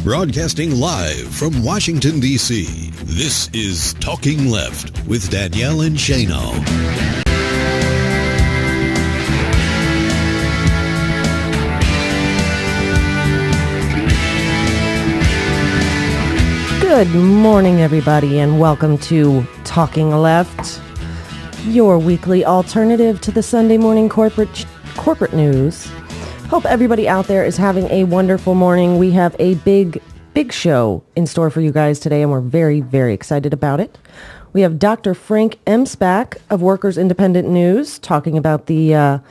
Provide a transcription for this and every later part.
Broadcasting live from Washington, D.C., this is Talking Left with Danielle and Shano. Good morning, everybody, and welcome to Talking Left, your weekly alternative to the Sunday morning corporate news. Hope everybody out there is having a wonderful morning. We have a big show in store for you guys today, and we're very, very excited about it. We have Dr. Frank Emspak of Workers Independent News talking about the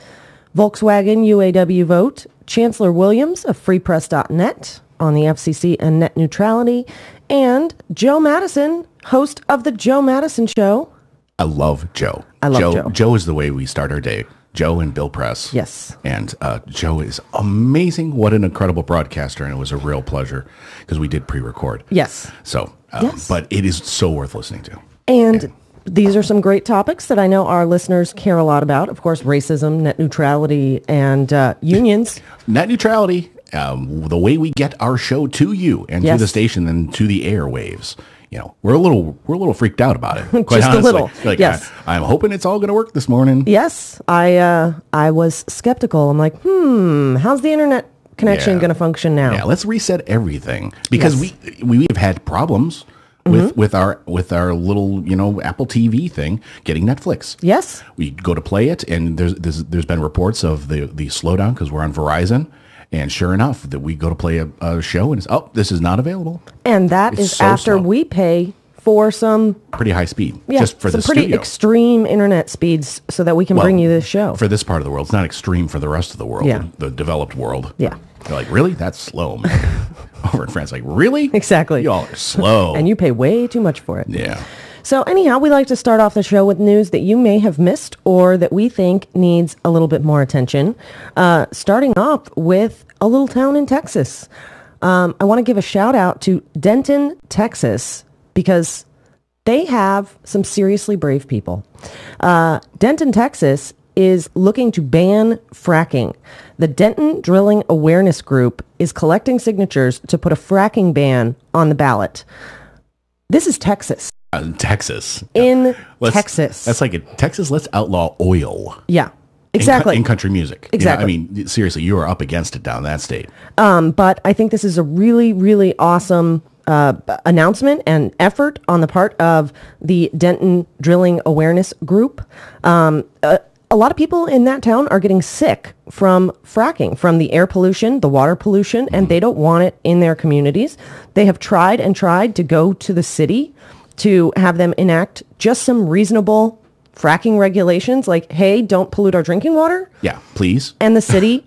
Volkswagen UAW vote, Chancellor Williams of FreePress.net on the FCC and net neutrality, and Joe Madison, host of The Joe Madison Show. I love Joe. I love Joe. Joe is the way we start our day. Joe and Bill Press. Yes. And Joe is amazing. What an incredible broadcaster. And it was a real pleasure because we did pre-record. Yes. So, yes. But it is so worth listening to. And these are some great topics that I know our listeners care a lot about. Of course, racism, net neutrality, and unions. Net neutrality, the way we get our show to you and to the station and to the airwaves. You know, we're a little freaked out about it. Quite Just honestly. a little. Like, yes. I'm hoping it's all going to work this morning. Yes. I was skeptical. I'm like, how's the internet connection going to function now? Yeah, let's reset everything because we have had problems with our little, Apple TV thing getting Netflix. Yes. We go to play it, and there's been reports of the slowdown because we're on Verizon. And sure enough, that we go to play a show, and this is not available. And that is so after slow. We pay for some pretty high speed, just for the studio. Pretty extreme internet speeds, so that we can bring you this show. For this part of the world, it's not extreme for the rest of the world, the developed world. Yeah, they're like, really? That's slow, man. Over in France, like, really? Exactly. Y'all are slow, and you pay way too much for it. Yeah. So anyhow, we like to start off the show with news that you may have missed or that we think needs a little bit more attention. Starting off with a little town in Texas. I want to give a shout out to Denton, Texas, because they have some seriously brave people. Denton, Texas is looking to ban fracking. The Denton Drilling Awareness Group is collecting signatures to put a fracking ban on the ballot. This is Texas. Texas. Texas. That's like Texas, let's outlaw oil. Yeah, exactly. In country music. Exactly. I mean, seriously, you are up against it down that state. But I think this is a really, really awesome announcement and effort on the part of the Denton Drilling Awareness Group. A lot of people in that town are getting sick from fracking, from the air pollution, the water pollution, and they don't want it in their communities. They have tried and tried to go to the city to have them enact just some reasonable fracking regulations, like, hey, don't pollute our drinking water. Yeah, please. And the city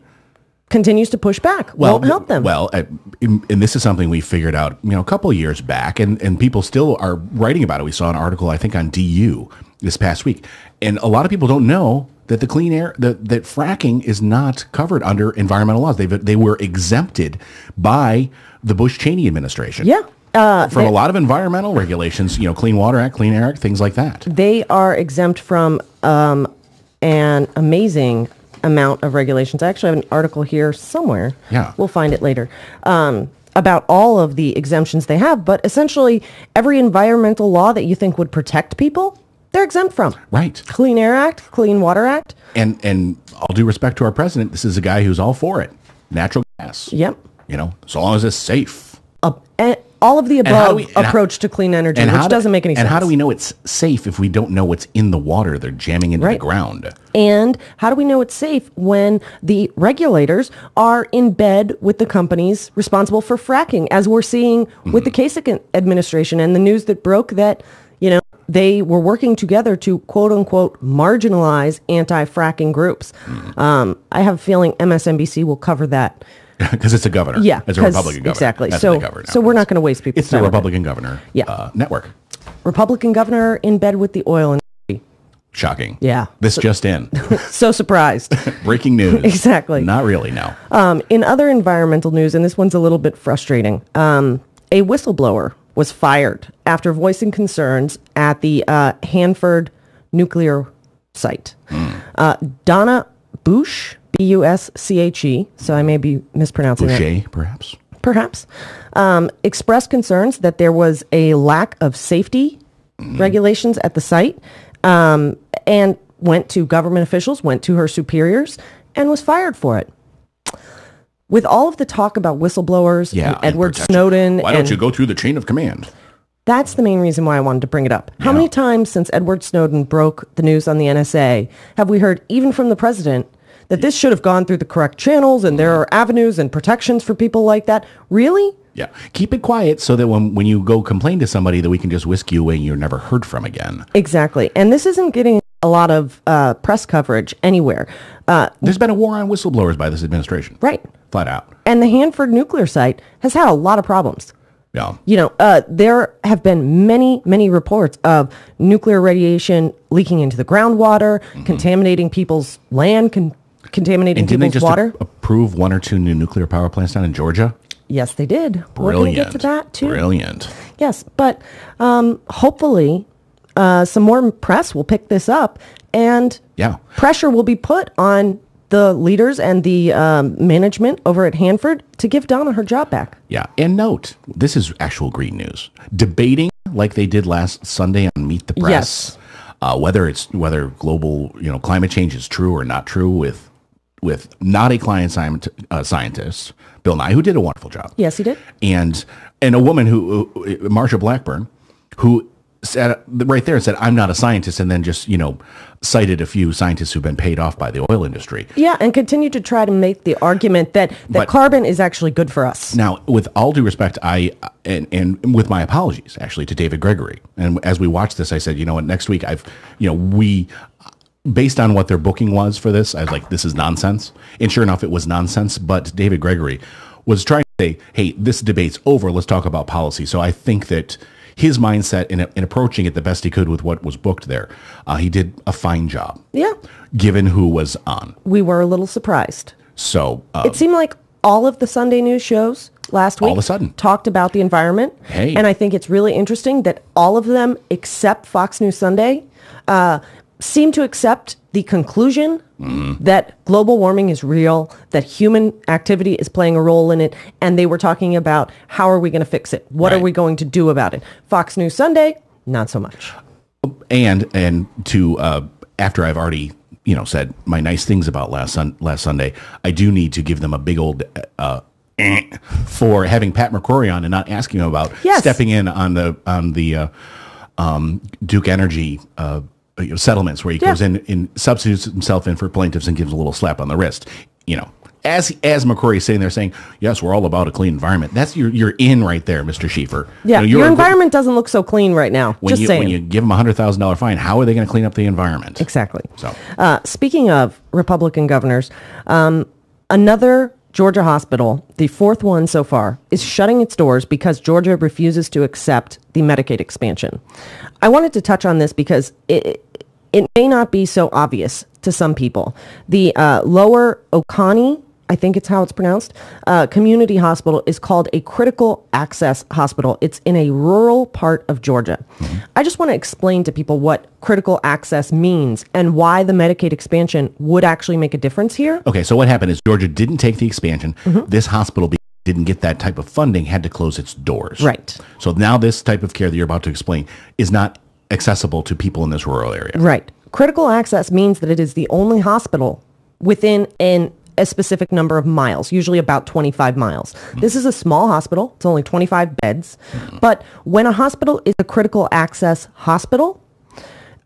continues to push back, won't help them. Well, and this is something we figured out, a couple of years back, and people still are writing about it. We saw an article, I think, on DU this past week. And a lot of people don't know that the clean air, that fracking is not covered under environmental laws. They were exempted by the Bush-Cheney administration. Yeah. From a lot of environmental regulations, Clean Water Act, Clean Air Act, things like that. They are exempt from an amazing amount of regulations. I actually have an article here somewhere. Yeah. We'll find it later. About all of the exemptions they have, but essentially every environmental law that you think would protect people, they're exempt from. Right. Clean Air Act, Clean Water Act. And all due respect to our president, this is a guy who's all for it. Natural gas. Yep. So long as it's safe. All of the above approach to clean energy, which doesn't make any sense. And how do we know it's safe if we don't know what's in the water they're jamming into the ground? And how do we know it's safe when the regulators are in bed with the companies responsible for fracking, as we're seeing with the Kasich administration and the news that broke that, they were working together to, quote unquote, marginalize anti-fracking groups. I have a feeling MSNBC will cover that. Because it's a governor. Yeah. It's a Republican governor. Exactly. That's So we're not going to waste people's time. It's the Republican governor network. Republican governor in bed with the oil industry. Shocking. Yeah. This just in. So surprised. Breaking news. Exactly. Not really, no. In other environmental news, and this one's a little bit frustrating, a whistleblower was fired after voicing concerns at the Hanford nuclear site. Donna Busch, B-U-S-C-H-E, so I may be mispronouncing Boucher, it. perhaps? perhaps, expressed concerns that there was a lack of safety regulations at the site, and went to government officials, went to her superiors, and was fired for it. With all of the talk about whistleblowers and Edward Snowden... Why don't you go through the chain of command? That's the main reason why I wanted to bring it up. How many times since Edward Snowden broke the news on the NSA have we heard, even from the president, that this should have gone through the correct channels and there are avenues and protections for people like that? Really? Yeah. Keep it quiet so that when you go complain to somebody that we can just whisk you away and you're never heard from again. Exactly. And this isn't getting a lot of press coverage anywhere. There's been a war on whistleblowers by this administration. Right. Flat out. And the Hanford nuclear site has had a lot of problems. Yeah. You know, there have been many reports of nuclear radiation leaking into the groundwater, contaminating people's land, contaminating people's water. Didn't they just approve 1 or 2 new nuclear power plants down in Georgia? Yes, they did. Brilliant. We're going to get to that, too. Brilliant. Yes, but hopefully some more press will pick this up, and pressure will be put on the leaders and the management over at Hanford to give Donna her job back. Yeah, and note, this is actual green news. Debating like they did last Sunday on Meet the Press, whether global climate change is true or not true with not a scientist, Bill Nye, who did a wonderful job. Yes, he did. And a woman Marsha Blackburn, who sat right there and said, I'm not a scientist, and then just, cited a few scientists who've been paid off by the oil industry. Yeah, and continued to try to make the argument that carbon is actually good for us. Now, with all due respect, and with my apologies, actually, to David Gregory, and as we watched this, I said, you know what, next week, based on what their booking was for this, I was like, this is nonsense. And sure enough, it was nonsense, but David Gregory was trying to say, hey, this debate's over, let's talk about policy. So I think that his mindset in approaching it the best he could with what was booked there, he did a fine job. Yeah. Given who was on. We were a little surprised. So it seemed like all of the Sunday news shows last week all of a sudden talked about the environment. Hey. And I think it's really interesting that all of them, except Fox News Sunday, seem to accept the conclusion that global warming is real, that human activity is playing a role in it, and they were talking about how are we going to fix it? What are we going to do about it? Fox News Sunday, not so much. And to after I've already said my nice things about last Sunday, I do need to give them a big old for having Pat McCrory on and not asking him about stepping in on the Duke Energy settlements where he goes in and substitutes himself in for plaintiffs and gives a little slap on the wrist. As McCrory is sitting there saying, yes, we're all about a clean environment. That's you're in right there, Mr. Schieffer. Yeah, your environment doesn't look so clean right now. When you give them a $100,000 fine, how are they going to clean up the environment? Exactly. So, speaking of Republican governors, another Georgia hospital, the 4th one so far, is shutting its doors because Georgia refuses to accept the Medicaid expansion. I wanted to touch on this because it may not be so obvious to some people. The Lower Oconee, I think it's how it's pronounced, community hospital is called a critical access hospital. It's in a rural part of Georgia. I just want to explain to people what critical access means and why the Medicaid expansion would actually make a difference here. Okay, so what happened is Georgia didn't take the expansion. This hospital didn't get that type of funding, had to close its doors. Right. So now this type of care that you're about to explain is not accessible to people in this rural area. Right. Critical access means that it is the only hospital within a specific number of miles, usually about 25 miles. This is a small hospital. It's only 25 beds. But when a hospital is a critical access hospital,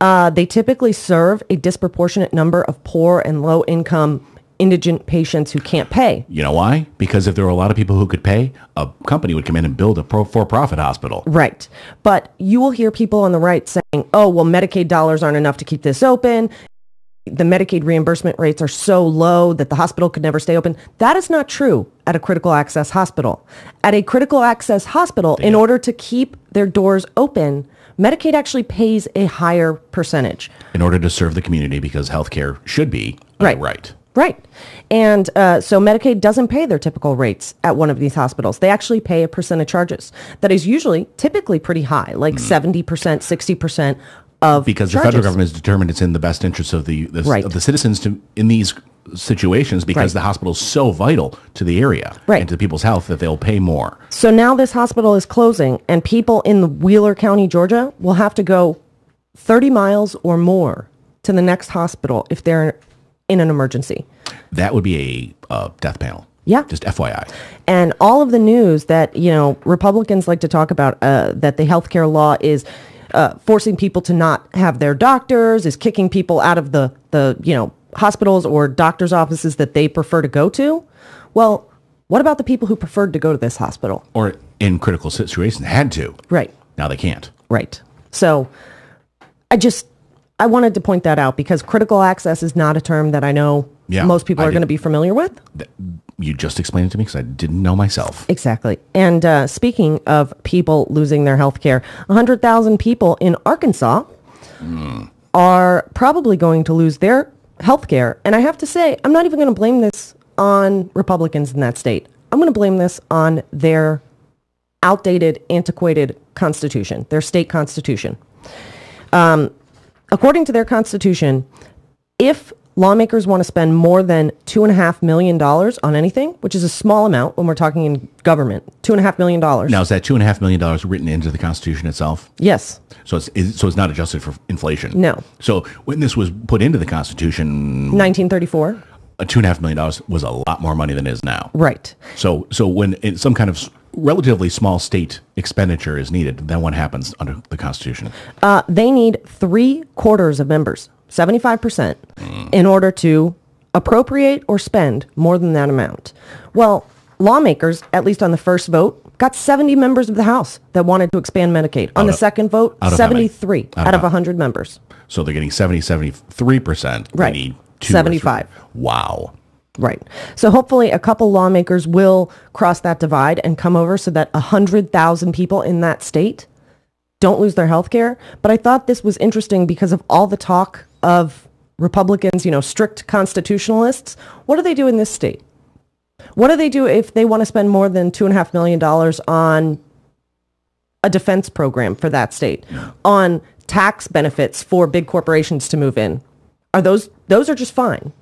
they typically serve a disproportionate number of poor and low-income indigent patients who can't pay. You know why? Because if there were a lot of people who could pay, a company would come in and build a for-profit hospital. Right. But you will hear people on the right saying, oh, well, Medicaid dollars aren't enough to keep this open. The Medicaid reimbursement rates are so low that the hospital could never stay open. That is not true at a critical access hospital. At a critical access hospital, in order to keep their doors open, Medicaid actually pays a higher percentage. In order to serve the community, because healthcare should be right. Right. And so Medicaid doesn't pay their typical rates at one of these hospitals. They actually pay a percent of charges that is typically pretty high, like 70%, 60% of because charges. The federal government has determined it's in the best interest of the citizens in these situations because Right. the hospital is so vital to the area Right. and to people's health that they'll pay more. So now this hospital is closing, and people in Wheeler County, Georgia, will have to go 30 miles or more to the next hospital if they're in an emergency. That would be a death panel. Yeah. Just FYI. And all of the news that, Republicans like to talk about, that the healthcare law is forcing people to not have their doctors, is kicking people out of the hospitals or doctor's offices that they prefer to go to. Well, what about the people who preferred to go to this hospital? Or in critical situations, had to. Right. Now they can't. Right. So I wanted to point that out because critical access is not a term that I know most people are going to be familiar with. You just explained it to me because I didn't know myself. Exactly. And speaking of people losing their health care, 100,000 people in Arkansas are probably going to lose their health care. And I have to say, I'm not even going to blame this on Republicans in that state. I'm going to blame this on their outdated, antiquated constitution, their state constitution. According to their constitution, if lawmakers want to spend more than $2.5 million on anything, which is a small amount when we're talking in government, $2.5 million. Now, is that $2.5 million written into the Constitution itself? Yes. So it's not adjusted for inflation? No. So when this was put into the Constitution... 1934. $2.5 million was a lot more money than it is now. Right. So when some kind of relatively small state expenditure is needed, then what happens under the Constitution? They need 3/4 of members, 75%, in order to appropriate or spend more than that amount. Well, lawmakers, at least on the first vote, got 70 members of the House that wanted to expand Medicaid. On the second vote, 73 out of 100 members. So they're getting 73%. Right. They need 2 75. Wow. Right. So hopefully a couple lawmakers will cross that divide and come over so that 100,000 people in that state don't lose their health care. But I thought this was interesting because of all the talk of Republicans, strict constitutionalists. What do they do in this state? What do they do if they want to spend more than $2.5 million on a defense program for that state, on tax benefits for big corporations to move in? Those are just fine.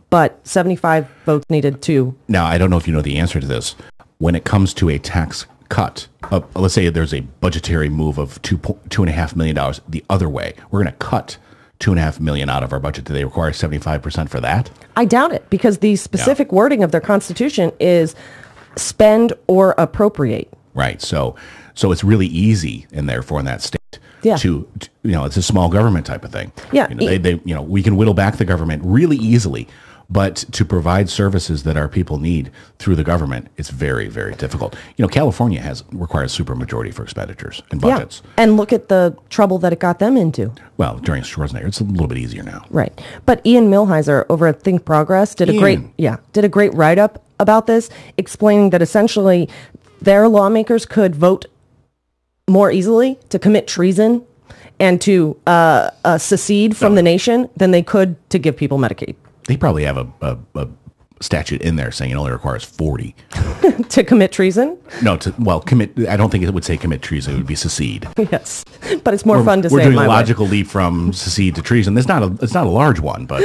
But 75 votes needed to. Now, I don't know if you know the answer to this. When it comes to a tax cut, let's say there's a budgetary move of $2.5 million the other way. We're going to cut $2.5 million out of our budget. Do they require 75% for that? I doubt it, because the specific wording of their constitution is spend or appropriate. Right. So it's really easy, and therefore in that state, Yeah. to it's a small government type of thing. Yeah. We can whittle back the government really easily, but to provide services that our people need through the government, it's very, very difficult. California requires supermajority for expenditures and budgets. Yeah. And look at the trouble that it got them into. Well, during Schwarzenegger, it's a little bit easier now. Right. But Ian Millhiser over at Think Progress did a great write-up about this, explaining that essentially their lawmakers could vote more easily to commit treason and to secede from the nation than they could to give people Medicaid. They probably have a statute in there saying it only requires 40. To commit treason? No, commit. I don't think it would say commit treason. It would be secede. Yes. But it's more fun to say We're it doing my a way. logical leap from secede to treason. It's not a large one, but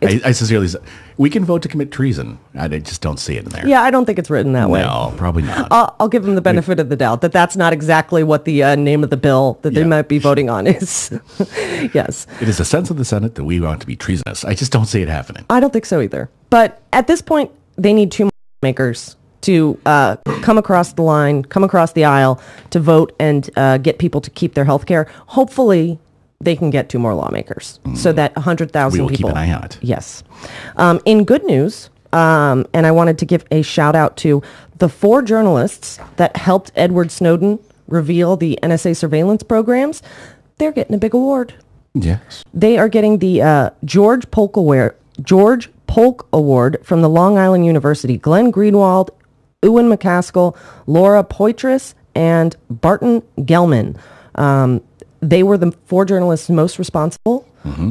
I sincerely say, we can vote to commit treason. I just don't see it in there. Yeah, I don't think it's written that way. No, probably not. I'll give them the benefit of the doubt that that's not exactly what the name of the bill that they might be voting on is. Yes. It is a sense of the Senate that we want to be treasonous. I just don't see it happening. I don't think so either. But at this point, they need 2 more makers to come across the line, come across the aisle to vote and get people to keep their health care. Hopefully, they can get 2 more lawmakers so that 100,000 people. We will keep an eye on it. Yes. In good news, and I wanted to give a shout out to the 4 journalists that helped Edward Snowden reveal the NSA surveillance programs. They're getting a big award. Yes. They are getting the George Polk Award from the Long Island University. Glenn Greenwald, Ewan McCaskill, Laura Poitras, and Barton Gelman. They were the 4 journalists most responsible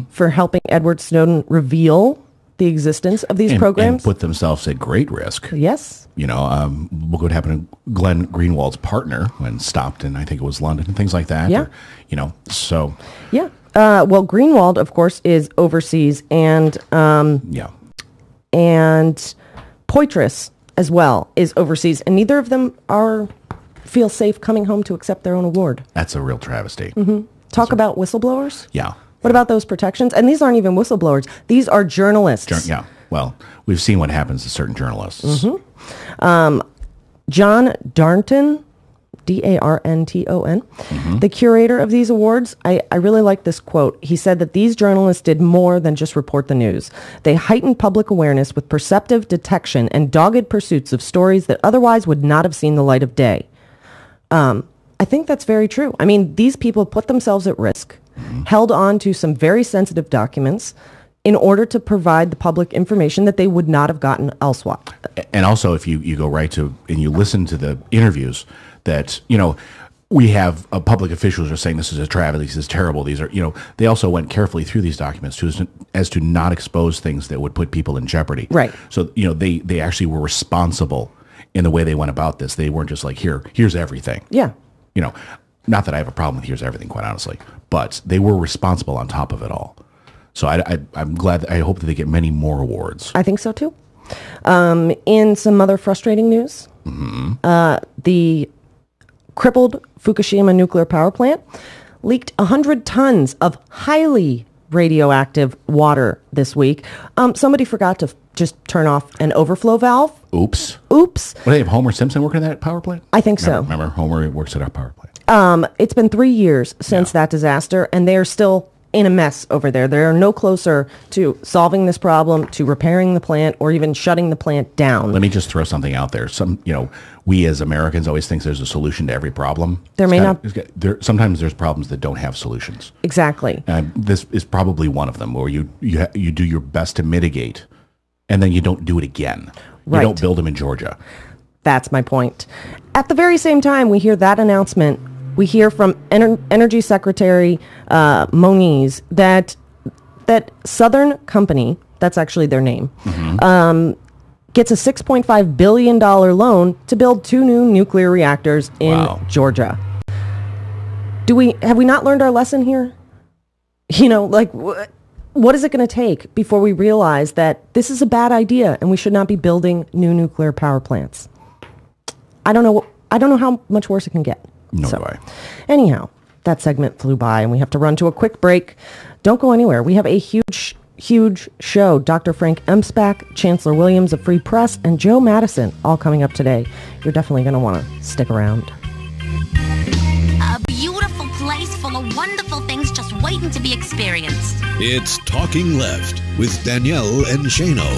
for helping Edward Snowden reveal the existence of these programs. And put themselves at great risk. Yes. Look what happened to Glenn Greenwald's partner when stopped in, I think it was London and things like that. Yeah. So. Yeah. Well, Greenwald, of course, is overseas, and Poitras as well is overseas, and neither of them feel safe coming home to accept their own award. That's a real travesty. Mm-hmm. Talk about whistleblowers. Yeah. What about those protections? And these aren't even whistleblowers. These are journalists. Yeah. Well, we've seen what happens to certain journalists. Mm-hmm. John Darnton, Darnton, the curator of these awards, I really like this quote. He said that these journalists did more than just report the news. They heightened public awareness with perceptive detection and dogged pursuits of stories that otherwise would not have seen the light of day. I think that's very true. I mean, these people put themselves at risk, held on to some very sensitive documents in order to provide the public information that they would not have gotten elsewhere. And also, if you go right to, and you listen to the interviews that, we have public officials are saying this is a travesty, this is terrible. These are, they also went carefully through these documents as to not expose things that would put people in jeopardy. Right. So, they actually were responsible in the way they went about this. They weren't just like, here's everything. Yeah. Not that I have a problem with here's everything, quite honestly, but they were responsible on top of it all. So I'm glad, I hope that they get many more awards. I think so too. In some other frustrating news, the crippled Fukushima nuclear power plant leaked 100 tons of highly radioactive water this week. Somebody forgot to just turn off an overflow valve. Oops. What, do they have Homer Simpson working at that power plant? I think so. Remember, Homer works at our power plant. It's been 3 years since that disaster, and they're still in a mess over there. They're no closer to solving this problem, to repairing the plant, or even shutting the plant down. Let me just throw something out there. We as Americans always think there's a solution to every problem. Sometimes there's problems that don't have solutions. Exactly. This is probably one of them, where you do your best to mitigate, and then you don't do it again. Right. You don't build them in Georgia. That's my point. At the very same time, we hear that announcement. We hear from Energy Secretary Moniz that Southern Company, that's actually their name, gets a $6.5 billion loan to build 2 new nuclear reactors in Georgia. Have we not learned our lesson here? What is it going to take before we realize that this is a bad idea and we should not be building new nuclear power plants? I don't know how much worse it can get. No way. Anyhow, that segment flew by and we have to run to a quick break. Don't go anywhere. We have a huge show. Dr. Frank Emspak, Chancellor Williams of Free Press, and Joe Madison all coming up today. You're definitely going to want to stick around. A beautiful place full of wonderful things just waiting to be experienced. It's Talking Left with Danielle and Shano.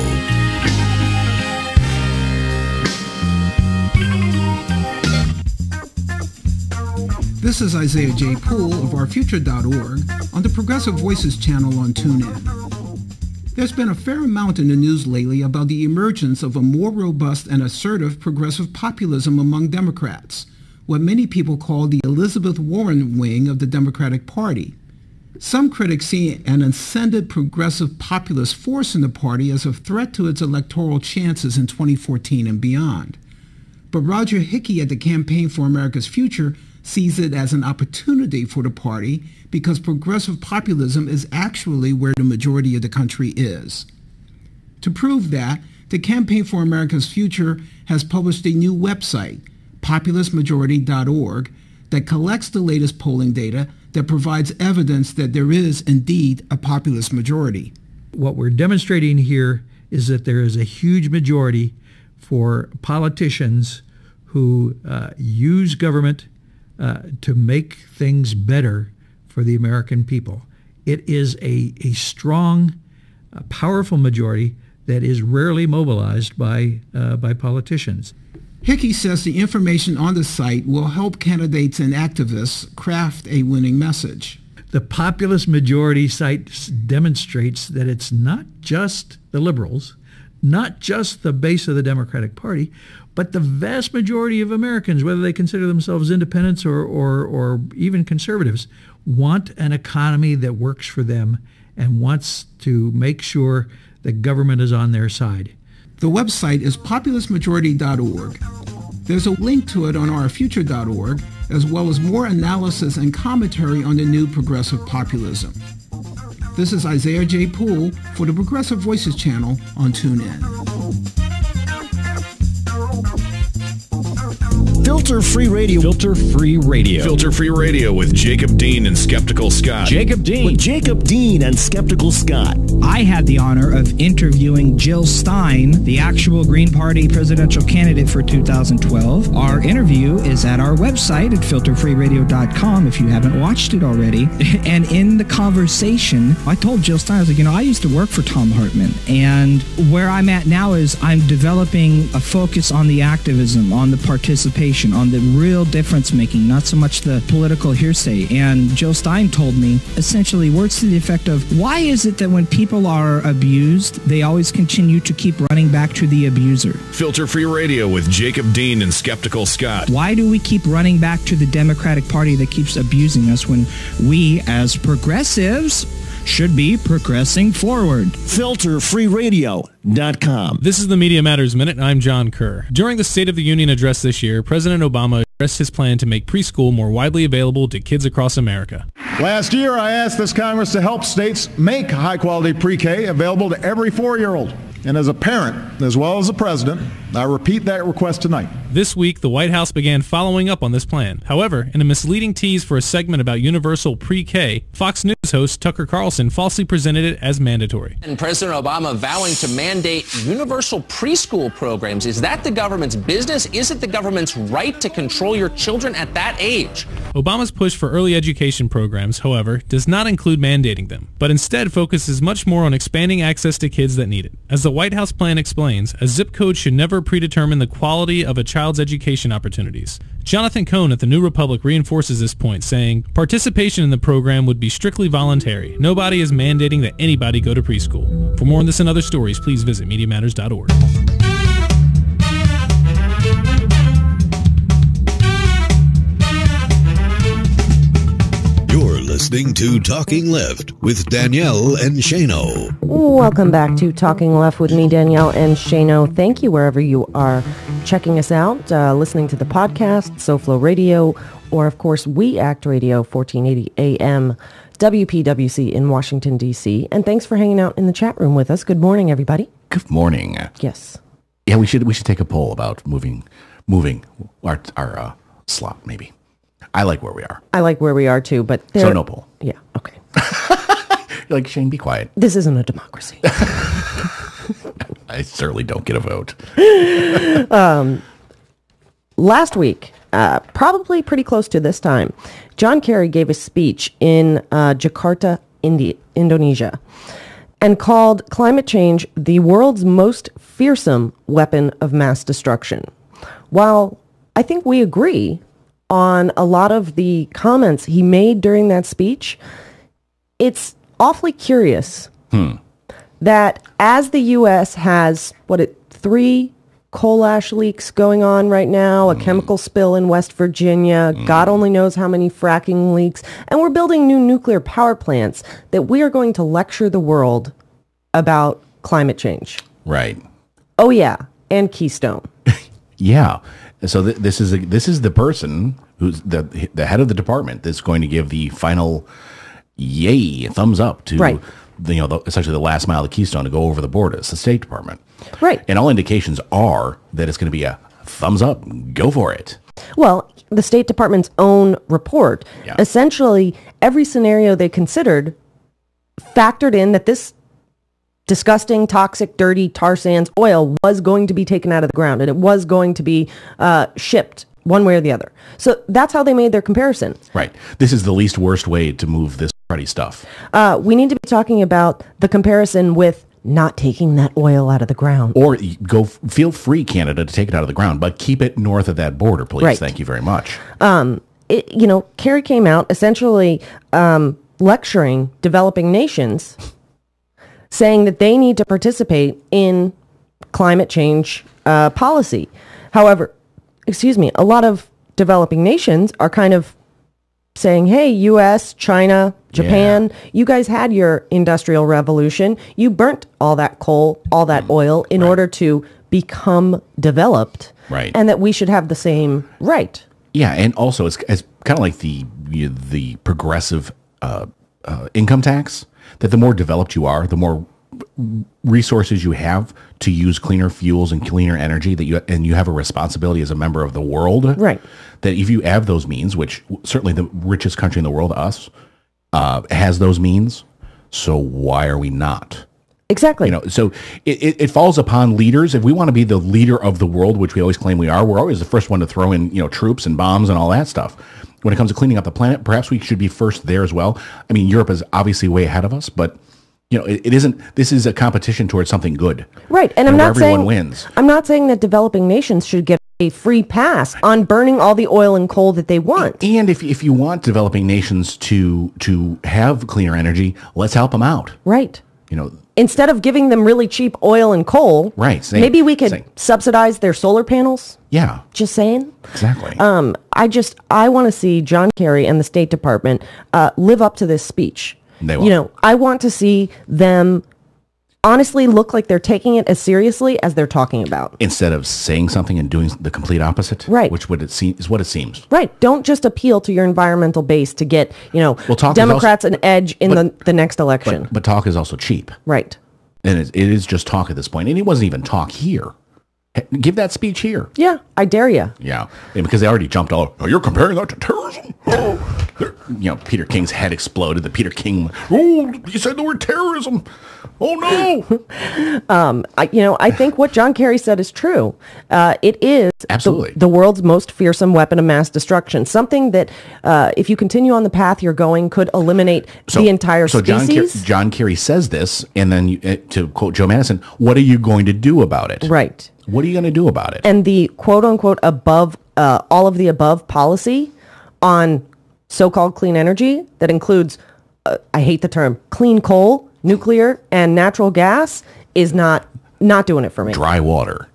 This is Isaiah J. Poole of OurFuture.org on the Progressive Voices channel on TuneIn. There's been a fair amount in the news lately about the emergence of a more robust and assertive progressive populism among Democrats, what many people call the Elizabeth Warren wing of the Democratic Party. Some critics see an ascended progressive populist force in the party as a threat to its electoral chances in 2014 and beyond. But Roger Hickey at the Campaign for America's Future sees it as an opportunity for the party because progressive populism is actually where the majority of the country is. To prove that, the Campaign for America's Future has published a new website, populistmajority.org, that collects the latest polling data that provides evidence that there is indeed a populist majority. What we're demonstrating here is that there is a huge majority for politicians who use government to make things better for the American people. It is a strong, powerful majority that is rarely mobilized by politicians. Hickey says the information on the site will help candidates and activists craft a winning message. The populist majority site demonstrates that it's not just the liberals, not just the base of the Democratic Party, but the vast majority of Americans, whether they consider themselves independents or even conservatives, want an economy that works for them and wants to make sure that government is on their side. The website is populistmajority.org. There's a link to it on ourfuture.org, as well as more analysis and commentary on the new progressive populism. This is Isaiah J. Poole for the Progressive Voices channel on TuneIn. Filter-free radio. Filter-free radio. Filter-free radio with Jacob Dean and Skeptical Scott. Jacob Dean. With Jacob Dean and Skeptical Scott. I had the honor of interviewing Jill Stein, the actual Green Party presidential candidate for 2012. Our interview is at our website at filterfreeradio.com if you haven't watched it already. And in the conversation, I told Jill Stein, I was like, I used to work for Thom Hartmann. And where I'm at now is I'm developing a focus on the activism, on the participation, on the real difference making, not so much the political hearsay. And Jill Stein told me essentially words to the effect of, why is it that when people are abused, they always continue to keep running back to the abuser? Filter-free radio with Jacob Dean and Skeptical Scott. Why do we keep running back to the Democratic Party that keeps abusing us when we, as progressives, should be progressing forward? Filterfreeradio.com. This is the Media Matters Minute, and I'm John Kerr. During the State of the Union address this year, President Obama addressed his plan to make preschool more widely available to kids across America. Last year, I asked this Congress to help states make high-quality pre-K available to every 4-year-old. And as a parent, as well as a president, I repeat that request tonight. This week, the White House began following up on this plan. However, in a misleading tease for a segment about universal pre-K, Fox News host Tucker Carlson falsely presented it as mandatory. And President Obama vowing to mandate universal preschool programs. Is that the government's business? Is it the government's right to control your children at that age? Obama's push for early education programs, however, does not include mandating them, but instead focuses much more on expanding access to kids that need it. As the White House plan explains, a zip code should never predetermine the quality of a child's education opportunities. Jonathan Cohn at the New Republic reinforces this point, saying, participation in the program would be strictly voluntary. Nobody is mandating that anybody go to preschool. For more on this and other stories, please visit MediaMatters.org. You're listening to Talking Left with Danielle and Shano. Welcome back to Talking Left with me, Danielle and Shano. Thank you wherever you are checking us out, listening to the podcast, SoFlo Radio, or of course We Act Radio, 1480 AM, WPWC in Washington, D.C. And thanks for hanging out in the chat room with us. Good morning, everybody. Good morning. Yes. Yeah, we should take a poll about moving our slot, maybe. I like where we are. I like where we are too, but so no poll. Yeah, okay. You're like, Shane, be quiet. This isn't a democracy. I certainly don't get a vote. Last week, probably pretty close to this time, John Kerry gave a speech in Jakarta, Indonesia, and called climate change the world's most fearsome weapon of mass destruction. While I think we agree on a lot of the comments he made during that speech, it's awfully curious that as the U.S. has, 3 coal ash leaks going on right now, a chemical spill in West Virginia, God only knows how many fracking leaks, and we're building new nuclear power plants, that we are going to lecture the world about climate change. Right. Oh, yeah, and Keystone. Yeah. So this is the person who's the head of the department that's going to give the final yay thumbs up to essentially the last mile of Keystone to go over the border. It's the State Department. Right. And all indications are that it's going to be a thumbs up, go for it. Well, the State Department's own report, essentially every scenario they considered factored in that this disgusting, toxic, dirty tar sands oil was going to be taken out of the ground, and it was going to be shipped one way or the other. So that's how they made their comparison. Right. This is the least worst way to move this cruddy stuff. We need to be talking about the comparison with not taking that oil out of the ground. Or feel free, Canada, to take it out of the ground, but keep it north of that border, please. Right. Thank you very much. Kerry came out essentially lecturing developing nations, saying that they need to participate in climate change policy. However, a lot of developing nations are kind of saying, hey, U.S., China, Japan, you guys had your industrial revolution. You burnt all that coal, all that oil in order to become developed. Right. And that we should have the same right. Yeah, and also it's kind of like the progressive income tax, that the more developed you are, the more resources you have to use cleaner fuels and cleaner energy, that you have a responsibility as a member of the world. Right. That if you have those means, which certainly the richest country in the world, us, has those means, so why are we not? Exactly. So it falls upon leaders. If we want to be the leader of the world, which we always claim we are, we're always the first one to throw in, troops and bombs and all that stuff. When it comes to cleaning up the planet, perhaps we should be first there as well. I mean, Europe is obviously way ahead of us, but it isn't. This is a competition towards something good, right? And I'm not everyone saying wins. I'm not saying that developing nations should get a free pass on burning all the oil and coal that they want. And if you want developing nations to have cleaner energy, let's help them out. Right. Instead of giving them really cheap oil and coal, right? Maybe we could subsidize their solar panels. Yeah. Just saying. Exactly. I want to see John Kerry and the State Department live up to this speech. They will. I want to see them honestly look like they're taking it as seriously as they're talking about. Instead of saying something and doing the complete opposite. Right. Which is what it seems. Right. Don't just appeal to your environmental base to get, Democrats an edge in the next election. But talk is also cheap. Right. And it is just talk at this point. And it wasn't even talk here. Give that speech here. Yeah, I dare you. Yeah, because they already jumped all. Oh, you're comparing that to terrorism. Peter King's head exploded. The Peter King. Oh, you said the word terrorism. Oh no. I think what John Kerry said is true. It is absolutely the world's most fearsome weapon of mass destruction. Something that, if you continue on the path you're going, could eliminate the entire species. John Kerry says this, and then to quote Joe Madison, "What are you going to do about it?" Right. What are you going to do about it? And the quote-unquote above, all of the above policy on so-called clean energy that includes, I hate the term, clean coal, nuclear, and natural gas is not doing it for me. Dry water.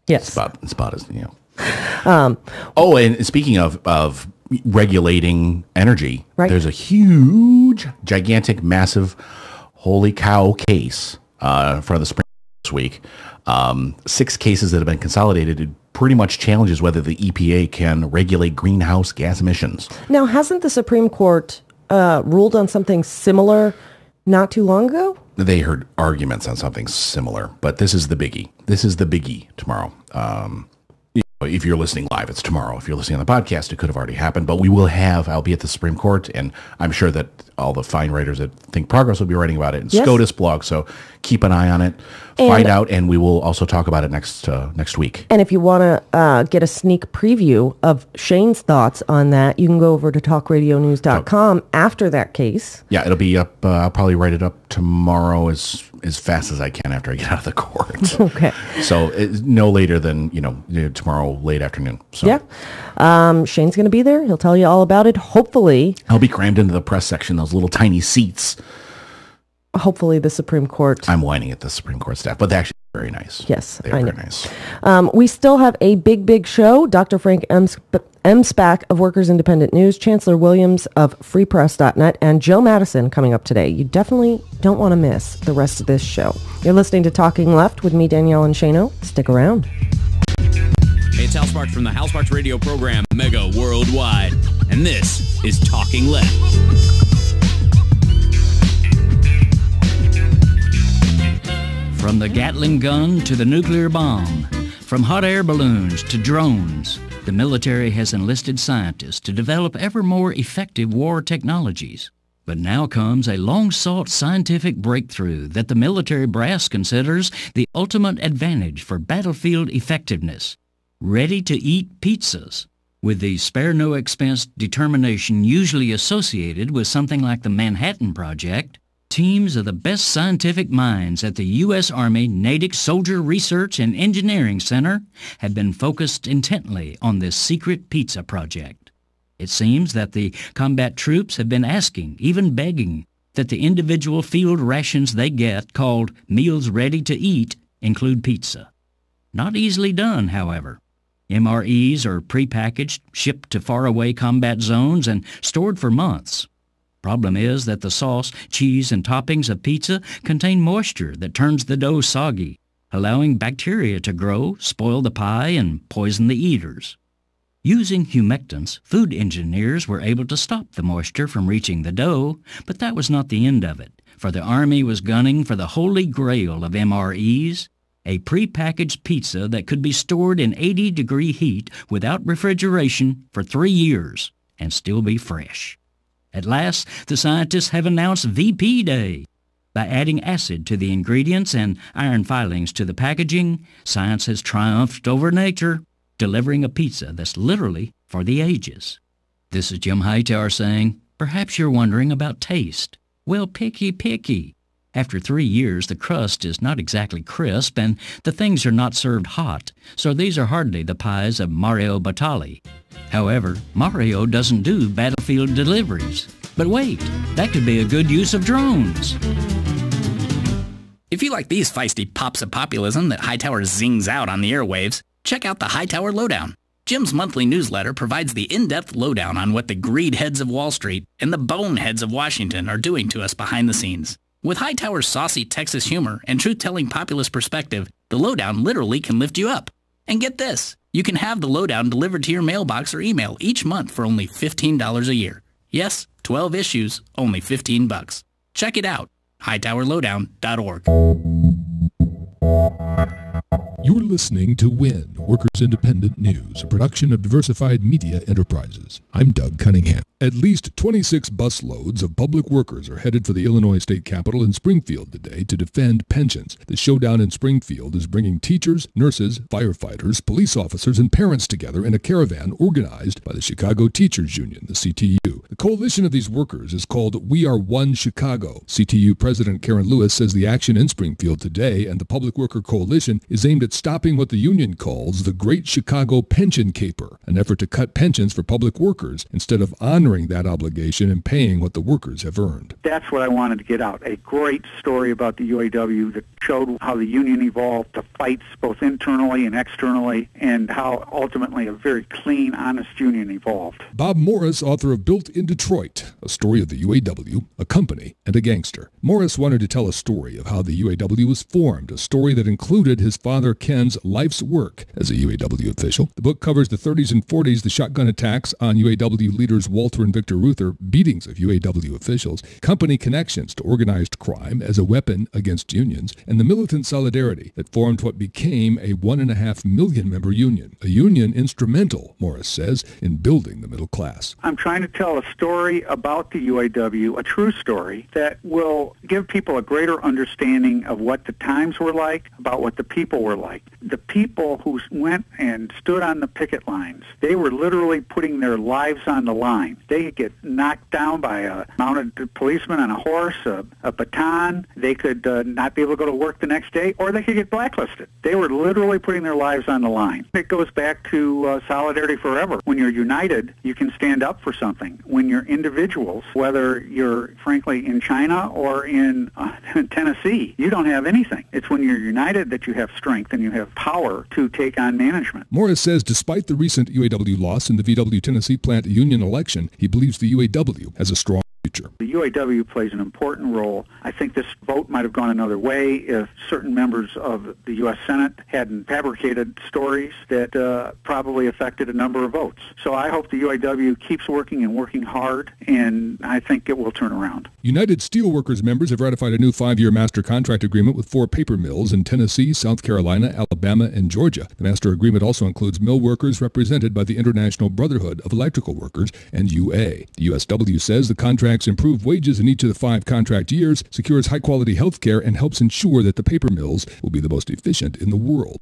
Yes. It's about as, and speaking of regulating energy, right. There's a huge, gigantic, massive, holy cow case for the Supreme Court this week. 6 cases that have been consolidated. It pretty much challenges whether the EPA can regulate greenhouse gas emissions. Now, hasn't the Supreme Court ruled on something similar not too long ago? They heard arguments on something similar, but this is the biggie. This is the biggie tomorrow. If you're listening live, it's tomorrow. If you're listening on the podcast, it could have already happened, but I'll be at the Supreme Court, and I'm sure that all the fine writers at Think Progress will be writing about it in SCOTUS blog, so keep an eye on it, find out, and we will also talk about it next week. And if you want to get a sneak preview of Shane's thoughts on that, you can go over to talkradionews.com after that case. Yeah, it'll be up. I'll probably write it up tomorrow as fast as I can after I get out of the court. Okay. So no later than, tomorrow late afternoon. So. Yeah. Shane's going to be there. He'll tell you all about it. Hopefully. I'll be crammed into the press section, those little tiny seats. Hopefully the Supreme Court. I'm whining at the Supreme Court staff, but they're actually very nice. Yes, they're very nice. We still have a big show. Dr. Frank Emspak of Workers Independent News, Chancellor Williams of freepress.net, and Joe Madison coming up today. You definitely don't want to miss the rest of this show. You're listening to Talking Left with me, Danielle and Shano. Stick around. Hey, it's Hal Sparks from the Hal Sparks radio program, Mega Worldwide. And this is Talking Left. From the Gatling gun to the nuclear bomb, from hot air balloons to drones, the military has enlisted scientists to develop ever more effective war technologies. But now comes a long-sought scientific breakthrough that the military brass considers the ultimate advantage for battlefield effectiveness: ready-to-eat pizzas. With the spare-no-expense determination usually associated with something like the Manhattan Project, teams of the best scientific minds at the U.S. Army Natick Soldier Research and Engineering Center have been focused intently on this secret pizza project. It seems that the combat troops have been asking, even begging, that the individual field rations they get, called Meals Ready to Eat, include pizza. Not easily done, however. MREs are prepackaged, shipped to faraway combat zones, and stored for months. Problem is that the sauce, cheese, and toppings of pizza contain moisture that turns the dough soggy, allowing bacteria to grow, spoil the pie, and poison the eaters. Using humectants, food engineers were able to stop the moisture from reaching the dough, but that was not the end of it, for the Army was gunning for the holy grail of MREs, a prepackaged pizza that could be stored in 80-degree heat without refrigeration for 3 years and still be fresh. At last, the scientists have announced VP Day. By adding acid to the ingredients and iron filings to the packaging, science has triumphed over nature, delivering a pizza that's literally for the ages. This is Jim Hightower saying, perhaps you're wondering about taste. Well, picky. After 3 years, the crust is not exactly crisp and the things are not served hot, so these are hardly the pies of Mario Batali. However, Mario doesn't do battlefield deliveries. But wait, that could be a good use of drones. If you like these feisty pops of populism that Hightower zings out on the airwaves, check out the Hightower Lowdown. Jim's monthly newsletter provides the in-depth lowdown on what the greed heads of Wall Street and the boneheads of Washington are doing to us behind the scenes. With Hightower's saucy Texas humor and truth-telling populist perspective, the lowdown literally can lift you up. And get this, you can have the lowdown delivered to your mailbox or email each month for only $15 a year. Yes, 12 issues, only $15. Check it out, hightowerlowdown.org. You're listening to WIN, Workers Independent News, a production of Diversified Media Enterprises. I'm Doug Cunningham. At least 26 busloads of public workers are headed for the Illinois State Capitol in Springfield today to defend pensions. The showdown in Springfield is bringing teachers, nurses, firefighters, police officers, and parents together in a caravan organized by the Chicago Teachers Union, the CTU. The coalition of these workers is called We Are One Chicago. CTU President Karen Lewis says the action in Springfield today and the Public Worker Coalition is aimed at stopping what the union calls the Great Chicago Pension Caper, an effort to cut pensions for public workers instead of honoring that obligation and paying what the workers have earned. That's what I wanted to get out. A great story about the UAW that showed how the union evolved, the fights both internally and externally, and how ultimately a very clean, honest union evolved. Bob Morris, author of Built in Detroit, a story of the UAW, a company, and a gangster. Morris wanted to tell a story of how the UAW was formed, a story that included his father Ken's life's work as a UAW official. The book covers the 30s and 40s, the shotgun attacks on UAW leaders Walter and Victor Reuther, beatings of UAW officials, company connections to organized crime as a weapon against unions, and the militant solidarity that formed what became a 1.5 million member union, a union instrumental, Morris says, in building the middle class. I'm trying to tell a story about the UAW, a true story, that will give people a greater understanding of what the times were like, about what the people were like. The people who went and stood on the picket lines, they were literally putting their lives on the line. They could get knocked down by a mounted policeman on a horse, a baton. They could not be able to go to work the next day, or they could get blacklisted. They were literally putting their lives on the line. It goes back to solidarity forever. When you're united, you can stand up for something. When you're individuals, whether you're, frankly, in China or in Tennessee, you don't have anything. It's when you're united that you have strength and you have power to take on management. Morris says despite the recent UAW loss in the VW Tennessee plant union election, he believes the UAW has a strong future. The UAW plays an important role. I think this vote might have gone another way if certain members of the U.S. Senate hadn't fabricated stories that probably affected a number of votes. So I hope the UAW keeps working and working hard, and I think it will turn around. United Steelworkers members have ratified a new 5-year master contract agreement with 4 paper mills in Tennessee, South Carolina, Alabama, and Georgia. The master agreement also includes mill workers represented by the International Brotherhood of Electrical Workers and UA. The USW says the contracts improve wages in each of the 5 contract years, secures high-quality health care, and helps ensure that the paper mills will be the most efficient in the world.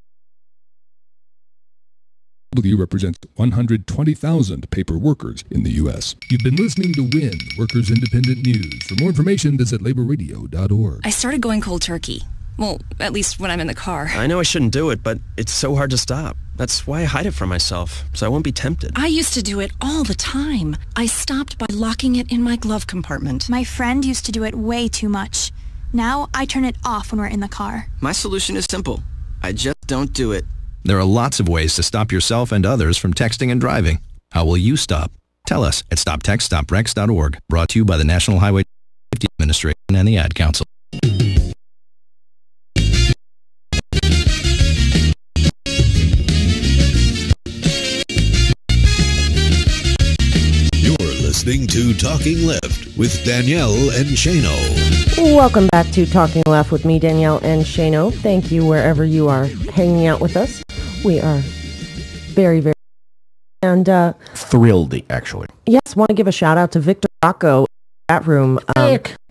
USW represents 120,000 paper workers in the U.S. You've been listening to WIN, Workers Independent News. For more information, visit laborradio.org. I started going cold turkey. Well, at least when I'm in the car. I know I shouldn't do it, but it's so hard to stop. That's why I hide it from myself, so I won't be tempted. I used to do it all the time. I stopped by locking it in my glove compartment. My friend used to do it way too much. Now I turn it off when we're in the car. My solution is simple. I just don't do it. There are lots of ways to stop yourself and others from texting and driving. How will you stop? Tell us at stoptextstoprex.org. Brought to you by the National Highway Safety Administration and the Ad Council. listening to Talking Left with Danielle and Shano. Welcome back to Talking Left with me, Danielle and Shano. Thank you wherever you are hanging out with us. We are very, very and thrilled, actually. Yes, want to give a shout out to Victor Rocco in that room.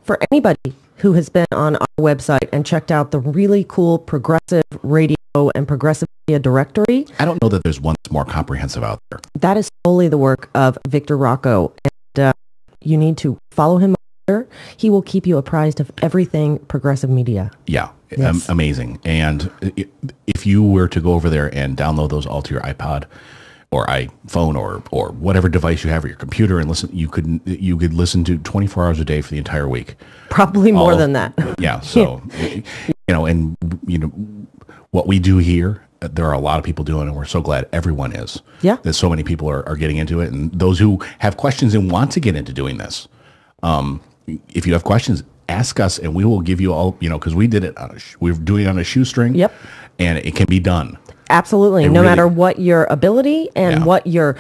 For anybody who has been on our website and checked out the really cool progressive radio and progressive media directory. I don't know that there's one that's more comprehensive out there. That is solely the work of Victor Rocco, and you need to follow him there. He will keep you apprised of everything progressive media. Yeah, yes. Amazing. And if you were to go over there and download those all to your iPod or iPhone or whatever device you have, or your computer, and listen, you could listen to 24 hours a day for the entire week. Probably more than that. Yeah. So, and what we do here, there are a lot of people doing, and we're so glad everyone is. Yeah. That so many people are getting into it, and those who have questions and want to get into doing this, if you have questions, ask us, and we will give you all. Because we did it we're doing it on a shoestring. Yep. And it can be done. Absolutely. No matter what your ability and what your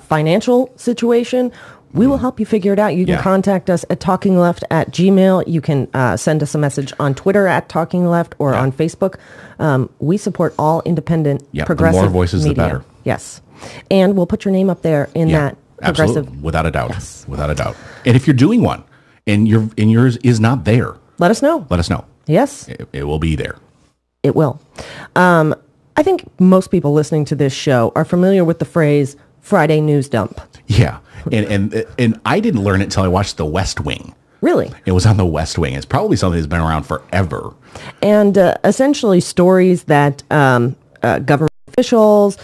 financial situation, we will help you figure it out. You can contact us at talkingleft@gmail.com. You can send us a message on Twitter at talkingleft or on Facebook. We support all independent progressive the more voices, media. the better. Yes. And we'll put your name up there in that progressive. Absolutely. Without a doubt. Yes. Without a doubt. And if you're doing one and yours is not there, let us know. Let us know. Yes. It will be there. It will. I think most people listening to this show are familiar with the phrase Friday news dump. Yeah. And I didn't learn it until I watched The West Wing. Really? It was on The West Wing. It's probably something that's been around forever. And essentially stories that government officials,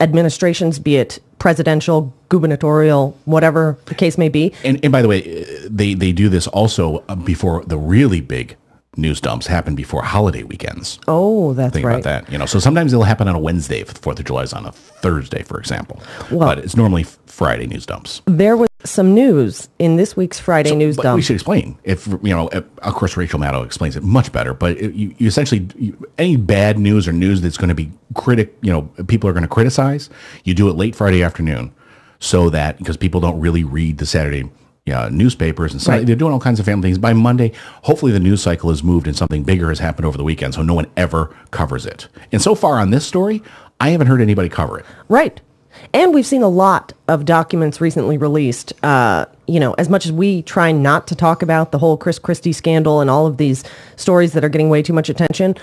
administrations, be it presidential, gubernatorial, whatever the case may be. And by the way, they do this also before the really big news dumps happen before holiday weekends. Oh, that's Think right. about that. So sometimes it'll happen on a Wednesday if the 4th of July is on a Thursday, for example. Well, but it's normally Friday news dumps. There was some news in this week's Friday news dump. We should explain. Of course, Rachel Maddow explains it much better, but you essentially, any bad news or news that's going to be people are going to criticize, you do it late Friday afternoon so that, because people don't really read the Saturday newspapers and Sunday, they're doing all kinds of family things. By Monday, hopefully the news cycle has moved and something bigger has happened over the weekend, so no one ever covers it. And so far on this story, I haven't heard anybody cover it. Right. And we've seen a lot of documents recently released. As much as we try not to talk about the whole Chris Christie scandal and all of these stories that are getting way too much attention,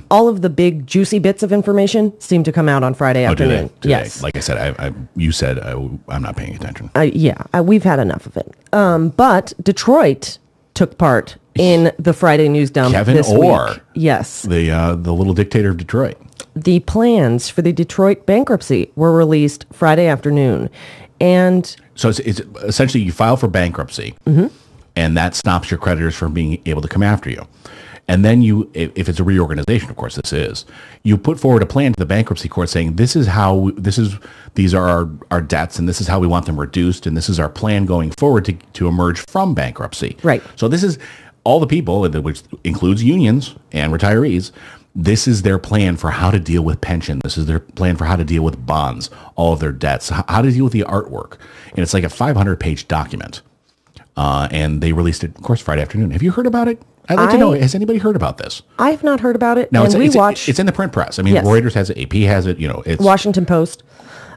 all of the big juicy bits of information seem to come out on Friday afternoon. Do they? Yes. Like I said, you said I'm not paying attention. We've had enough of it. But Detroit took part in the Friday news dump this week. Yes. The little dictator of Detroit. The plans for the Detroit bankruptcy were released Friday afternoon. And so it's essentially you file for bankruptcy, and that stops your creditors from being able to come after you. And then if it's a reorganization, of course this is, you put forward a plan to the bankruptcy court saying these are our debts, and this is how we want them reduced, and this is our plan going forward to emerge from bankruptcy. Right. So this is all the people, which includes unions and retirees. This is their plan for how to deal with pension. This is their plan for how to deal with bonds, all of their debts, how to deal with the artwork. And it's like a 500-page document. And they released it, of course, Friday afternoon. Have you heard about it? I'd like to know, has anybody heard about this? I have not heard about it. No, and it's in the print press. I mean, Reuters has it, AP has it, it's Washington Post.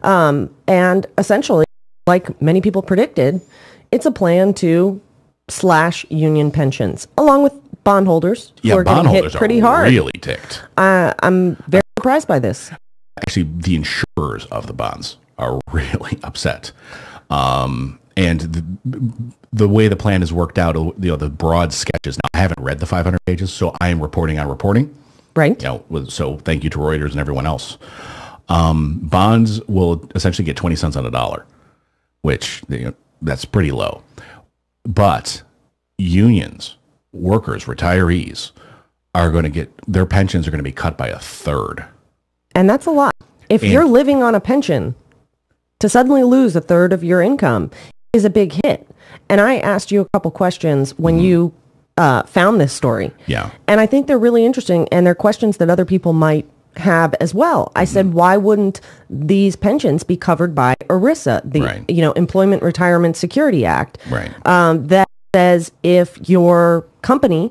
And essentially, like many people predicted, it's a plan to slash union pensions, along with bondholders who are getting hit pretty hard. Really ticked. I'm very surprised by this. Actually, the insurers of the bonds are really upset. And the way the plan is worked out, the broad sketches. Now, I haven't read the 500 pages, so I am reporting on reporting. Right. So thank you to Reuters and everyone else. Bonds will essentially get 20 cents on the dollar, which that's pretty low. But unions, workers, retirees are going to get, their pensions are going to be cut by a third. And that's a lot. If you're living on a pension, to suddenly lose a third of your income is a big hit. And I asked you a couple questions when you found this story. Yeah. And I think they're really interesting, and they're questions that other people might have as well. I said, why wouldn't these pensions be covered by ERISA, the Employment Retirement Security Act, that says if your company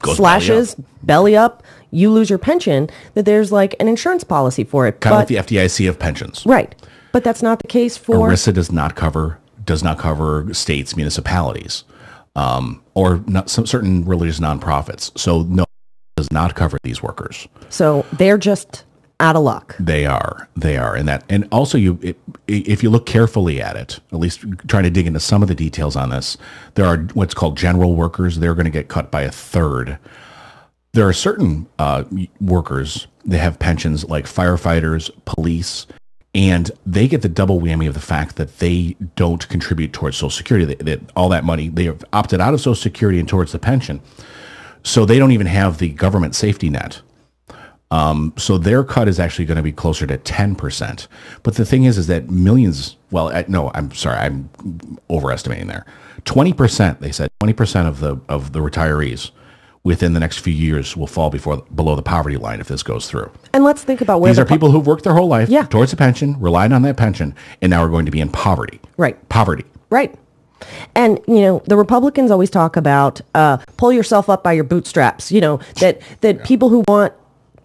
slashes belly up, you lose your pension, that there's like an insurance policy for it. Kind of like the FDIC of pensions. Right. But that's not the case for... ERISA does not cover states, municipalities, or some certain religious nonprofits. So no, it does not cover these workers. So they're just out of luck. They are, and also if you look carefully at it, at least trying to dig into some of the details on this, there are what's called general workers. They're going to get cut by a third. There are certain workers that have pensions like firefighters, police, and they get the double whammy of the fact that they don't contribute towards Social Security. That all that money, they have opted out of Social Security and towards the pension. So they don't even have the government safety net. So their cut is actually going to be closer to 10%. But the thing is that millions, no, I'm sorry, I'm overestimating there. 20%, they said, 20% of the retirees within the next few years will fall below the poverty line if this goes through. And let's think about where these are people who've worked their whole life towards a pension, relied on that pension, and now are going to be in poverty. Right. Poverty. Right. And, the Republicans always talk about pull yourself up by your bootstraps, that people who want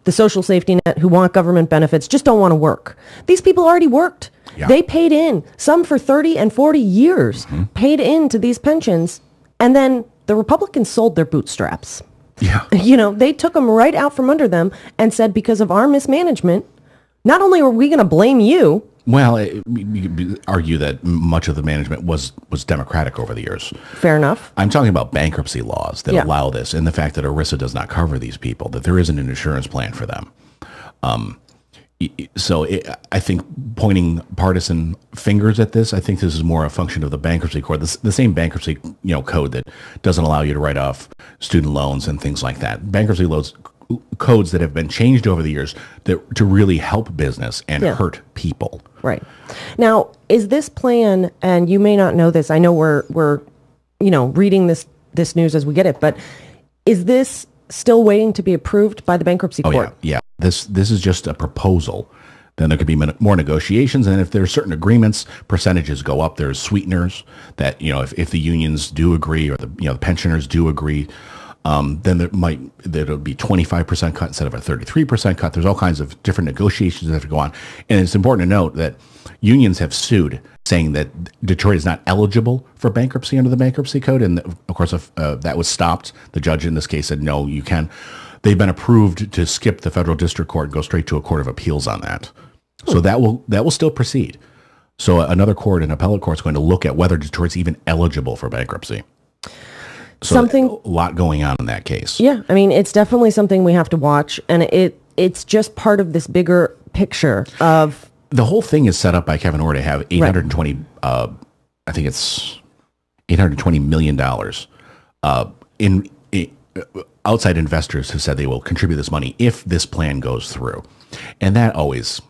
the social safety net, who want government benefits, just don't want to work. These people already worked. Yeah. They paid in, some for 30 and 40 years, paid into these pensions, and then the Republicans sold their bootstraps. Yeah. They took them right out from under them and said, because of our mismanagement, not only are we going to blame you. Well, you could argue that much of the management was Democratic over the years. Fair enough. I'm talking about bankruptcy laws that allow this, and the fact that ERISA does not cover these people, that there isn't an insurance plan for them. I think pointing partisan fingers at this, I think this is more a function of the bankruptcy court, the same bankruptcy code that doesn't allow you to write off student loans and things like that. Bankruptcy codes that have been changed over the years to really help business and hurt people. Right. Now, is this plan, and you may not know this, I know we're reading this news as we get it, but is this still waiting to be approved by the bankruptcy court? Yeah. This is just a proposal. Then there could be more negotiations, and if there's certain agreements, percentages go up. There's sweeteners that if the unions do agree or the pensioners do agree, then there'll be 25% cut instead of a 33% cut. There's all kinds of different negotiations that have to go on, and it's important to note that unions have sued, saying that Detroit is not eligible for bankruptcy under the bankruptcy code, and of course that was stopped. The judge in this case said no, you can. They've been approved to skip the federal district court and go straight to a court of appeals on that. So that will still proceed. So another court, an appellate court, is going to look at whether Detroit's even eligible for bankruptcy. So a lot going on in that case. Yeah, I mean, it's definitely something we have to watch, and it's just part of this bigger picture of... The whole thing is set up by Kevin Orr to have $820, I think it's $820 million in outside investors who said they will contribute this money if this plan goes through. And that always...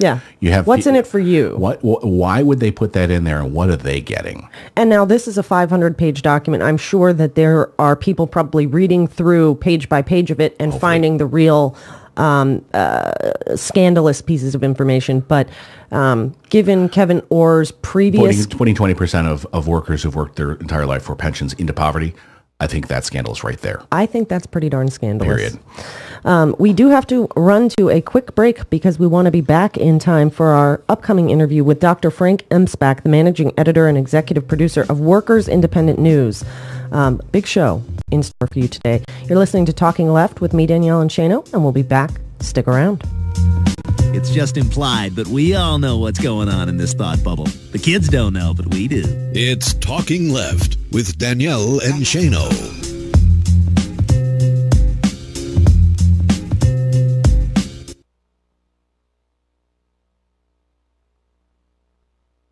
Yeah. You have what's in it for you? Why would they put that in there, and what are they getting? And now this is a 500-page document. I'm sure that there are people probably reading through page by page of it and finding the real scandalous pieces of information. But given Kevin Orr's previous... Putting 20% of workers who've worked their entire life for pensions into poverty, I think that's scandalous right there. I think that's pretty darn scandalous. Period. We do have to run to a quick break because we want to be back in time for our upcoming interview with Dr. Frank Emspak, the managing editor and executive producer of Workers Independent News. Big show in store for you today. You're listening to Talking Left with me, Danielle and Shano, and we'll be back. Stick around. It's just implied, but we all know what's going on in this thought bubble. The kids don't know, but we do. It's Talking Left with Danielle and Shano.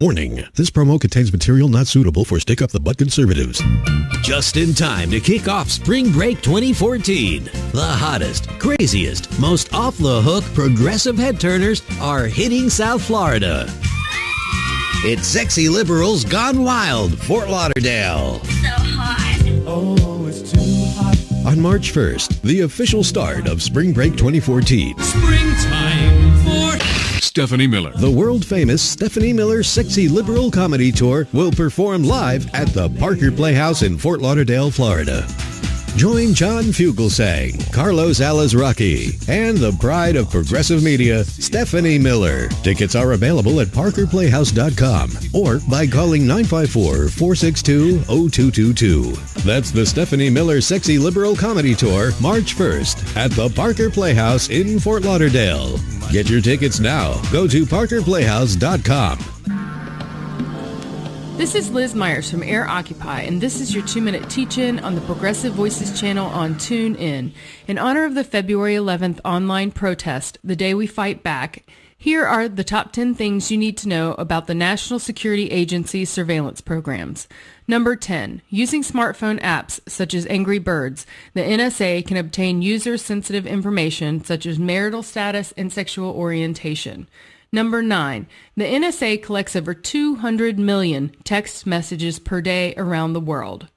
Warning, this promo contains material not suitable for stick-up-the-butt conservatives. Just in time to kick off Spring Break 2014. The hottest, craziest, most off-the-hook progressive head-turners are hitting South Florida. It's Sexy Liberals Gone Wild, Fort Lauderdale. So hot. Oh, it's too hot. on March 1st, the official start of Spring Break 2014. Springtime for Stephanie Miller. The world-famous Stephanie Miller Sexy Liberal Comedy Tour will perform live at the Parker Playhouse in Fort Lauderdale, Florida. Join John Fugelsang, Carlos Alazraqui, and the pride of progressive media, Stephanie Miller. Tickets are available at parkerplayhouse.com or by calling 954-462-0222. That's the Stephanie Miller Sexy Liberal Comedy Tour, March 1st at the Parker Playhouse in Fort Lauderdale. Get your tickets now. Go to parkerplayhouse.com. This is Liz Myers from Air Occupy, and this is your 2-minute teach-in on the Progressive Voices channel on TuneIn. In honor of the February 11th online protest, The Day We Fight Back, here are the top 10 things you need to know about the National Security Agency's surveillance programs. Number 10. Using smartphone apps such as Angry Birds, the NSA can obtain user-sensitive information such as marital status and sexual orientation. Number 9. The NSA collects over 200 million text messages per day around the world.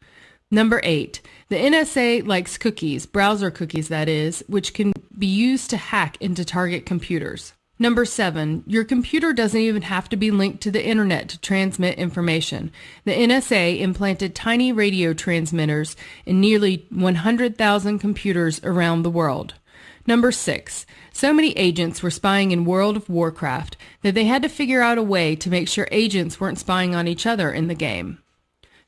Number 8. The NSA likes cookies, browser cookies that is, which can be used to hack into target computers. Number 7. Your computer doesn't even have to be linked to the internet to transmit information. The NSA implanted tiny radio transmitters in nearly 100,000 computers around the world. Number 6. So many agents were spying in World of Warcraft that they had to figure out a way to make sure agents weren't spying on each other in the game.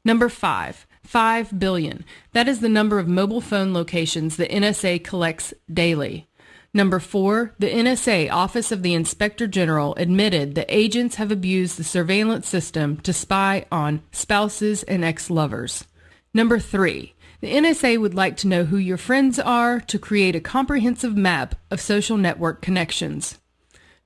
Number 5. 5 billion. That is the number of mobile phone locations the NSA collects daily. Number 4. The NSA Office of the Inspector General admitted that agents have abused the surveillance system to spy on spouses and ex-lovers. Number 3. The NSA would like to know who your friends are to create a comprehensive map of social network connections.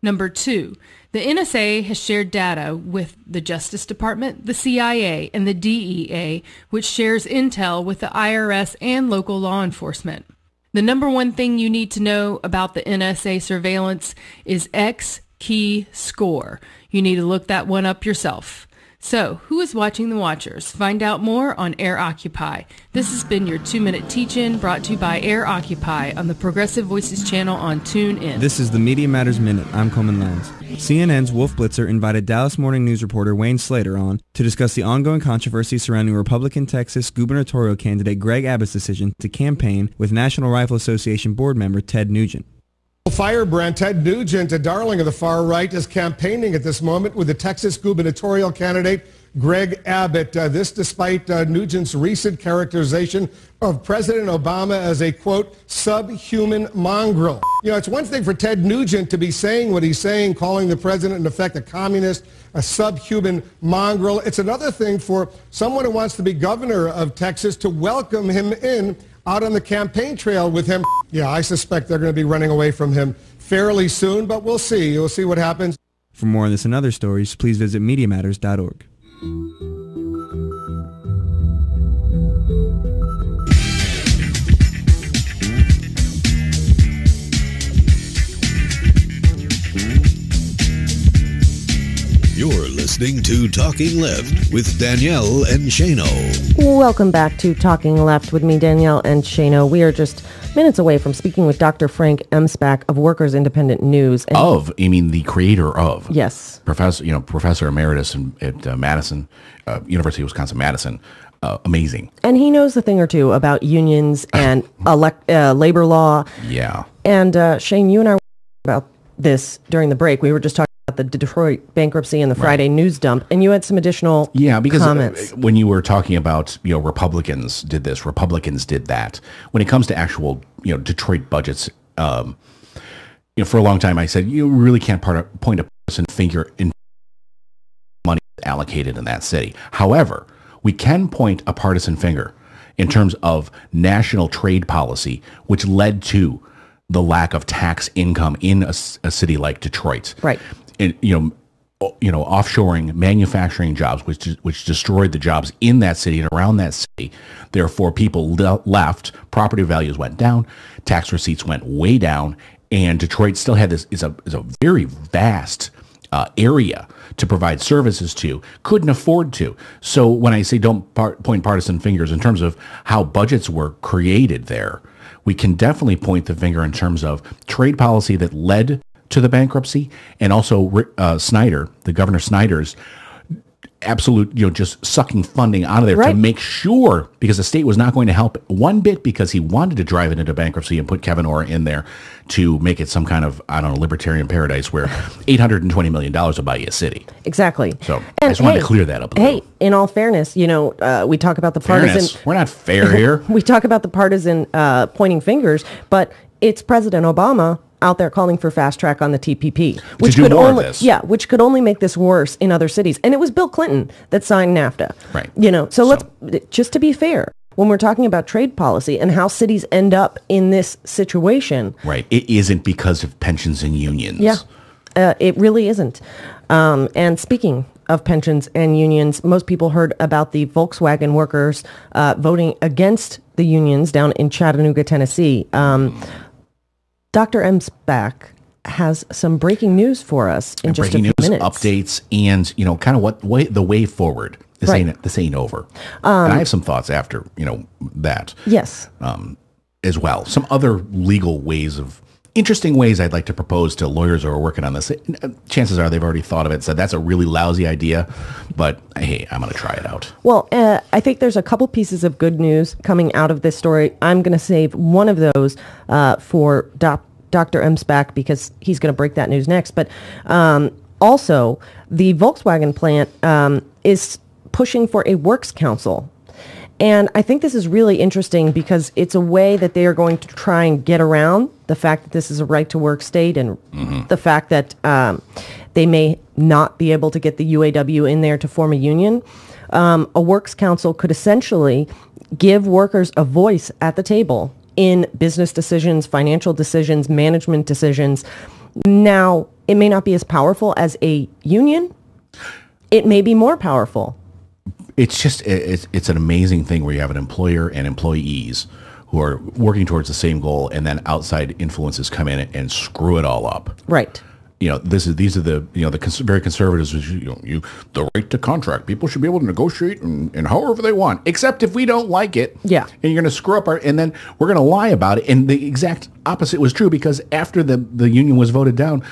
Number 2. The NSA has shared data with the Justice Department, the CIA, and the DEA, which shares intel with the IRS and local law enforcement. The number one thing you need to know about the NSA surveillance is X-Key Score. You need to look that one up yourself. So, who is watching the Watchers? Find out more on Air Occupy. This has been your 2-minute teach-in brought to you by Air Occupy on the Progressive Voices channel on TuneIn. This is the Media Matters Minute. I'm Coleman Lands. CNN's Wolf Blitzer invited Dallas Morning News reporter Wayne Slater on to discuss the ongoing controversy surrounding Republican Texas gubernatorial candidate Greg Abbott's decision to campaign with National Rifle Association board member Ted Nugent. Firebrand Ted Nugent, a darling of the far right, is campaigning at this moment with the Texas gubernatorial candidate Greg Abbott. This despite Nugent's recent characterization of President Obama as a, quote, subhuman mongrel. You know, it's one thing for Ted Nugent to be saying what he's saying, calling the president, in effect, a communist, a subhuman mongrel. It's another thing for someone who wants to be governor of Texas to welcome him in out on the campaign trail with him. Yeah, I suspect they're going to be running away from him fairly soon, but we'll see. We'll see what happens. For more on this and other stories, please visit MediaMatters.org. You're listening to Talking Left with Danielle and Shano. Welcome back to Talking Left with me, Danielle and Shano. We are just minutes away from speaking with Dr. Frank Emspak of Workers Independent News. And the creator of. Yes. Professor Emeritus at Madison, University of Wisconsin-Madison. Amazing. And he knows a thing or two about unions and labor law. Yeah. And Shane, you and I were about this during the break. We were just talking about the Detroit bankruptcy and the Friday news dump, and you had some additional comments. When you were talking about, Republicans did this, Republicans did that. When it comes to actual, Detroit budgets, for a long time I said, you really can't point a person finger in money allocated in that city. However, we can point a partisan finger in terms of national trade policy, which led to the lack of tax income in a city like Detroit. Right. And, offshoring manufacturing jobs, which destroyed the jobs in that city and around that city. Therefore, people left, property values went down, tax receipts went way down, and Detroit still had this is a very vast area to provide services to, couldn't afford to. So when I say don't point partisan fingers in terms of how budgets were created there, we can definitely point the finger in terms of trade policy that led to the bankruptcy, and also Snyder, the Governor Snyder's absolute, just sucking funding out of there to make sure, because the state was not going to help one bit, because he wanted to drive it into bankruptcy and put Kevin Orr in there to make it some kind of, libertarian paradise where $820 million will buy you a city. Exactly. So I just wanted to clear that up a little. Hey, in all fairness, we talk about the partisan. We're not fair here. We talk about the partisan pointing fingers, but it's President Obama out there calling for fast track on the TPP, which could which could only make this worse in other cities. And it was Bill Clinton that signed NAFTA. Right. So let's, just to be fair, when we're talking about trade policy and how cities end up in this situation. Right. It isn't because of pensions and unions. Yeah, it really isn't. And speaking of pensions and unions, most people heard about the Volkswagen workers voting against the unions down in Chattanooga, Tennessee. Dr. M. Spack has some breaking news for us in just a few minutes. Updates, and kind of the way forward. This ain't over. And I have some thoughts after that. Yes. As well, some other legal interesting ways I'd like to propose to lawyers who are working on this. Chances are they've already thought of it, said that's a really lousy idea, but hey, I'm going to try it out. Well, I think there's a couple pieces of good news coming out of this story. I'm going to save one of those for Dr. M. Spack, because he's going to break that news next. But also, the Volkswagen plant is pushing for a works council. And I think this is really interesting because it's a way that they are going to try and get around the fact that this is a right-to-work state, and the fact that they may not be able to get the UAW in there to form a union. A works council could essentially give workers a voice at the table in business decisions, financial decisions, management decisions. Now, it may not be as powerful as a union. It may be more powerful. It's just, it's an amazing thing where you have an employer and employees who are working towards the same goal, and then outside influences come in and screw it all up. Right. These are the very conservatives. The right to contract. People should be able to negotiate and however they want, except if we don't like it. Yeah. And you're going to screw up and then we're going to lie about it. And the exact opposite was true, because after the union was voted down,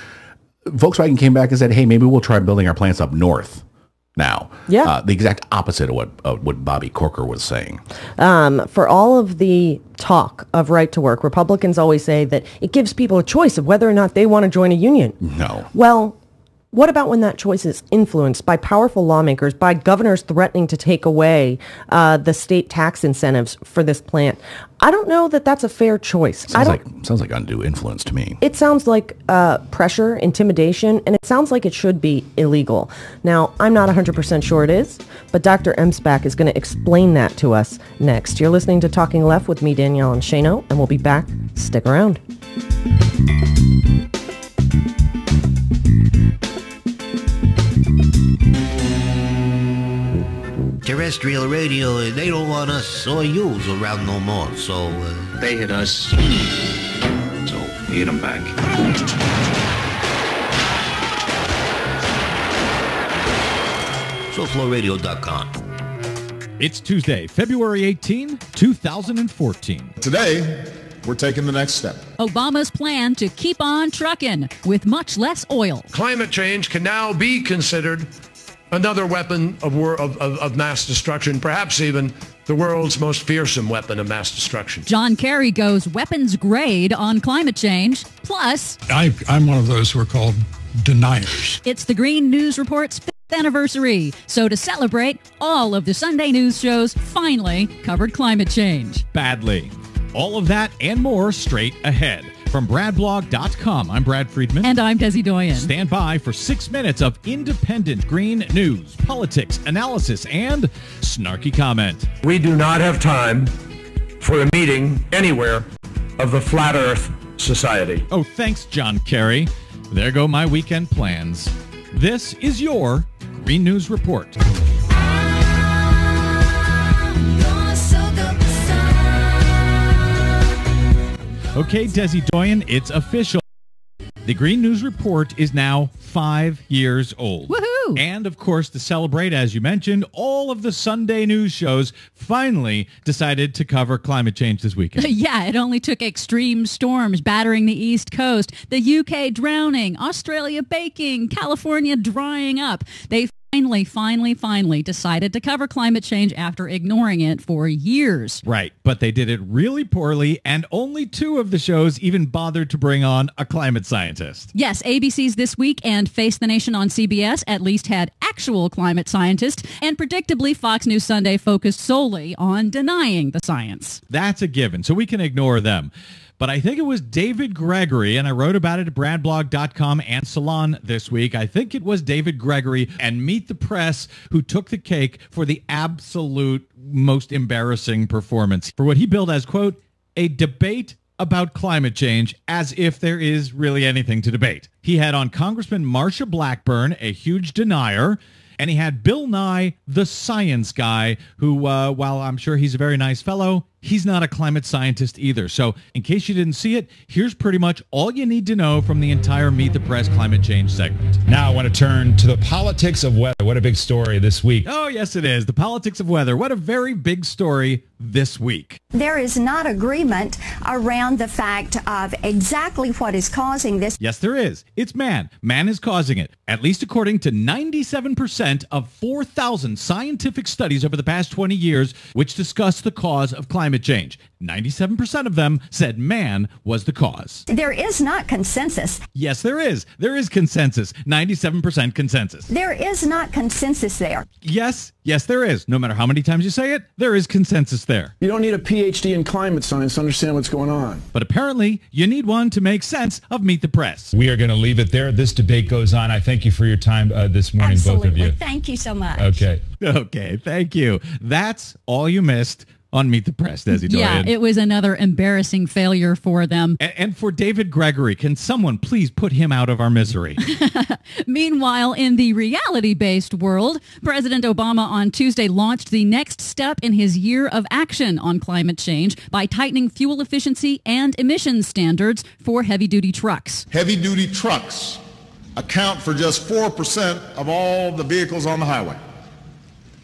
Volkswagen came back and said, "Hey, maybe we'll try building our plants up north." Now, the exact opposite of what Bobby Corker was saying. For all of the talk of right to work, Republicans always say that it gives people a choice of whether or not they want to join a union. No. Well, what about when that choice is influenced by powerful lawmakers, by governors threatening to take away the state tax incentives for this plant? I don't know that that's a fair choice. Sounds like undue influence to me. It sounds like pressure, intimidation, and it sounds like it should be illegal. Now, I'm not 100% sure it is, but Dr. M. Spack is going to explain that to us next. You're listening to Talking Left with me, Danielle and Shano, and we'll be back. Stick around. Terrestrial radio, they don't want us Soyuz around no more, so... They hit us, so hit them back. SoFloRadio.com. It's Tuesday, February 18, 2014. Today, we're taking the next step. Obama's plan to keep on trucking with much less oil. Climate change can now be considered another weapon of mass destruction, perhaps even the world's most fearsome weapon of mass destruction. John Kerry goes weapons grade on climate change. Plus, I'm one of those who are called deniers. It's the Green News Report's 5th anniversary. So to celebrate, all of the Sunday news shows finally covered climate change. Badly. All of that and more straight ahead. From BradBlog.com, I'm Brad Friedman. And I'm Desi Doyen. Stand by for 6 minutes of independent green news, politics, analysis, and snarky comment. We do not have time for a meeting anywhere of the Flat Earth Society. Oh, thanks, John Kerry. There go my weekend plans. This is your Green News Report. Okay, Desi Doyen, it's official. The Green News Report is now 5 years old. Woohoo! And, of course, to celebrate, as you mentioned, all of the Sunday news shows finally decided to cover climate change this weekend. Yeah, it only took extreme storms battering the East Coast, the UK drowning, Australia baking, California drying up. They finally decided to cover climate change after ignoring it for years. Right, but they did it really poorly, and only 2 of the shows even bothered to bring on a climate scientist. Yes, ABC's This Week and Face the Nation on CBS at least had actual climate scientists, and predictably Fox News Sunday focused solely on denying the science. That's a given, so we can ignore them. But I think it was David Gregory, and I wrote about it at bradblog.com and Salon this week. I think it was David Gregory and Meet the Press who took the cake for the absolute most embarrassing performance for what he billed as, quote, a debate about climate change, as if there is really anything to debate. He had on Congressman Marsha Blackburn, a huge denier, and he had Bill Nye, the science guy, who, while I'm sure he's a very nice fellow, he's not a climate scientist either. So in case you didn't see it, here's pretty much all you need to know from the entire Meet the Press climate change segment. Now I want to turn to the politics of weather. What a big story this week. Oh, yes, it is. The politics of weather. What a very big story this week. There is not agreement around the fact of exactly what is causing this. Yes, there is. It's man. Man is causing it, at least according to 97% of 4,000 scientific studies over the past 20 years, which discuss the cause of climate change. 97% of them said man was the cause. There is not consensus. Yes, there is. There is consensus. 97% consensus. There is not consensus there. Yes, there is. No matter how many times you say it, there is consensus there. You don't need a PhD in climate science to understand what's going on. But apparently, you need one to make sense of Meet the Press. We are going to leave it there. This debate goes on. I thank you for your time this morning, Absolutely. both of you. Thank you so much. Okay, thank you. That's all you missed on Meet the Press, Desi Doyen. Yeah, it was another embarrassing failure for them. And for David Gregory, can someone please put him out of our misery? Meanwhile, in the reality-based world, President Obama on Tuesday launched the next step in his year of action on climate change by tightening fuel efficiency and emissions standards for heavy-duty trucks. Heavy-duty trucks account for just 4% of all the vehicles on the highway.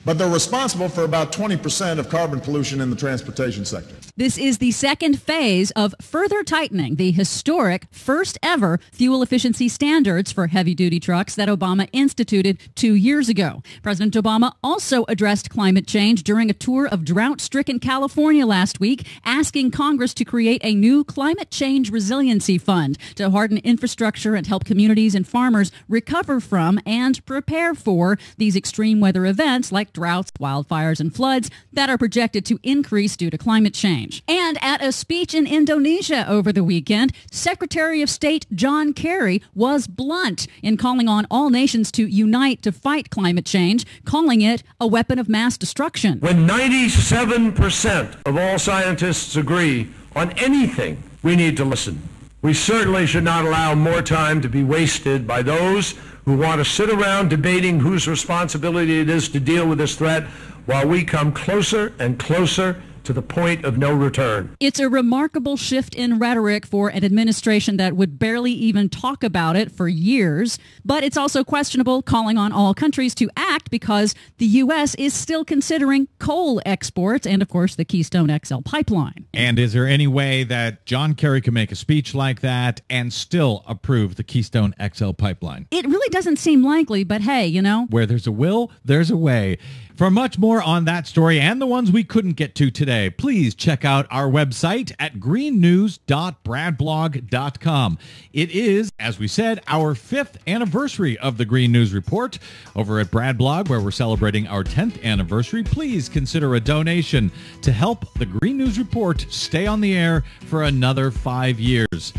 But they're responsible for about 20% of carbon pollution in the transportation sector. This is the second phase of further tightening the historic first ever fuel efficiency standards for heavy-duty trucks that Obama instituted 2 years ago. President Obama also addressed climate change during a tour of drought-stricken California last week, asking Congress to create a new climate change resiliency fund to harden infrastructure and help communities and farmers recover from and prepare for these extreme weather events like droughts, wildfires, and floods that are projected to increase due to climate change. And at a speech in Indonesia over the weekend, Secretary of State John Kerry was blunt in calling on all nations to unite to fight climate change, calling it a weapon of mass destruction. When 97% of all scientists agree on anything, we need to listen. We certainly should not allow more time to be wasted by those who want to sit around debating whose responsibility it is to deal with this threat while we come closer and closer to the point of no return. It's a remarkable shift in rhetoric for an administration that would barely even talk about it for years, but it's also questionable calling on all countries to act because the U.S. is still considering coal exports and, of course, the Keystone XL pipeline. And is there any way that John Kerry can make a speech like that and still approve the Keystone XL pipeline? It really doesn't seem likely, but hey, you know. Where there's a will, there's a way. For much more on that story and the ones we couldn't get to today, please check out our website at greennews.bradblog.com. It is, as we said, our 5th anniversary of the Green News Report. Over at Bradblog, where we're celebrating our 10th anniversary, please consider a donation to help the Green News Report stay on the air for another 5 years.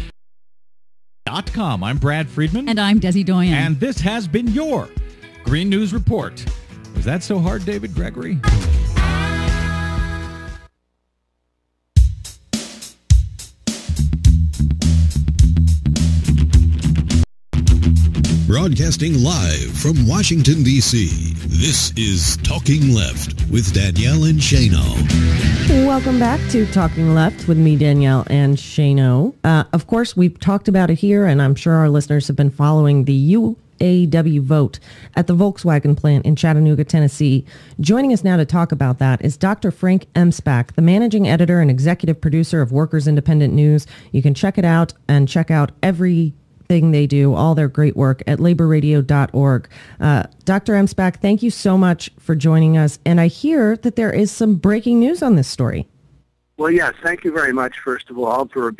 I'm Brad Friedman. And I'm Desi Doyen. And this has been your Green News Report. Was that so hard, David Gregory? Broadcasting live from Washington, D.C., this is Talking Left with Danielle and Shano. Welcome back to Talking Left with me, Danielle and Shano. Of course, we've talked about it here, and I'm sure our listeners have been following the UAW vote at the Volkswagen plant in Chattanooga, Tennessee. Joining us now to talk about that is Dr. Frank Emspak, the managing editor and executive producer of Workers Independent News. You can check it out and check out everything they do, all their great work at laborradio.org. Dr. Emspak, thank you so much for joining us. And I hear that there is some breaking news on this story. Well, yes, thank you very much, first of all, for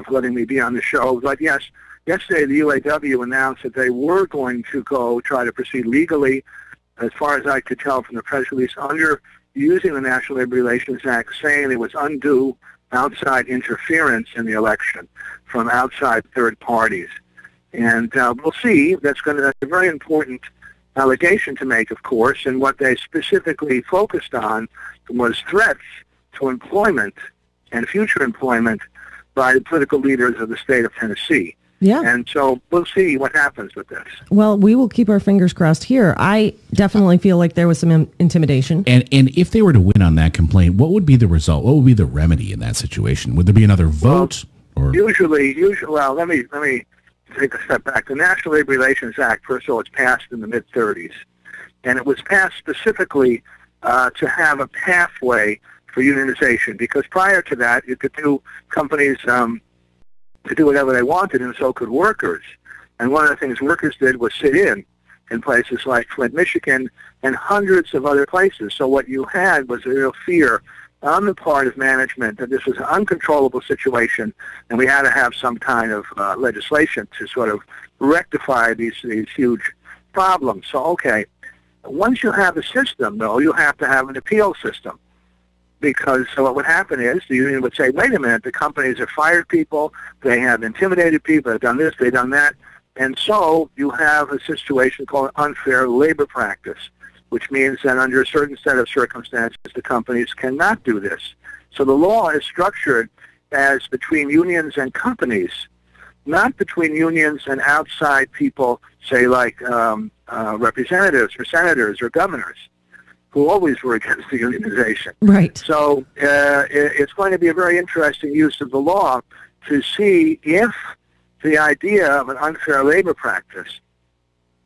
letting me be on the show. But yes, yesterday the UAW announced that they were going to go try to proceed legally, as far as I could tell from the press release, under using the National Labor Relations Act, saying it was undue outside interference in the election from outside third parties. And we'll see. That's a very important allegation to make, of course, and what they specifically focused on was threats to employment and future employment by the political leaders of the state of Tennessee. Yeah. And so we'll see what happens with this. Well, we will keep our fingers crossed here. I definitely feel like there was some intimidation. And if they were to win on that complaint, what would be the result? What would be the remedy in that situation? Would there be another vote? Well, usually, well, let me take a step back. The National Labor Relations Act, first of all, it's passed in the mid-'30s. And it was passed specifically to have a pathway for unionization, because prior to that, you could do companies to do whatever they wanted, and so could workers. And one of the things workers did was sit in places like Flint, Michigan, and hundreds of other places. So what you had was a real fear on the part of management that this was an uncontrollable situation, and we had to have some kind of legislation to sort of rectify these huge problems. So, okay, once you have a system, though, you have to have an appeal system. Because what would happen is the union would say, wait a minute, the companies have fired people, they have intimidated people, they've done this, they've done that. And so you have a situation called unfair labor practice, which means that under a certain set of circumstances, the companies cannot do this. So the law is structured as between unions and companies, not between unions and outside people, say like representatives or senators or governors, who always were against the unionization. Right. So it's going to be a very interesting use of the law to see if the idea of an unfair labor practice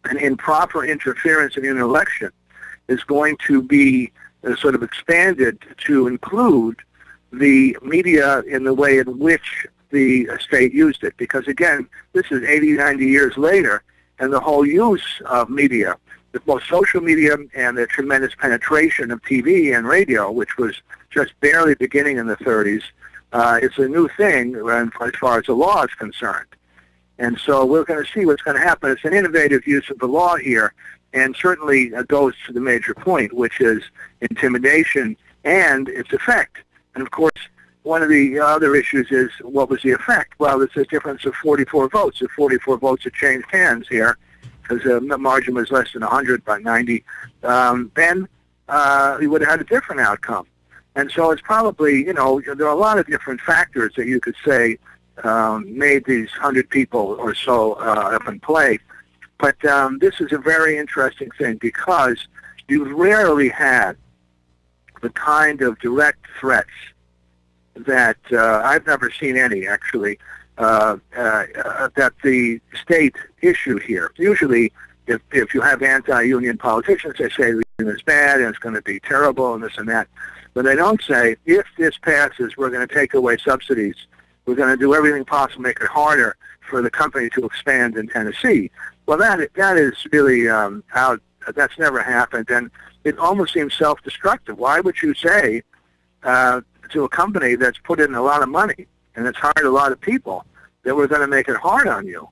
and improper interference in an election is going to be sort of expanded to include the media in the way in which the state used it. Because, again, this is 80, 90 years later, and the whole use of media, both social media and the tremendous penetration of TV and radio, which was just barely beginning in the 30s, it's a new thing as far as the law is concerned. And so we're going to see what's going to happen. It's an innovative use of the law here, and certainly goes to the major point, which is intimidation and its effect. And, of course, one of the other issues is, what was the effect? Well, there's a difference of 44 votes. If 44 votes had changed hands here, because the margin was less than 100 by 90, then we would have had a different outcome. And so it's probably, there are a lot of different factors that you could say made these 100 people or so up in play. But this is a very interesting thing, because you've rarely had the kind of direct threats that I've never seen any, actually, that the state issued here. Usually, if you have anti-union politicians, they say the union is bad and it's going to be terrible and this and that. But they don't say, if this passes, we're going to take away subsidies. We're going to do everything possible to make it harder for the company to expand in Tennessee. Well, that is really out. That's never happened, and it almost seems self-destructive. Why would you say to a company that's put in a lot of money and that's hired a lot of people that we're going to make it hard on you?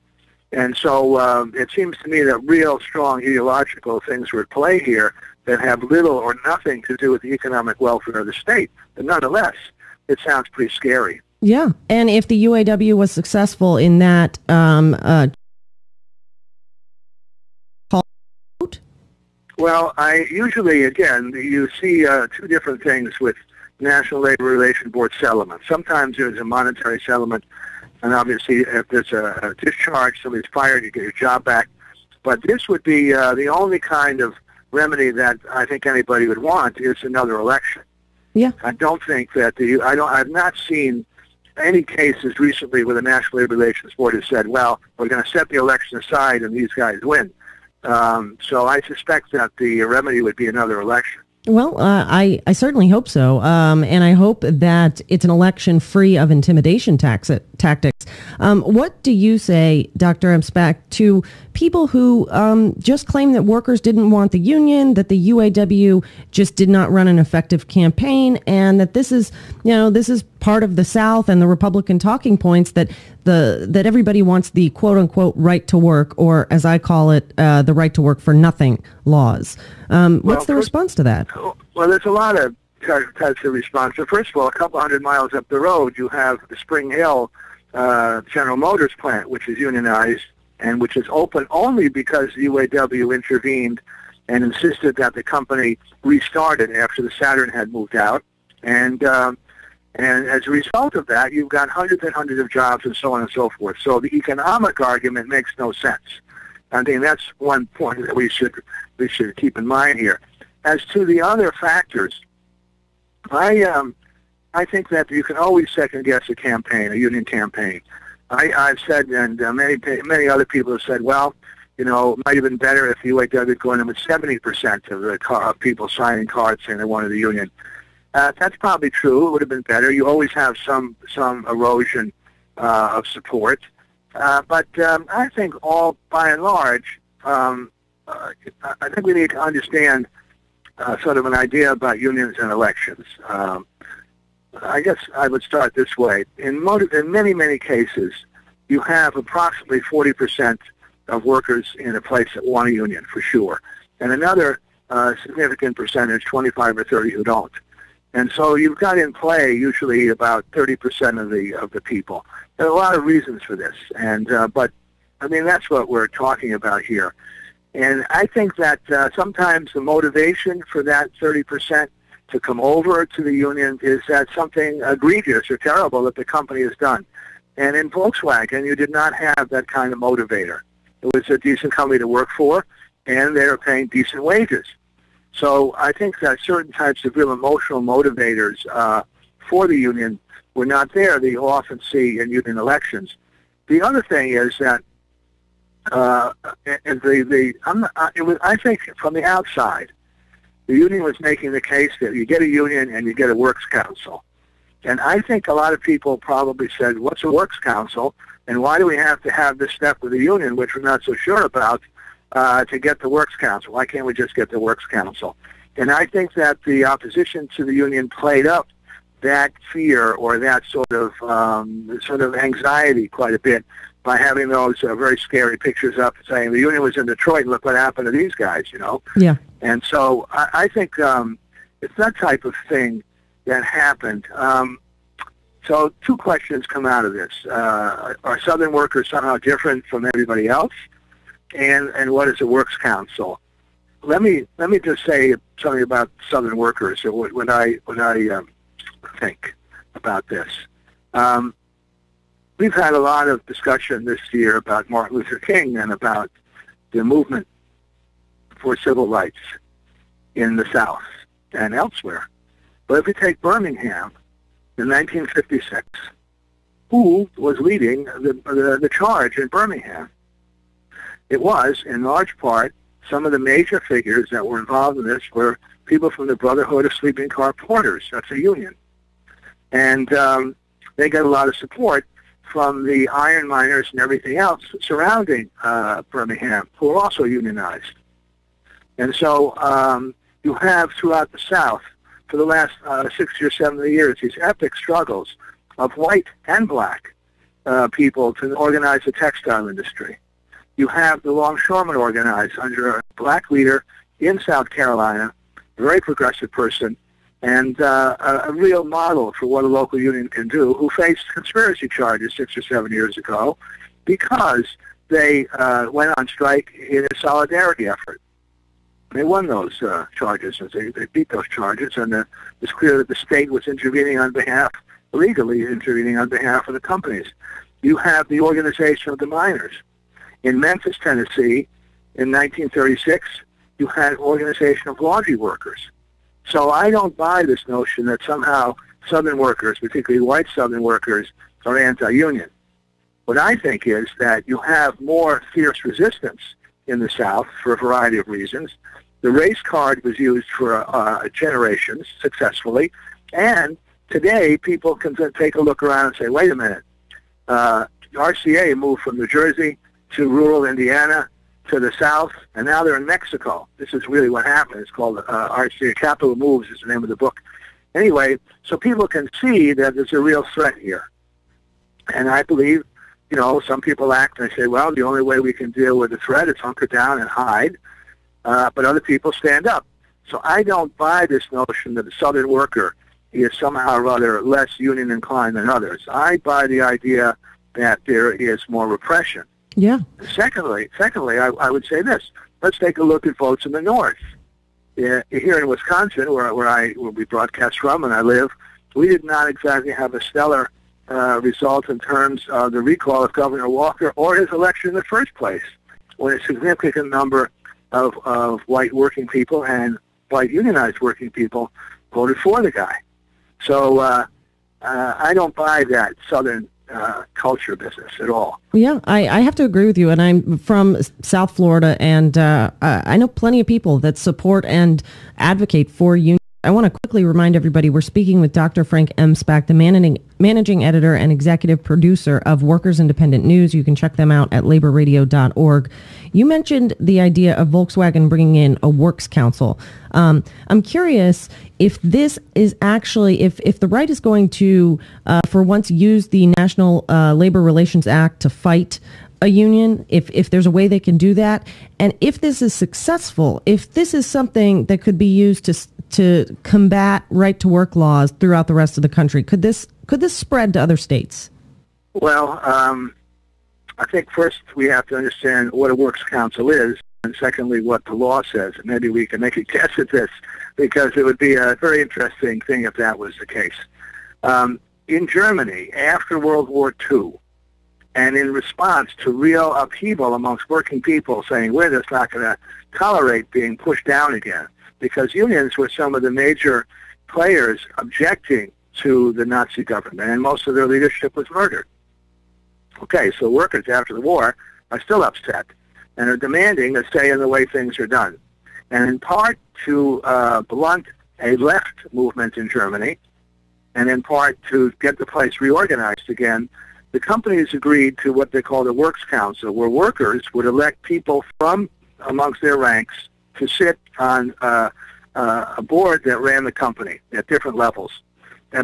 And so it seems to me that real strong ideological things were at play here that have little or nothing to do with the economic welfare of the state. But nonetheless, it sounds pretty scary. Yeah, and if the UAW was successful in that well, usually, again, you see two different things with National Labor Relations Board settlements. Sometimes there's a monetary settlement, and obviously if there's a discharge, somebody's fired, you get your job back. But this would be the only kind of remedy that I think anybody would want is another election. Yeah. I don't think that I've not seen any cases recently where the National Labor Relations Board has said, well, we're going to set the election aside and these guys win. So I suspect that the remedy would be another election. Well, I certainly hope so. And I hope that it's an election free of intimidation tactics. What do you say, Dr. Emspach, to people who just claim that workers didn't want the union, that the UAW just did not run an effective campaign, and that this is part of the South and the Republican talking points that everybody wants the quote unquote right to work, or as I call it, the right to work for nothing laws. What's the response to that? Well, there's a lot of types of response. So first of all, a couple hundred miles up the road, you have the Spring Hill General Motors plant, which is unionized and which is open only because the UAW intervened and insisted that the company restarted after the Saturn had moved out. And as a result of that, you've got hundreds and hundreds of jobs and so on and so forth. So the economic argument makes no sense. I mean, that's one point that we should keep in mind here. As to the other factors, I think that you can always second-guess a campaign, a union campaign. I've said, and many other people have said, well, it might have been better if the UAW had gone in with 70% of people signing cards saying they wanted the union. That's probably true. It would have been better. You always have some erosion of support. But I think by and large, I think we need to understand sort of an idea about unions and elections. I guess I would start this way. In many, many cases, you have approximately 40% of workers in a place that want a union, for sure, and another significant percentage, 25 or 30, who don't. And so you've got in play usually about 30% of the people. There are a lot of reasons for this, but I mean that's what we're talking about here. And I think that sometimes the motivation for that 30% to come over to the union is that something egregious or terrible that the company has done. And in Volkswagen, you did not have that kind of motivator. It was a decent company to work for, and they were paying decent wages. So I think that certain types of real emotional motivators for the union were not there that you often see in union elections. The other thing is that I think from the outside, the union was making the case that you get a union and you get a works council. And I think a lot of people probably said, what's a works council, and why do we have to have this step with the union, which we're not so sure about, to get the works council? Why can't we just get the works council? And I think that the opposition to the union played up that fear or that sort of anxiety quite a bit by having those very scary pictures up saying the union was in Detroit and look what happened to these guys, Yeah. And so I think it's that type of thing that happened. So two questions come out of this. Are Southern workers somehow different from everybody else? And what is a works council? Let me just say something about Southern workers when I think about this. We've had a lot of discussion this year about Martin Luther King and about the movement for civil rights in the South and elsewhere. But if we take Birmingham in 1956, who was leading the charge in Birmingham? It was, in large part, some of the major figures that were involved in this were people from the Brotherhood of Sleeping Car Porters. That's a union. And they got a lot of support from the iron miners and everything else surrounding Birmingham, who are also unionized. And so you have throughout the South, for the last 60 or 70 years, these epic struggles of white and black people to organize the textile industry. You have the longshoremen organized under a black leader in South Carolina, a very progressive person, and a real model for what a local union can do, who faced conspiracy charges 6 or 7 years ago because they went on strike in a solidarity effort. They won those charges, and they beat those charges, and it's clear that the state was intervening on behalf, illegally intervening on behalf of the companies. You have the organization of the miners. In Memphis, Tennessee, in 1936, you had Organization of Laundry Workers. So I don't buy this notion that somehow Southern workers, particularly white Southern workers, are anti-union. What I think is that you have more fierce resistance in the South for a variety of reasons. The race card was used for generations successfully, and today people can take a look around and say, wait a minute, RCA moved from New Jersey to rural Indiana to the South, and now they're in Mexico. This is really what happened. It's called RCA Capital Moves is the name of the book. Anyway, so people can see that there's a real threat here. And I believe, you know, some people act and say, well, the only way we can deal with the threat is hunker down and hide. But other people stand up. So I don't buy this notion that the Southern worker is somehow or other less union inclined than others. I buy the idea that there is more repression. Yeah. Secondly, I would say this. Let's take a look at votes in the North. Here in Wisconsin, where we broadcast from and I live, we did not exactly have a stellar result in terms of the recall of Governor Walker or his election in the first place, when a significant number of white working people and white unionized working people voted for the guy. So I don't buy that Southern culture business at all. Yeah, I have to agree with you. And I'm from South Florida, and I know plenty of people that support and advocate for union. I want to quickly remind everybody we're speaking with Dr. Frank Emspak, the managing editor and executive producer of Workers Independent News. You can check them out at laborradio.org. You mentioned the idea of Volkswagen bringing in a works council. I'm curious if this is actually, if the right is going to, for once, use the National Labor Relations Act to fight a union, if there's a way they can do that, and if this is successful, if this is something that could be used to combat right-to-work laws throughout the rest of the country, could this spread to other states? Well, I think first we have to understand what a works council is, and secondly, what the law says. And maybe we can make a guess at this, because it would be a very interesting thing if that was the case. In Germany, after World War II, and in response to real upheaval amongst working people saying, we're just not going to tolerate being pushed down again, because unions were some of the major players objecting to the Nazi government, and most of their leadership was murdered. Okay, so workers after the war are still upset and are demanding a say in the way things are done. And in part to blunt a left movement in Germany, and in part to get the place reorganized again, the companies agreed to what they called a works council, where workers would elect people from amongst their ranks to sit on a board that ran the company at different levels.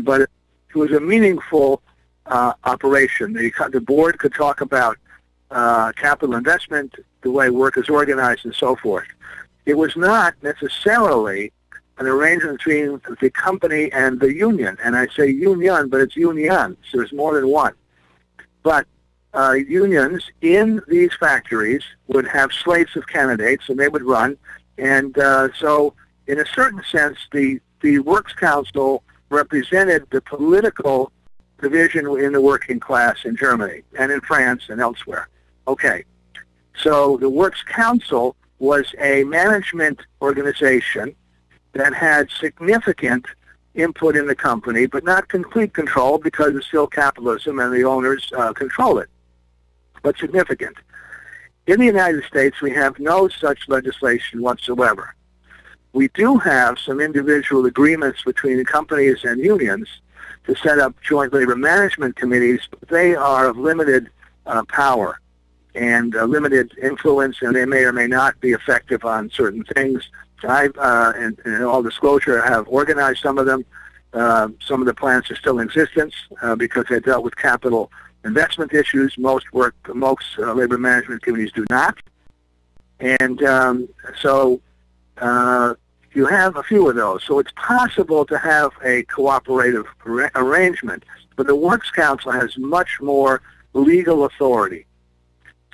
But it was a meaningful operation. The board could talk about capital investment, the way work is organized, and so forth. It was not necessarily an arrangement between the company and the union. And I say union, but it's unions. There's more than one. But unions in these factories would have slates of candidates, and they would run. And so, in a certain sense, the Works Council represented the political division in the working class in Germany and in France and elsewhere. Okay, so the Works Council was a management organization that had significant input in the company, but not complete control, because it's still capitalism and the owners control it, but significant. In the United States, we have no such legislation whatsoever. We do have some individual agreements between the companies and unions to set up joint labor management committees, but they are of limited power and limited influence, and they may or may not be effective on certain things. I, in all disclosure, have organized some of them. Some of the plants are still in existence because they dealt with capital investment issues. Most labor management committees do not. And so you have a few of those. So it's possible to have a cooperative arrangement, but the Works Council has much more legal authority.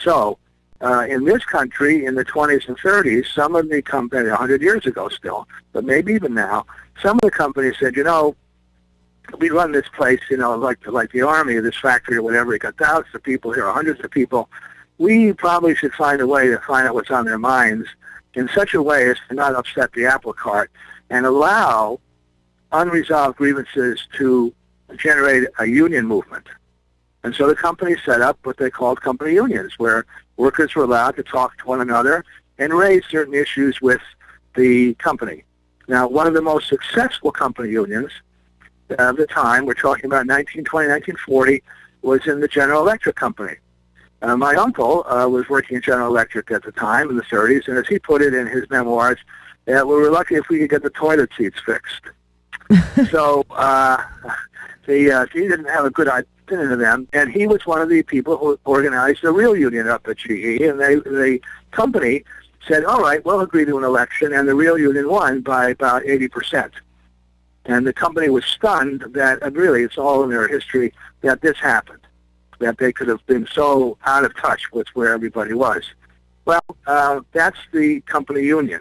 So in this country, in the 20s and 30s, some of the companies, 100 years ago still, but maybe even now, some of the companies said, you know, we run this place, you know, like the Army or this factory or whatever. You got thousands of people here, or hundreds of people. we probably should find a way to find out what's on their minds in such a way as to not upset the apple cart and allow unresolved grievances to generate a union movement. And so the company set up what they called company unions, where workers were allowed to talk to one another and raise certain issues with the company. Now, one of the most successful company unions of the time, we're talking about 1920, 1940, was in the General Electric Company. My uncle was working in General Electric at the time, in the 30s, and as he put it in his memoirs, we were lucky if we could get the toilet seats fixed. So he didn't have a good opinion of them, and he was one of the people who organized the real union up at GE, and the company said, all right, we'll agree to an election, and the real union won by about 80%. And the company was stunned that, and really it's all in their history, that this happened, that they could have been so out of touch with where everybody was. Well, that's the company union.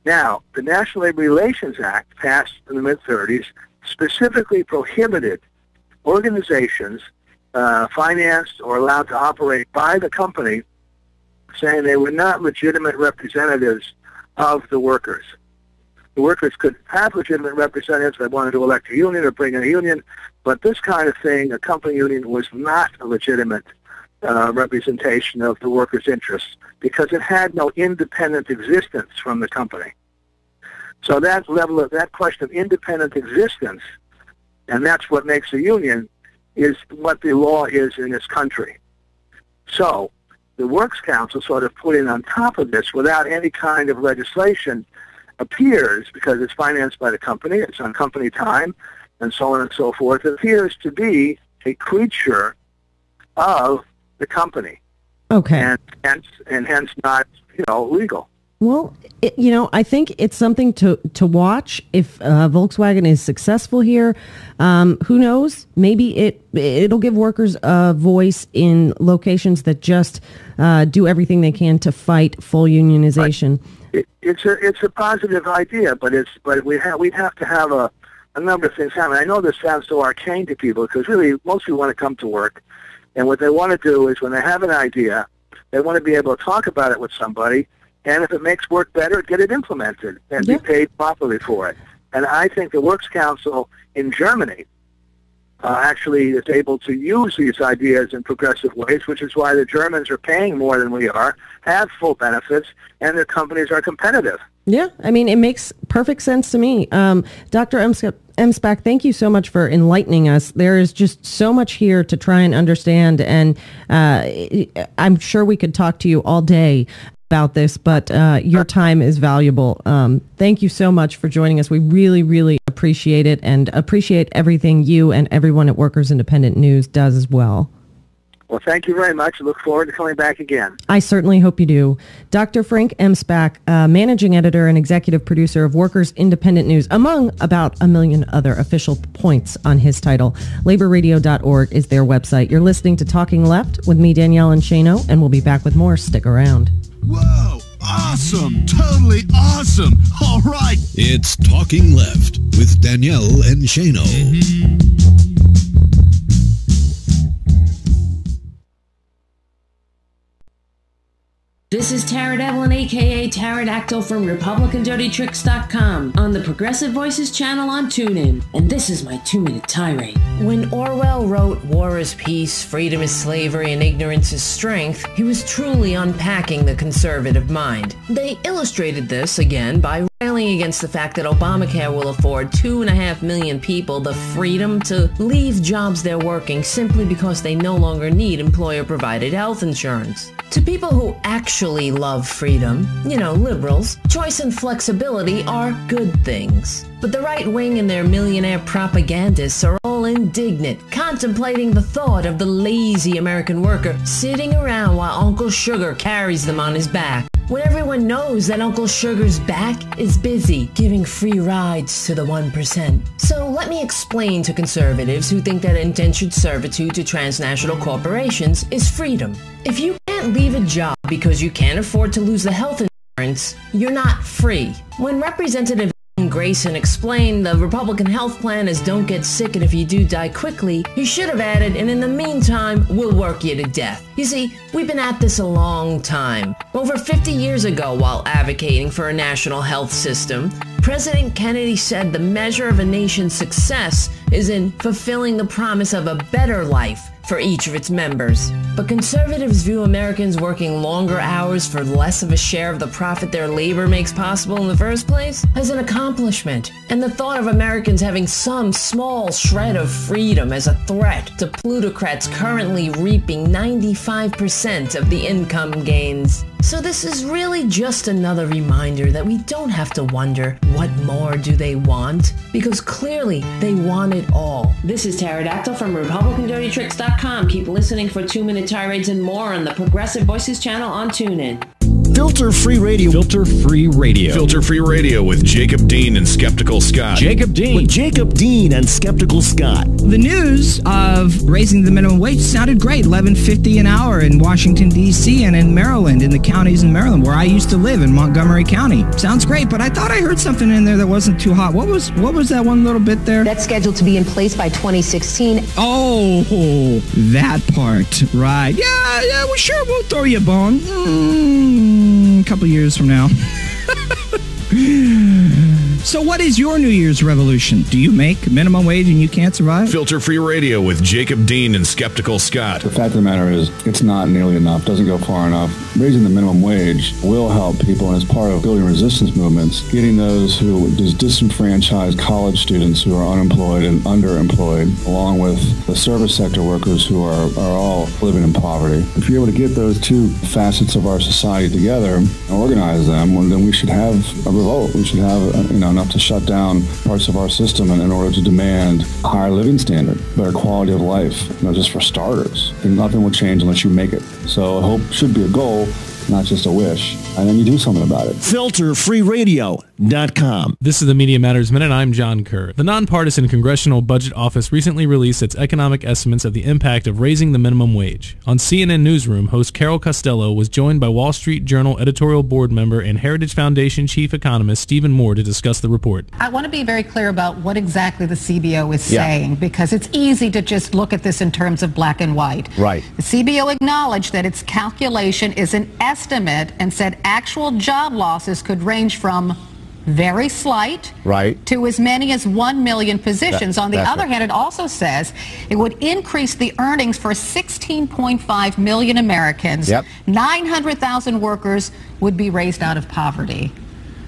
Now, the National Labor Relations Act, passed in the mid-30s, specifically prohibited organizations financed or allowed to operate by the company, saying they were not legitimate representatives of the workers. The workers could have legitimate representatives if they wanted to elect a union or bring in a union, but this kind of thing, a company union, was not a legitimate representation of the workers' interests because it had no independent existence from the company. So that question of independent existence, and that's what makes a union, is what the law is in this country. So the Works Council sort of put in on top of this without any kind of legislation appears, because it's financed by the company, it's on company time, and so on and so forth, it appears to be a creature of the company. Okay. And hence not, legal. Well, I think it's something to watch. If Volkswagen is successful here, who knows? Maybe it'll give workers a voice in locations that just do everything they can to fight full unionization. It's a positive idea, but we'd have to have a number of things happen. I know this sounds so arcane to people because really most people want to come to work, and what they want to do is when they have an idea, they want to be able to talk about it with somebody, and if it makes work better, get it implemented and be paid properly for it. And I think the Works Council in Germany actually is able to use these ideas in progressive ways, which is why the Germans are paying more than we are, have full benefits, and their companies are competitive. Yeah, I mean, it makes perfect sense to me. Dr. Emspak, thank you so much for enlightening us. There is just so much here to try and understand, and I'm sure we could talk to you all day about this, but your time is valuable. Thank you so much for joining us. We really, really appreciate it and appreciate everything you and everyone at Workers Independent News does as well. Well, thank you very much. I look forward to coming back again. I certainly hope you do. Dr. Frank Emspak, managing editor and executive producer of Workers Independent News, among about 1 million other official points on his title. LaborRadio.org is their website. You're listening to Talking Left with me, Danielle and Shano, and we'll be back with more. Stick around. Whoa! Awesome! Totally awesome! All right! It's Talking Left with Danielle and Shano. This is Tara Devlin, a.k.a. Pterodactyl from RepublicanDirtyTricks.com on the Progressive Voices channel on TuneIn, and this is my 2-minute tirade. When Orwell wrote, "War is peace, freedom is slavery, and ignorance is strength," he was truly unpacking the conservative mind. They illustrated this, again, by railing against the fact that Obamacare will afford 2.5 million people the freedom to leave jobs they're working simply because they no longer need employer-provided health insurance. To people who actually love freedom, liberals, choice and flexibility are good things. But the right wing and their millionaire propagandists are all indignant, contemplating the thought of the lazy American worker sitting around while Uncle Sugar carries them on his back, when everyone knows that Uncle Sugar's back is busy giving free rides to the 1%. So let me explain to conservatives who think that indentured servitude to transnational corporations is freedom. If you can't leave a job because you can't afford to lose the health insurance, you're not free. When Representative Tom Grayson explained the Republican health plan is don't get sick and if you do die quickly, he should have added, and in the meantime, we'll work you to death. You see, we've been at this a long time. Over 50 years ago, while advocating for a national health system, President Kennedy said the measure of a nation's success is in fulfilling the promise of a better life for each of its members. But conservatives view Americans working longer hours for less of a share of the profit their labor makes possible in the first place as an accomplishment, and the thought of Americans having some small shred of freedom as a threat to plutocrats currently reaping 95% of the income gains. So this is really just another reminder that we don't have to wonder what more do they want, because clearly they want it all. This is Pterodactyl from RepublicanDirtyTricks.com. Keep listening for 2-minute tirades and more on the Progressive Voices channel on TuneIn. Filter-free radio. Filter-free radio. Filter-free radio with Jacob Dean and Skeptical Scott. Jacob Dean. With Jacob Dean and Skeptical Scott. The news of raising the minimum wage sounded great. $11.50 an hour in Washington, D.C. and in Maryland, in the counties in Maryland, where I used to live in Montgomery County. Sounds great, but I thought I heard something in there that wasn't too hot. What was that one little bit there? That's scheduled to be in place by 2016. Oh, that part. Right. Yeah, well, sure, we'll throw you a bone. A couple years from now. So what is your New Year's revolution? Do you make minimum wage and you can't survive? Filter-free radio with Jacob Dean and Skeptical Scott. The fact of the matter is, it's not nearly enough, doesn't go far enough. Raising the minimum wage will help people, and as part of building resistance movements, getting those disenfranchised college students who are unemployed and underemployed, along with the service sector workers who are all living in poverty. If you're able to get those two facets of our society together and organize them, well, then we should have a revolt. We should have enough to shut down parts of our system in order to demand a higher living standard, better quality of life, just for starters. And nothing will change unless you make it. So hope should be a goal, not just a wish. And then you do something about it. Filterfreeradio.com. This is the Media Matters Minute. I'm John Kerr. The nonpartisan Congressional Budget Office recently released its economic estimates of the impact of raising the minimum wage. On CNN Newsroom, host Carol Costello was joined by Wall Street Journal editorial board member and Heritage Foundation chief economist Stephen Moore to discuss the report. I want to be very clear about what exactly the CBO is saying, because it's easy to just look at this in terms of black and white. Right. The CBO acknowledged that its calculation is an estimate and said actual job losses could range from very slight to as many as 1 million positions. On the other hand, it also says it would increase the earnings for 16.5 million Americans. 900,000 workers would be raised out of poverty.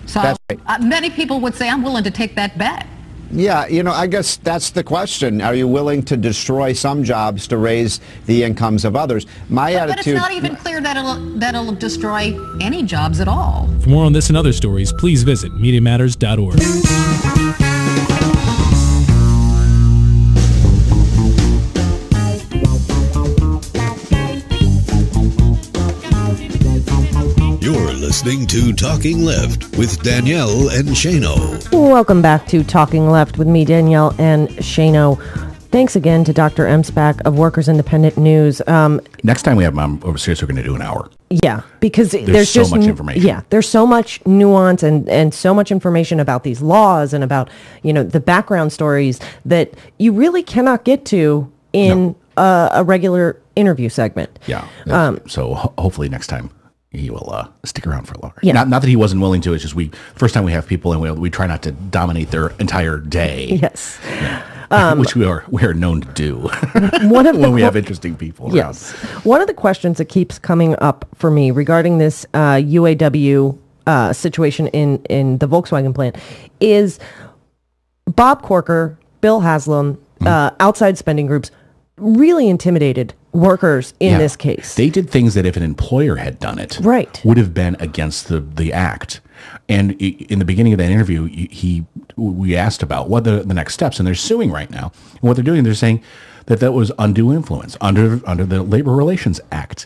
So many people would say, I'm willing to take that bet. Yeah, I guess that's the question. Are you willing to destroy some jobs to raise the incomes of others? My attitude... But it's not even clear that it'll destroy any jobs at all. For more on this and other stories, please visit MediaMatters.org. You're listening to Talking Left with Danielle and Shano. Welcome back to Talking Left with me, Danielle and Shano. Thanks again to Dr. Emspak of Workers Independent News. Next time we have Mom over serious, we're going to do an hour. Yeah, because there's so much information. Yeah, there's so much nuance and so much information about these laws and about, the background stories that you really cannot get to in a regular interview segment. Yeah. So hopefully next time he will stick around for longer. Yeah. Not that he wasn't willing to. It's just first time we have people and we try not to dominate their entire day. Yes. Which we are known to do when we have interesting people around. Yes. One of the questions that keeps coming up for me regarding this UAW situation in the Volkswagen plant is Bob Corker, Bill Haslam, outside spending groups really intimidated workers in this case. They did things that if an employer had done it, would have been against the act. And in the beginning of that interview, we asked about what the next steps, and they're suing right now. And what they're doing, they're saying that was undue influence under the Labor Relations Act.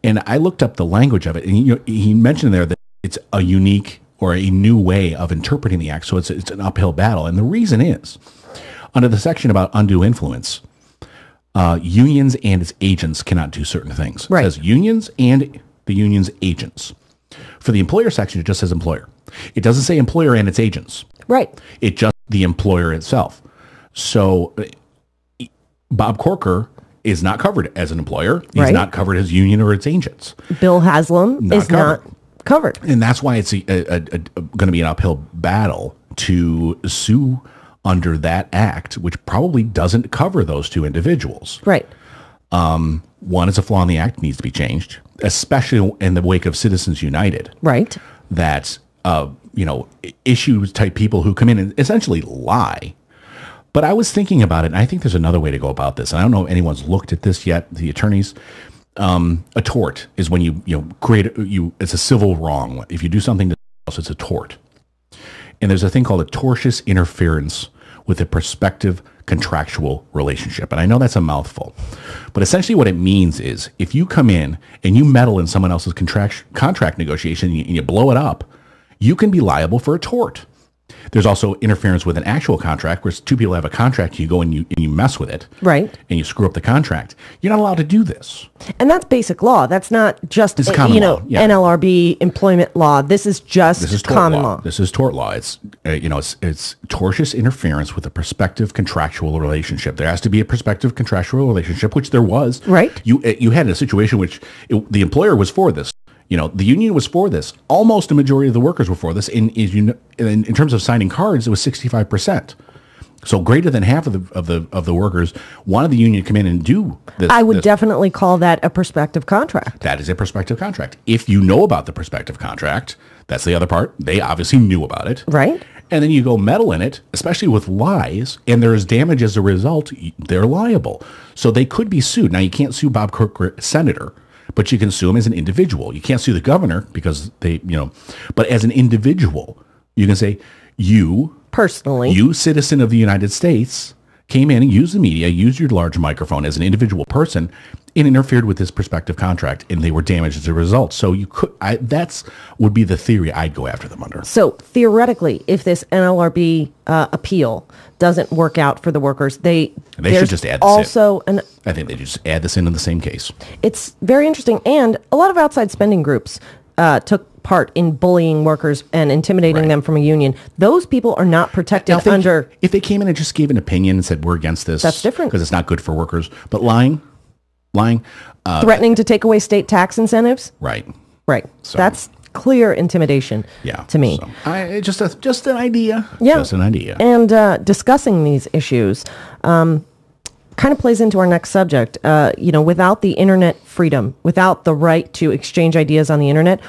And I looked up the language of it, and he mentioned there that it's a unique or a new way of interpreting the act, so it's an uphill battle. And the reason is, under the section about undue influence, unions and its agents cannot do certain things. It says unions and the union's agents. For the employer section, it just says employer. It doesn't say employer and its agents. Right. It just the employer itself. So Bob Corker is not covered as an employer. He's not covered as union or its agents. Bill Haslam is not covered. And that's why it's going to be an uphill battle to sue under that act, which probably doesn't cover those two individuals. Right. One is a flaw in the act, needs to be changed, especially in the wake of Citizens United. Right. That, issues type people who come in and essentially lie. But I was thinking about it, and I think there's another way to go about this. And I don't know if anyone's looked at this yet, the attorneys. A tort is when it's a civil wrong. If you do something to someone else, it's a tort. And there's a thing called a tortious interference with a prospective contractual relationship. And I know that's a mouthful, but essentially what it means is if you come in and you meddle in someone else's contract negotiation and you blow it up, you can be liable for a tort. There's also interference with an actual contract where two people have a contract, you go and you mess with it. Right. And you screw up the contract. You're not allowed to do this. And that's basic law. That's not just, law. Yeah. NLRB employment law. This is just common law. This is tort law. It's, it's tortious interference with a prospective contractual relationship. There has to be a prospective contractual relationship, which there was. Right. You had a situation which the employer was for this. The union was for this. Almost a majority of the workers were for this. In terms of signing cards, it was 65%. So greater than half of the workers wanted the union to come in and do this. I would definitely call that a prospective contract. That is a prospective contract. If you know about the prospective contract, that's the other part. They obviously knew about it. Right. And then you go meddle in it, especially with lies, and there is damage as a result, they're liable. So they could be sued. Now, you can't sue Bob Corker, senator, but you can sue him as an individual. You can't sue the governor because but as an individual, you can say, personally, you citizen of the United States came in and used the media, used your large microphone as an individual person and interfered with this prospective contract, and they were damaged as a result. So that's would be the theory I'd go after them under. So theoretically, if this NLRB appeal doesn't work out for the workers, they should just add this in. I think they just add this in the same case. It's very interesting, and a lot of outside spending groups took part in bullying workers and intimidating them from a union. Those people are not protected if they came in and just gave an opinion and said we're against this, that's different because it's not good for workers. But lying, threatening to take away state tax incentives, right. So that's clear intimidation. To me, so just an idea. Yeah, just an idea. And discussing these issues kind of plays into our next subject. Without the internet freedom, without the right to exchange ideas on the internet,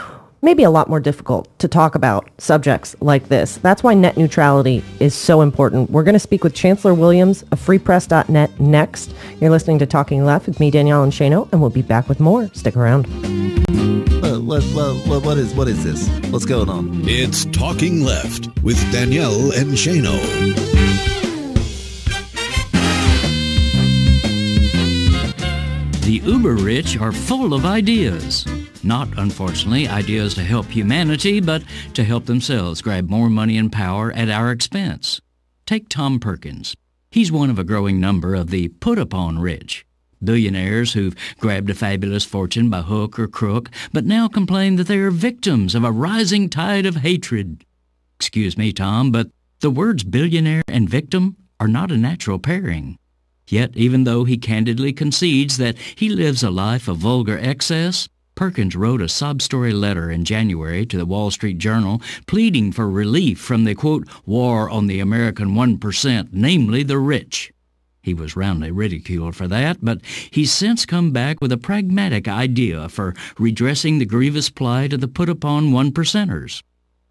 maybe a lot more difficult to talk about subjects like this. That's why net neutrality is so important. We're going to speak with Chancellor Williams of freepress.net next. You're listening to Talking Left with me, Danielle and Shano, and we'll be back with more. Stick around. What is this? What's going on? It's Talking Left with Danielle and Shano. The uber-rich are full of ideas. Not, unfortunately, ideas to help humanity, but to help themselves grab more money and power at our expense. Take Tom Perkins. He's one of a growing number of the put-upon rich. Billionaires who've grabbed a fabulous fortune by hook or crook, but now complain that they are victims of a rising tide of hatred. Excuse me, Tom, but the words billionaire and victim are not a natural pairing. Yet, even though he candidly concedes that he lives a life of vulgar excess, Perkins wrote a sob-story letter in January to the Wall Street Journal pleading for relief from the, quote, war on the American 1%, namely the rich. He was roundly ridiculed for that, but he's since come back with a pragmatic idea for redressing the grievous plight of the put-upon 1%ers.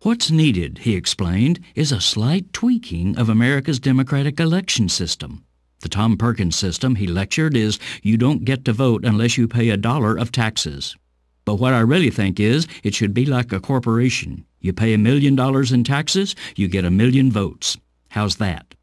What's needed, he explained, is a slight tweaking of America's democratic election system. The Tom Perkins system, he lectured, is you don't get to vote unless you pay $1 of taxes. But what I really think is it should be like a corporation. You pay $1 million in taxes, you get 1 million votes. How's that?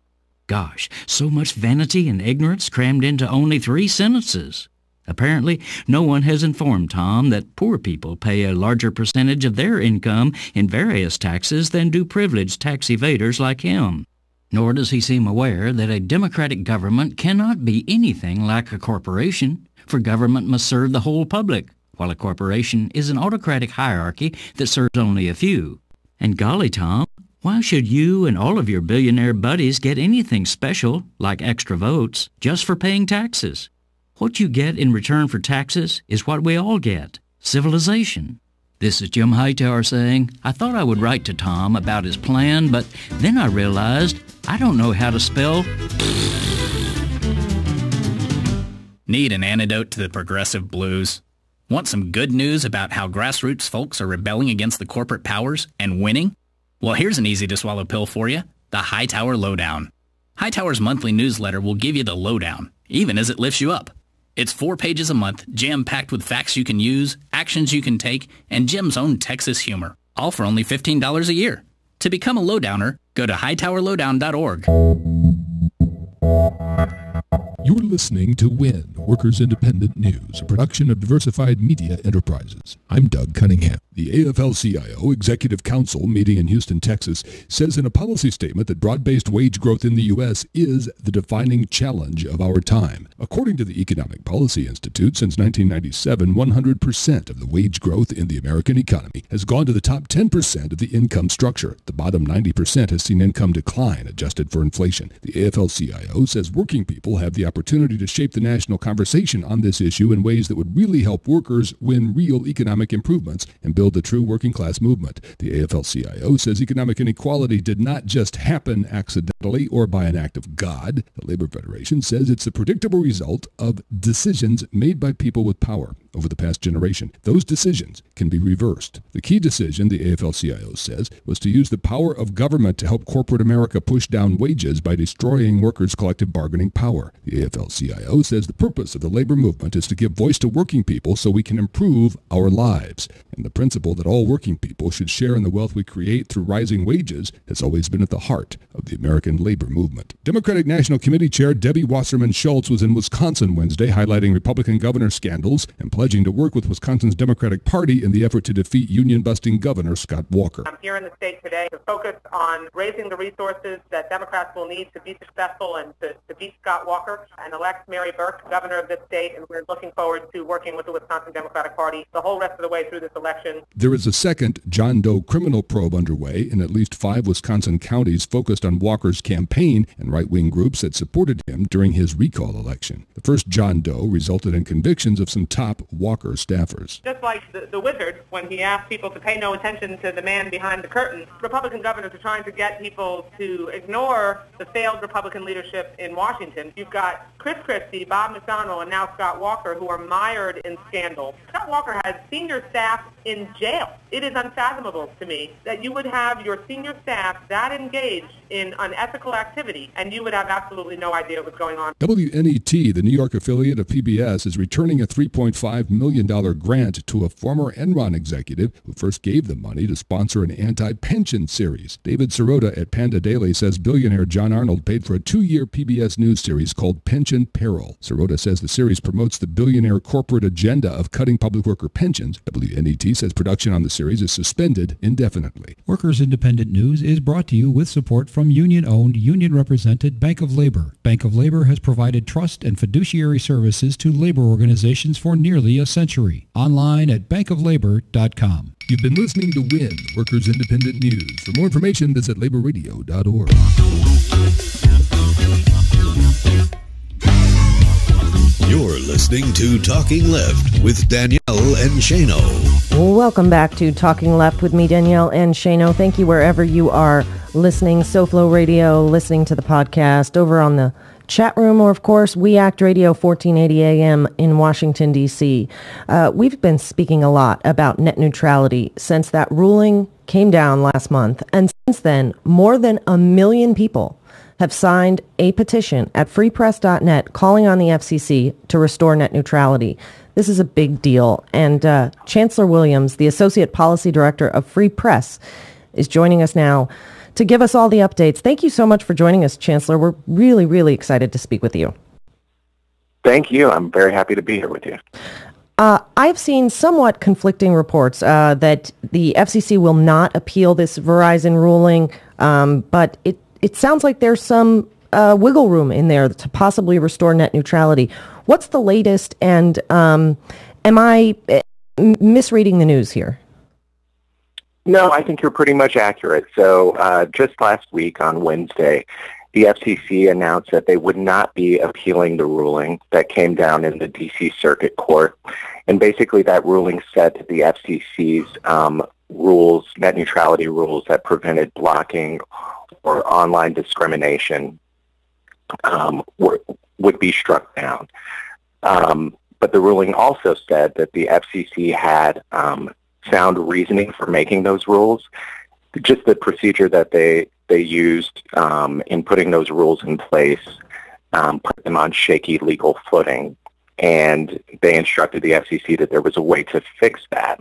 Gosh, so much vanity and ignorance crammed into only 3 sentences. Apparently, no one has informed Tom that poor people pay a larger percentage of their income in various taxes than do privileged tax evaders like him. Nor does he seem aware that a democratic government cannot be anything like a corporation, for government must serve the whole public, while a corporation is an autocratic hierarchy that serves only a few. And golly, Tom, why should you and all of your billionaire buddies get anything special, like extra votes, just for paying taxes? What you get in return for taxes is what we all get, civilization. This is Jim Hightower saying, I thought I would write to Tom about his plan, but then I realized I don't know how to spell. Need an antidote to the progressive blues? Want some good news about how grassroots folks are rebelling against the corporate powers and winning? Well, here's an easy-to-swallow pill for you, the Hightower Lowdown. Hightower's monthly newsletter will give you the lowdown, even as it lifts you up. It's 4 pages a month, jam-packed with facts you can use, actions you can take, and Jim's own Texas humor, all for only $15 a year. To become a lowdowner, go to hightowerlowdown.org. You're listening to WIN, Workers Independent News, a production of Diversified Media Enterprises. I'm Doug Cunningham. The AFL-CIO Executive Council, meeting in Houston, Texas, says in a policy statement that broad-based wage growth in the U.S. is the defining challenge of our time. According to the Economic Policy Institute, since 1997, 100% of the wage growth in the American economy has gone to the top 10% of the income structure. The bottom 90% has seen income decline, adjusted for inflation. The AFL-CIO says working people have the opportunity to shape the national conversation on this issue in ways that would really help workers win real economic improvements and build a true working class movement. The AFL-CIO says economic inequality did not just happen accidentally or by an act of God. The Labor Federation says it's a predictable result of decisions made by people with power over the past generation. Those decisions can be reversed. The key decision, the AFL-CIO says, was to use the power of government to help corporate America push down wages by destroying workers' collective bargaining power. The AFL-CIO says the purpose of the labor movement is to give voice to working people so we can improve our lives. And the principle that all working people should share in the wealth we create through rising wages has always been at the heart of the American labor movement. Democratic National Committee Chair Debbie Wasserman Schultz was in Wisconsin Wednesday, highlighting Republican governor scandals and pledging to work with Wisconsin's Democratic Party in the effort to defeat union-busting Governor Scott Walker. I'm here in the state today to focus on raising the resources that Democrats will need to be successful and to beat Scott Walker and elect Mary Burke, governor of this state, and we're looking forward to working with the Wisconsin Democratic Party the whole rest of the way through this election. There is a second John Doe criminal probe underway in at least 5 Wisconsin counties focused on Walker's campaign and right-wing groups that supported him during his recall election. The first John Doe resulted in convictions of some top Walker staffers. Just like the wizard, when he asked people to pay no attention to the man behind the curtain, Republican governors are trying to get people to ignore the failed Republican leadership in Washington. You've got Chris Christie, Bob McDonnell, and now Scott Walker, who are mired in scandal. Scott Walker has senior staff in jail. It is unfathomable to me that you would have your senior staff that engaged in unethical activity, and you would have absolutely no idea what's going on. WNET, the New York affiliate of PBS, is returning a $3.5 million grant to a former Enron executive who first gave the money to sponsor an anti-pension series. David Sirota at Panda Daily says billionaire John Arnold paid for a 2-year PBS news series called Pension Peril. Sirota says the series promotes the billionaire corporate agenda of cutting public worker pensions. WNET says production on the series is suspended indefinitely. Workers Independent News is brought to you with support from union-owned, union-represented Bank of Labor. Bank of Labor has provided trust and fiduciary services to labor organizations for nearly a century. Online at bankoflabor.com. You've been listening to WIN, Workers Independent News. For more information, visit laborradio.org. You're listening to Talking Left with Danielle and Shano. Welcome back to Talking Left with me, Danielle and Shano. Thank you wherever you are listening, SoFlo Radio, listening to the podcast, over on the chat room, or of course, We Act Radio 1480 AM in Washington, D.C. We've been speaking a lot about net neutrality since that ruling came down last month. And since then, more than 1 million people have signed a petition at freepress.net calling on the FCC to restore net neutrality. This is a big deal. And Chancellor Williams, the Associate Policy Director of Free Press, is joining us now to give us all the updates. Thank you so much for joining us, Chancellor. We're really, really excited to speak with you. Thank you. I'm very happy to be here with you. I've seen somewhat conflicting reports that the FCC will not appeal this Verizon ruling, but it sounds like there's some wiggle room in there to possibly restore net neutrality. What's the latest, and am I misreading the news here? No, I think you're pretty much accurate. So just last week on Wednesday, the FCC announced that they would not be appealing the ruling that came down in the D.C. Circuit Court. And basically that ruling said that the FCC's rules, net neutrality rules that prevented blocking or online discrimination would be struck down. But the ruling also said that the FCC had sound reasoning for making those rules. Just the procedure that they used in putting those rules in place put them on shaky legal footing. And they instructed the FCC that there was a way to fix that.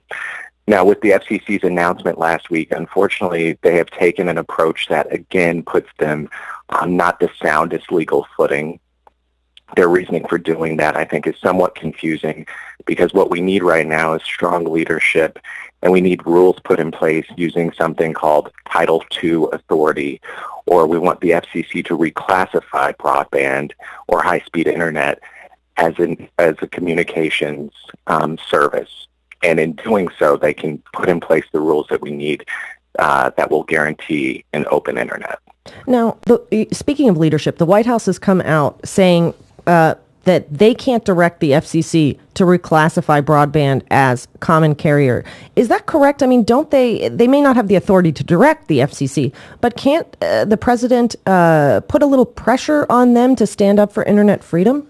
Now, with the FCC's announcement last week, unfortunately, they have taken an approach that, again, puts them on not the soundest legal footing. Their reasoning for doing that, I think, is somewhat confusing because what we need right now is strong leadership, and we need rules put in place using something called Title II authority, or we want the FCC to reclassify broadband or high-speed internet as a communications service. And in doing so, they can put in place the rules that we need that will guarantee an open internet. Now, speaking of leadership, the White House has come out saying that they can't direct the FCC to reclassify broadband as common carrier. Is that correct? I mean, don't they may not have the authority to direct the FCC, but can't the president put a little pressure on them to stand up for internet freedom?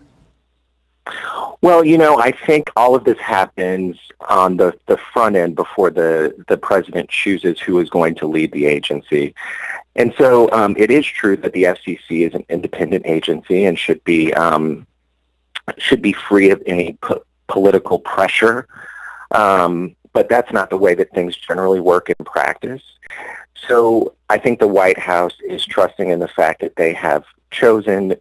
Well, I think all of this happens on the front end before the president chooses who is going to lead the agency. And so it is true that the FCC is an independent agency and should be free of any political pressure. But that's not the way that things generally work in practice. So I think the White House is trusting in the fact that they have chosen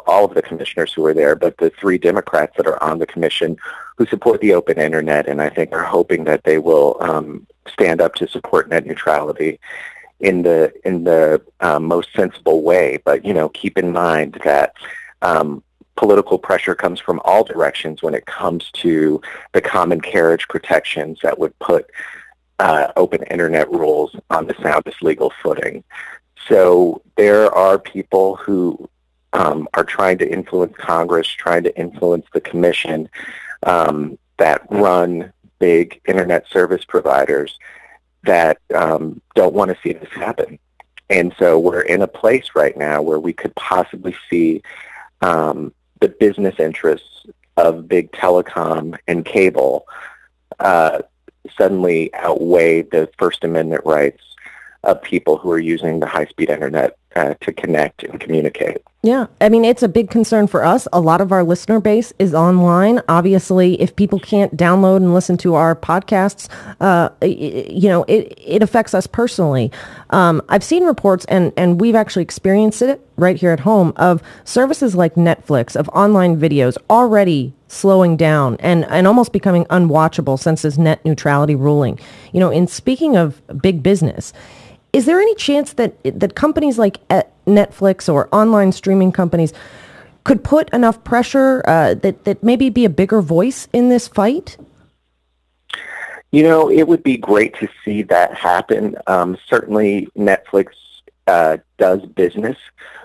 all of the commissioners who are there, but the 3 Democrats that are on the commission who support the open internet, and I think are hoping that they will stand up to support net neutrality in the most sensible way. But, keep in mind that political pressure comes from all directions when it comes to the common carriage protections that would put open internet rules on the soundest legal footing. So there are people who are trying to influence Congress, trying to influence the commission that run big internet service providers that don't want to see this happen. And so we're in a place right now where we could possibly see the business interests of big telecom and cable suddenly outweigh the First Amendment rights of people who are using the high-speed internet to connect and communicate. Yeah, I mean, it's a big concern for us. A lot of our listener base is online. Obviously, if people can't download and listen to our podcasts, it affects us personally. I've seen reports, and we've actually experienced it right here at home, of services like Netflix, of online videos already slowing down and almost becoming unwatchable since this net neutrality ruling. In speaking of big business, is there any chance that companies like Netflix or online streaming companies could put enough pressure that maybe be a bigger voice in this fight? It would be great to see that happen. Certainly Netflix does business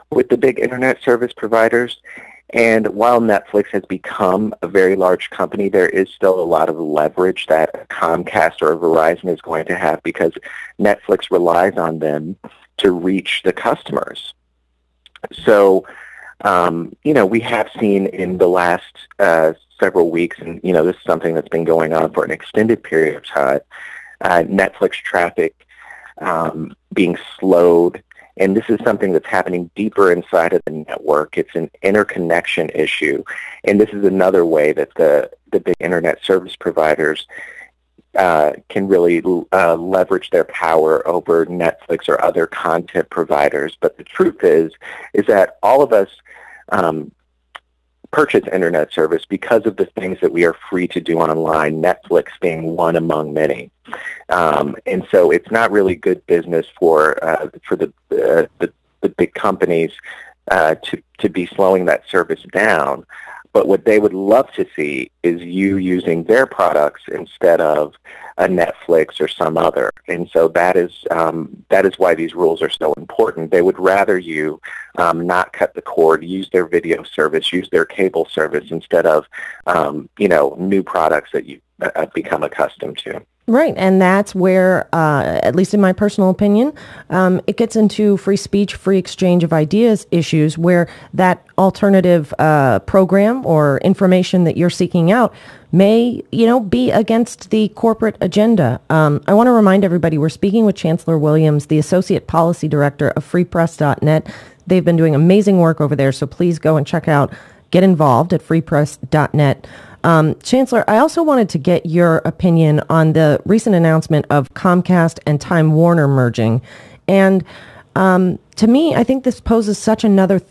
with the big internet service providers. And while Netflix has become a very large company, there is still a lot of leverage that Comcast or Verizon is going to have because Netflix relies on them to reach the customers. So, we have seen in the last several weeks, and, this is something that's been going on for an extended period of time, Netflix traffic being slowed. And this is something that's happening deeper inside of the network. It's an interconnection issue. And this is another way that the big internet service providers can really leverage their power over Netflix or other content providers. But the truth is that all of us purchase internet service because of the things that we are free to do online, Netflix being one among many. And so it's not really good business for the big companies to be slowing that service down. But what they would love to see is you using their products instead of a Netflix or some other. And so that is why these rules are so important. They would rather you not cut the cord, use their video service, use their cable service instead of, new products that you become accustomed to. Right, and that's where, at least in my personal opinion, it gets into free speech, free exchange of ideas issues where that alternative program or information that you're seeking out may, be against the corporate agenda. I want to remind everybody we're speaking with Chancellor Williams, the Associate Policy Director of freepress.net. They've been doing amazing work over there, so please go and check out, get involved at freepress.net. Chancellor, I also wanted to get your opinion on the recent announcement of Comcast and Time Warner merging. And to me, I think this poses such another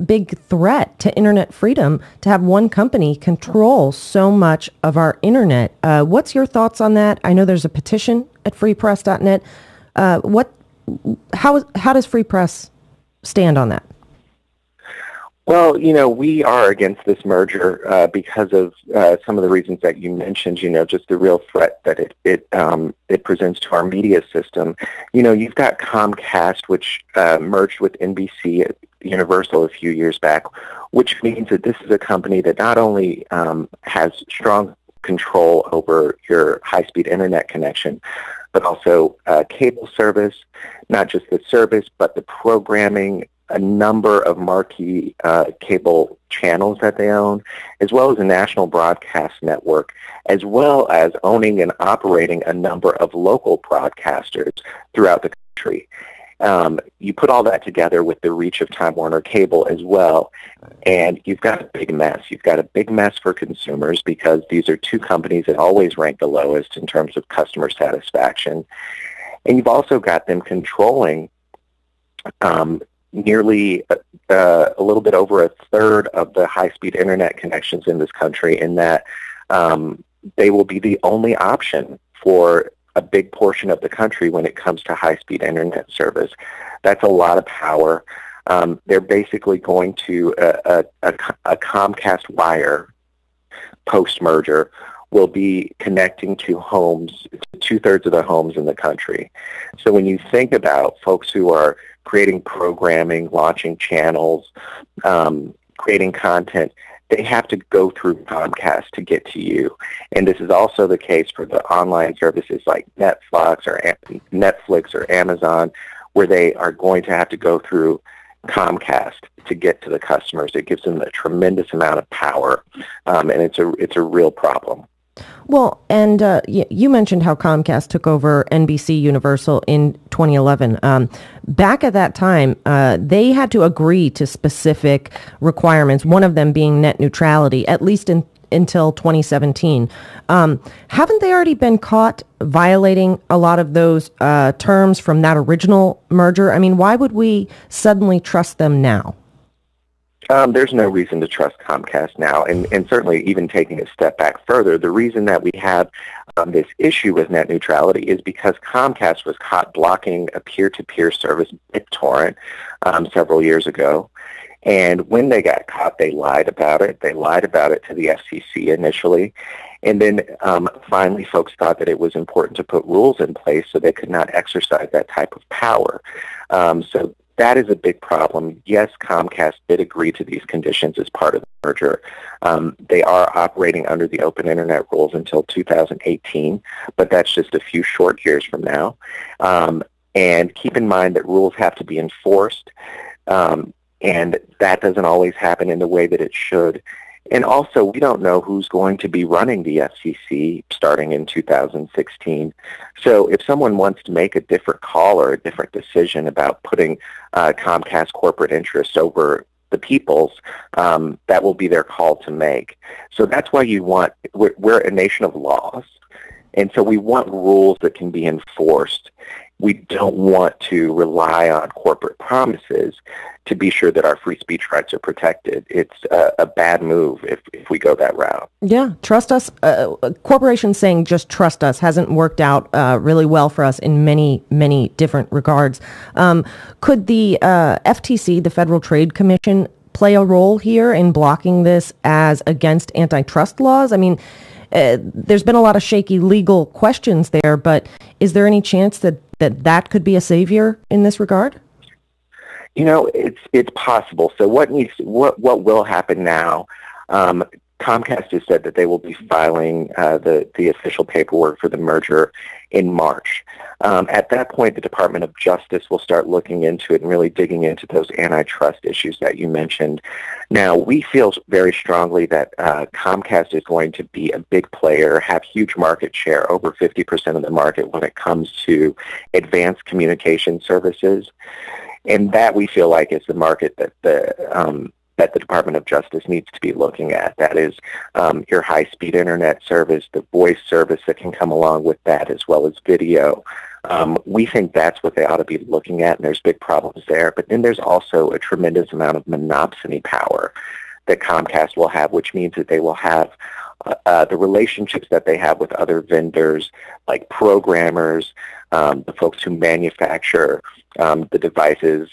big threat to internet freedom to have one company control so much of our internet. What's your thoughts on that? I know there's a petition at freepress.net. How does Free Press stand on that? Well, we are against this merger because of some of the reasons that you mentioned, just the real threat that it presents to our media system. You've got Comcast, which merged with NBC at Universal a few years back, which means that this is a company that not only has strong control over your high-speed internet connection, but also cable service, not just the service, but the programming, a number of marquee cable channels that they own, as well as a national broadcast network, as well as owning and operating a number of local broadcasters throughout the country. You put all that together with the reach of Time Warner Cable as well, and you've got a big mess. You've got a big mess for consumers because these are two companies that always rank the lowest in terms of customer satisfaction. And you've also got them controlling nearly a little bit over a third of the high-speed internet connections in this country, in that they will be the only option for a big portion of the country when it comes to high-speed internet service. That's a lot of power. They're basically going to a Comcast wire post-merger will be connecting to homes, two-thirds of the homes in the country. So when you think about folks who are creating programming, launching channels, creating content, they have to go through Comcast to get to you. And this is also the case for the online services like Netflix or Amazon, where they are going to have to go through Comcast to get to the customers. It gives them a tremendous amount of power, and it's a real problem. Well, and you mentioned how Comcast took over NBC Universal in 2011. Back at that time, they had to agree to specific requirements, one of them being net neutrality, at least until 2017. Haven't they already been caught violating a lot of those terms from that original merger? I mean, why would we suddenly trust them now? There's no reason to trust Comcast now, and certainly even taking a step back further, the reason that we have this issue with net neutrality is because Comcast was caught blocking a peer-to-peer service, BitTorrent, several years ago. And when they got caught, they lied about it. They lied about it to the FCC initially. And then finally folks thought that it was important to put rules in place so they could not exercise that type of power. So that is a big problem. Yes, Comcast did agree to these conditions as part of the merger. They are operating under the open internet rules until 2018, but that's just a few short years from now. And keep in mind that rules have to be enforced, and that doesn't always happen in the way that it should. And also, we don't know who's going to be running the FCC starting in 2016. So if someone wants to make a different call or a different decision about putting Comcast corporate interests over the people's, that will be their call to make. So that's why we're a nation of laws. And so we want rules that can be enforced. We don't want to rely on corporate promises to be sure that our free speech rights are protected. It's a bad move if we go that route. Yeah, trust us. Corporations saying just trust us hasn't worked out really well for us in many, many different regards. Could the FTC, the Federal Trade Commission, play a role here in blocking this as against antitrust laws? I mean, there's been a lot of shaky legal questions there, but is there any chance that could be a savior in this regard? You know, it's possible. So what will happen now? Comcast has said that they will be filing the official paperwork for the merger in March. At that point, the Department of Justice will start looking into it and really digging into those antitrust issues that you mentioned. Now, we feel very strongly that Comcast is going to be a big player, have huge market share, over 50% of the market when it comes to advanced communication services. And that we feel like is the market that the Department of Justice needs to be looking at. That is your high-speed internet service, the voice service that can come along with that, as well as video. We think that's what they ought to be looking at, and there's big problems there. But then there's also a tremendous amount of monopsony power that Comcast will have, which means that they will have the relationships that they have with other vendors, like programmers, the folks who manufacture the devices,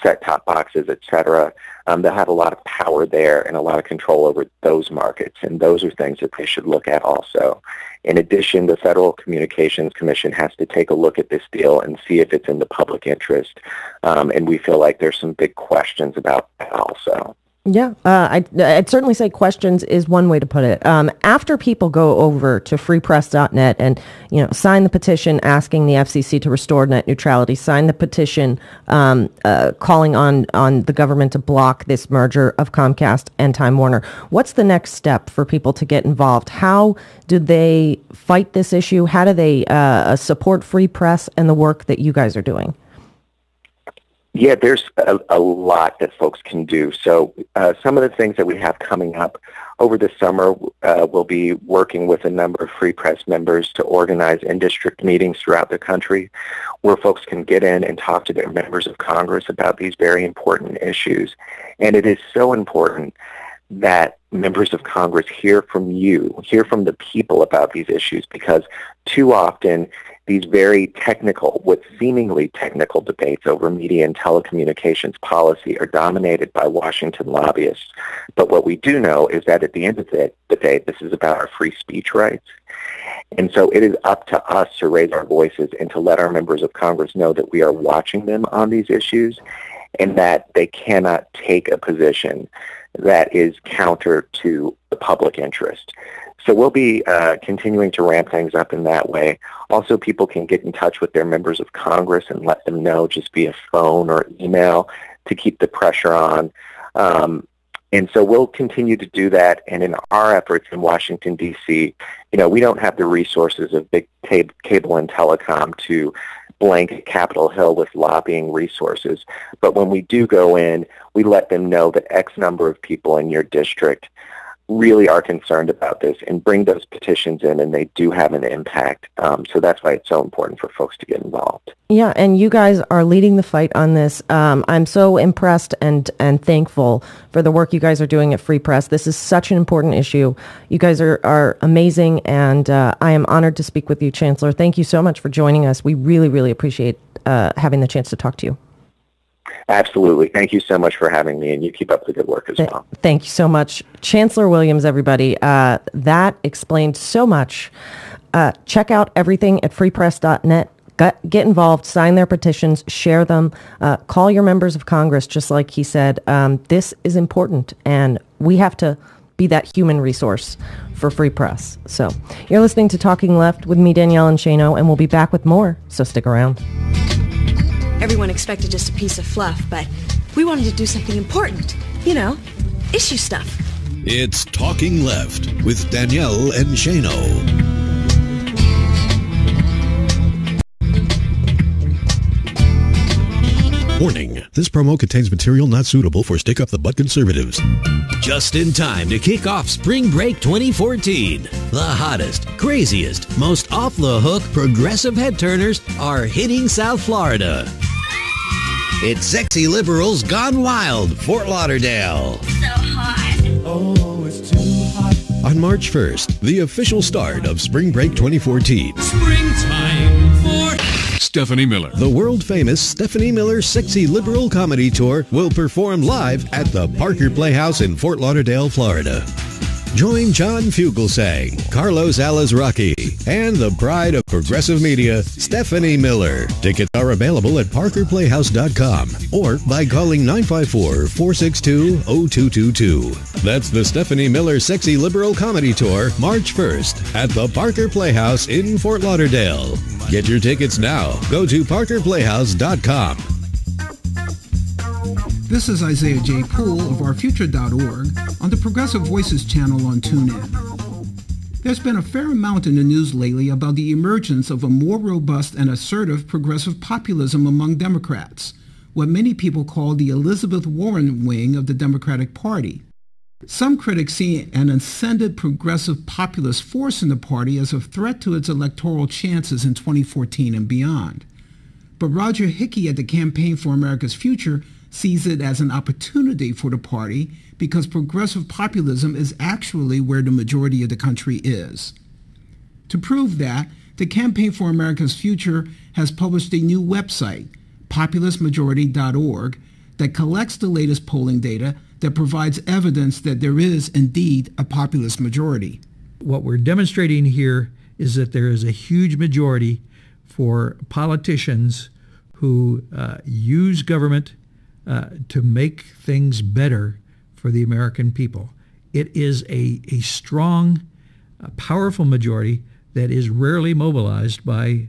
set-top boxes, etc. They'll have a lot of power there and a lot of control over those markets, and those are things that they should look at also. In addition, the Federal Communications Commission has to take a look at this deal and see if it's in the public interest, and we feel like there's some big questions about that also. Yeah, I'd certainly say questions is one way to put it. After people go over to freepress.net and, sign the petition asking the FCC to restore net neutrality, sign the petition calling on the government to block this merger of Comcast and Time Warner, what's the next step for people to get involved? How do they fight this issue? How do they support free press and the work that you guys are doing? Yeah, there's a lot that folks can do. So some of the things that we have coming up over the summer, we'll be working with a number of Free Press members to organize in-district meetings throughout the country where folks can get in and talk to their members of Congress about these very important issues. And it is so important that members of Congress hear from you, hear from the people about these issues, because too often these very technical, what seemingly technical debates over media and telecommunications policy are dominated by Washington lobbyists. But what we do know is that at the end of the day, this is about our free speech rights. And so it is up to us to raise our voices and to let our members of Congress know that we are watching them on these issues and that they cannot take a position that is counter to the public interest. So we'll be continuing to ramp things up in that way. Also, people can get in touch with their members of Congress and let them know just via phone or email to keep the pressure on. And so we'll continue to do that. And in our efforts in Washington, D.C., we don't have the resources of big cable and telecom to blanket Capitol Hill with lobbying resources. But when we do go in, we let them know that X number of people in your district really are concerned about this and bring those petitions in, and they do have an impact. So that's why it's so important for folks to get involved. Yeah, and you guys are leading the fight on this. I'm so impressed and thankful for the work you guys are doing at Free Press. This is such an important issue. You guys are amazing, and I am honored to speak with you, Chancellor. Thank you so much for joining us. We really, really appreciate having the chance to talk to you. Absolutely. Thank you so much for having me, and you keep up the good work as well. Thank you so much. Chancellor Williams, everybody. That explained so much. Check out everything at freepress.net. Get involved, sign their petitions, share them, call your members of Congress, just like he said. This is important, and we have to be that human resource for Free Press. So you're listening to Talking Left with me, Danielle and Shano, and we'll be back with more, so stick around. Everyone expected just a piece of fluff, but we wanted to do something important. Issue stuff. It's Talking Left with Danielle and Shano. Warning, this promo contains material not suitable for stick-up-the-butt conservatives. Just in time to kick off Spring Break 2014. The hottest, craziest, most off-the-hook progressive head-turners are hitting South Florida. It's Sexy Liberals Gone Wild, Fort Lauderdale. So hot. Oh, it's too hot. On March 1st, the official start of Spring Break 2014. Springtime for Stephanie Miller. The world-famous Stephanie Miller Sexy Liberal Comedy Tour will perform live at the Parker Playhouse in Fort Lauderdale, Florida. Join John Fugelsang, Carlos Alazraqui, and the pride of progressive media, Stephanie Miller. Tickets are available at parkerplayhouse.com or by calling 954-462-0222. That's the Stephanie Miller Sexy Liberal Comedy Tour, March 1st at the Parker Playhouse in Fort Lauderdale. Get your tickets now. Go to parkerplayhouse.com. This is Isaiah J. Poole of OurFuture.org on the Progressive Voices channel on TuneIn. There's been a fair amount in the news lately about the emergence of a more robust and assertive progressive populism among Democrats, what many people call the Elizabeth Warren wing of the Democratic Party. Some critics see an ascended progressive populist force in the party as a threat to its electoral chances in 2014 and beyond. But Roger Hickey at the Campaign for America's Future sees it as an opportunity for the party because progressive populism is actually where the majority of the country is. To prove that, the Campaign for America's Future has published a new website, populistmajority.org, that collects the latest polling data that provides evidence that there is indeed a populist majority. What we're demonstrating here is that there is a huge majority for politicians who use government to make things better for the American people. It is a strong, powerful majority that is rarely mobilized by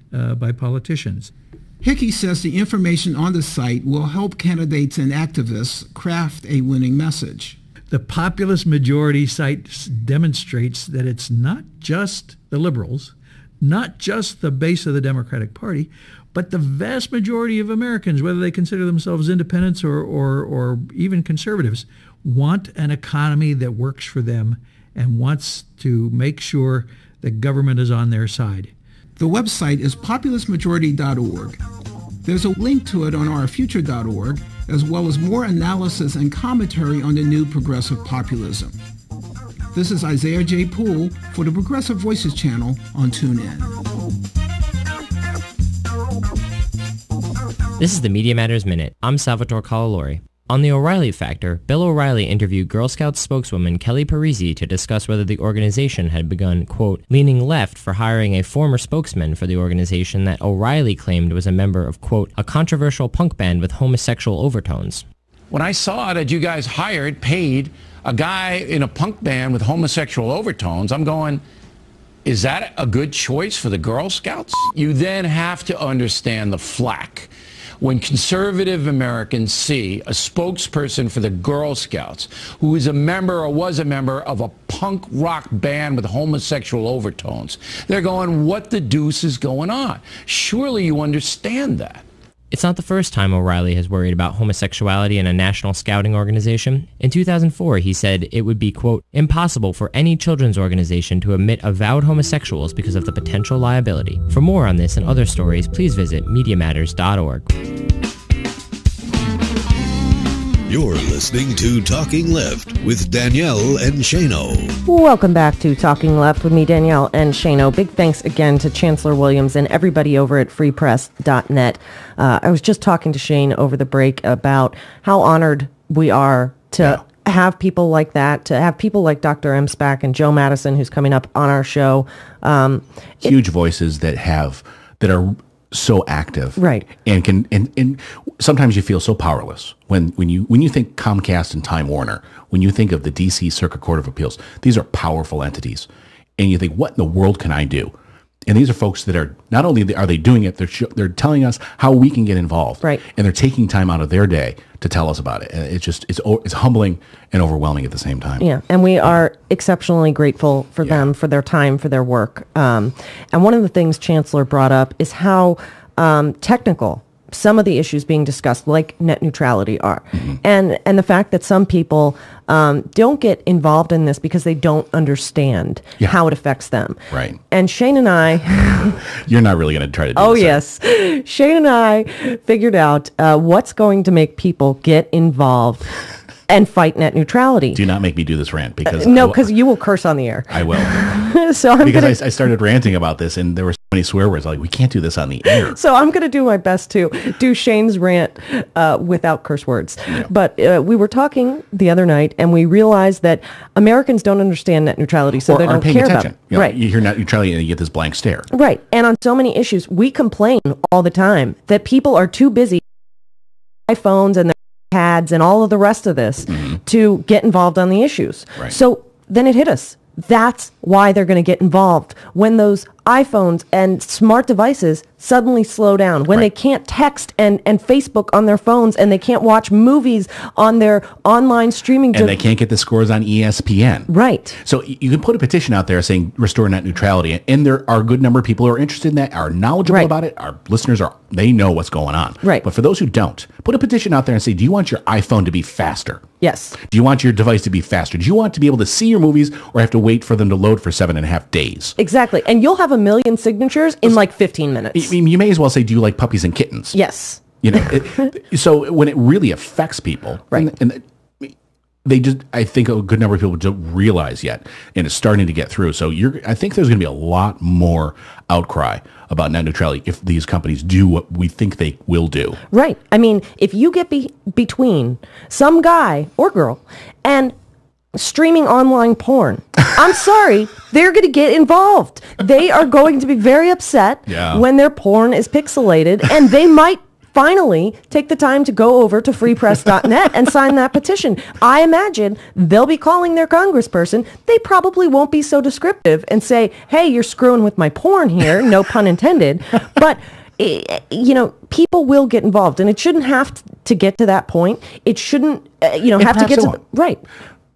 politicians. Hickey says the information on the site will help candidates and activists craft a winning message. The populist majority site demonstrates that it's not just the liberals, not just the base of the Democratic Party, but the vast majority of Americans, whether they consider themselves independents or even conservatives, want an economy that works for them and wants to make sure that government is on their side. The website is populistmajority.org. There's a link to it on ourfuture.org, as well as more analysis and commentary on the new progressive populism. This is Isaiah J. Poole for the Progressive Voices channel on TuneIn. This is the Media Matters Minute. I'm Salvatore Calalori. On The O'Reilly Factor, Bill O'Reilly interviewed Girl Scouts spokeswoman Kelly Parisi to discuss whether the organization had begun, quote, leaning left for hiring a former spokesman for the organization that O'Reilly claimed was a member of, quote, a controversial punk band with homosexual overtones. When I saw that you guys paid a guy in a punk band with homosexual overtones, I'm going, is that a good choice for the Girl Scouts? You then have to understand the flack. When conservative Americans see a spokesperson for the Girl Scouts who is a member or was a member of a punk rock band with homosexual overtones, they're going, what the deuce is going on? Surely you understand that. It's not the first time O'Reilly has worried about homosexuality in a national scouting organization. In 2004, he said it would be, quote, impossible for any children's organization to admit avowed homosexuals because of the potential liability. For more on this and other stories, please visit MediaMatters.org. You're listening to Talking Left with Danielle and Shano. Welcome back to Talking Left with me, Danielle and Shano. Big thanks again to Chancellor Williams and everybody over at freepress.net. I was just talking to Shane over the break about how honored we are to have people like that, to have people like Dr. M. Spack and Joe Madison, who's coming up on our show. Huge voices that are so active, right? And sometimes you feel so powerless when you think Comcast and Time Warner, when you think of the D.C. Circuit Court of Appeals. These are powerful entities, and you think, what in the world can I do? And these are folks that are not only are they doing it, they're telling us how we can get involved, right? And they're taking time out of their day to tell us about it. And it's humbling and overwhelming at the same time. Yeah, and we are exceptionally grateful for them, for their time, for their work. And one of the things Chancellor brought up is how technical some of the issues being discussed, like net neutrality, are. Mm-hmm. And the fact that some people don't get involved in this because they don't understand how it affects them. Right. And Shane and I... You're not really going to try to do this. Oh, yes. Shane and I figured out what's going to make people get involved and fight net neutrality. Do not make me do this rant, because... no, because you will curse on the air. I will. So I started ranting about this, and there were many swear words. Like, we can't do this on the air. So I'm going to do my best to do Shane's rant without curse words. Yeah. But we were talking the other night, and we realized that Americans don't understand net neutrality, so they don't care about it. You know, right. You hear net neutrality and you get this blank stare. Right. And on so many issues, we complain all the time that people are too busy with iPhones and their pads and all of the rest of this to get involved on the issues. Right. So then it hit us. That's why they're going to get involved when those iPhones and smart devices suddenly slow down, when they can't text and Facebook on their phones, and they can't watch movies on their online streaming. And they can't get the scores on ESPN. Right. So you can put a petition out there saying restore net neutrality, and there are a good number of people who are interested in that, are knowledgeable about it. Our listeners they know what's going on. Right. But for those who don't, put a petition out there and say, do you want your iPhone to be faster? Yes. Do you want your device to be faster? Do you want to be able to see your movies or have to wait for them to load for 7.5 days? Exactly. And you'll have 1 million signatures in like 15 minutes. You may as well say, do you like puppies and kittens? Yes. You know, so when it really affects people, right. and they just, I think a good number of people don't realize yet, and it's starting to get through. So I think there's going to be a lot more outcry about net neutrality if these companies do what we think they will do. Right. I mean, if you get between some guy or girl and streaming online porn, I'm sorry, they're going to get involved. They are going to be very upset when their porn is pixelated, and they might finally take the time to go over to freepress.net and sign that petition. I imagine they'll be calling their congressperson. They probably won't be so descriptive and say, hey, you're screwing with my porn here, no pun intended. But you know, people will get involved, and it shouldn't have to get to that point. It shouldn't, have to get to right.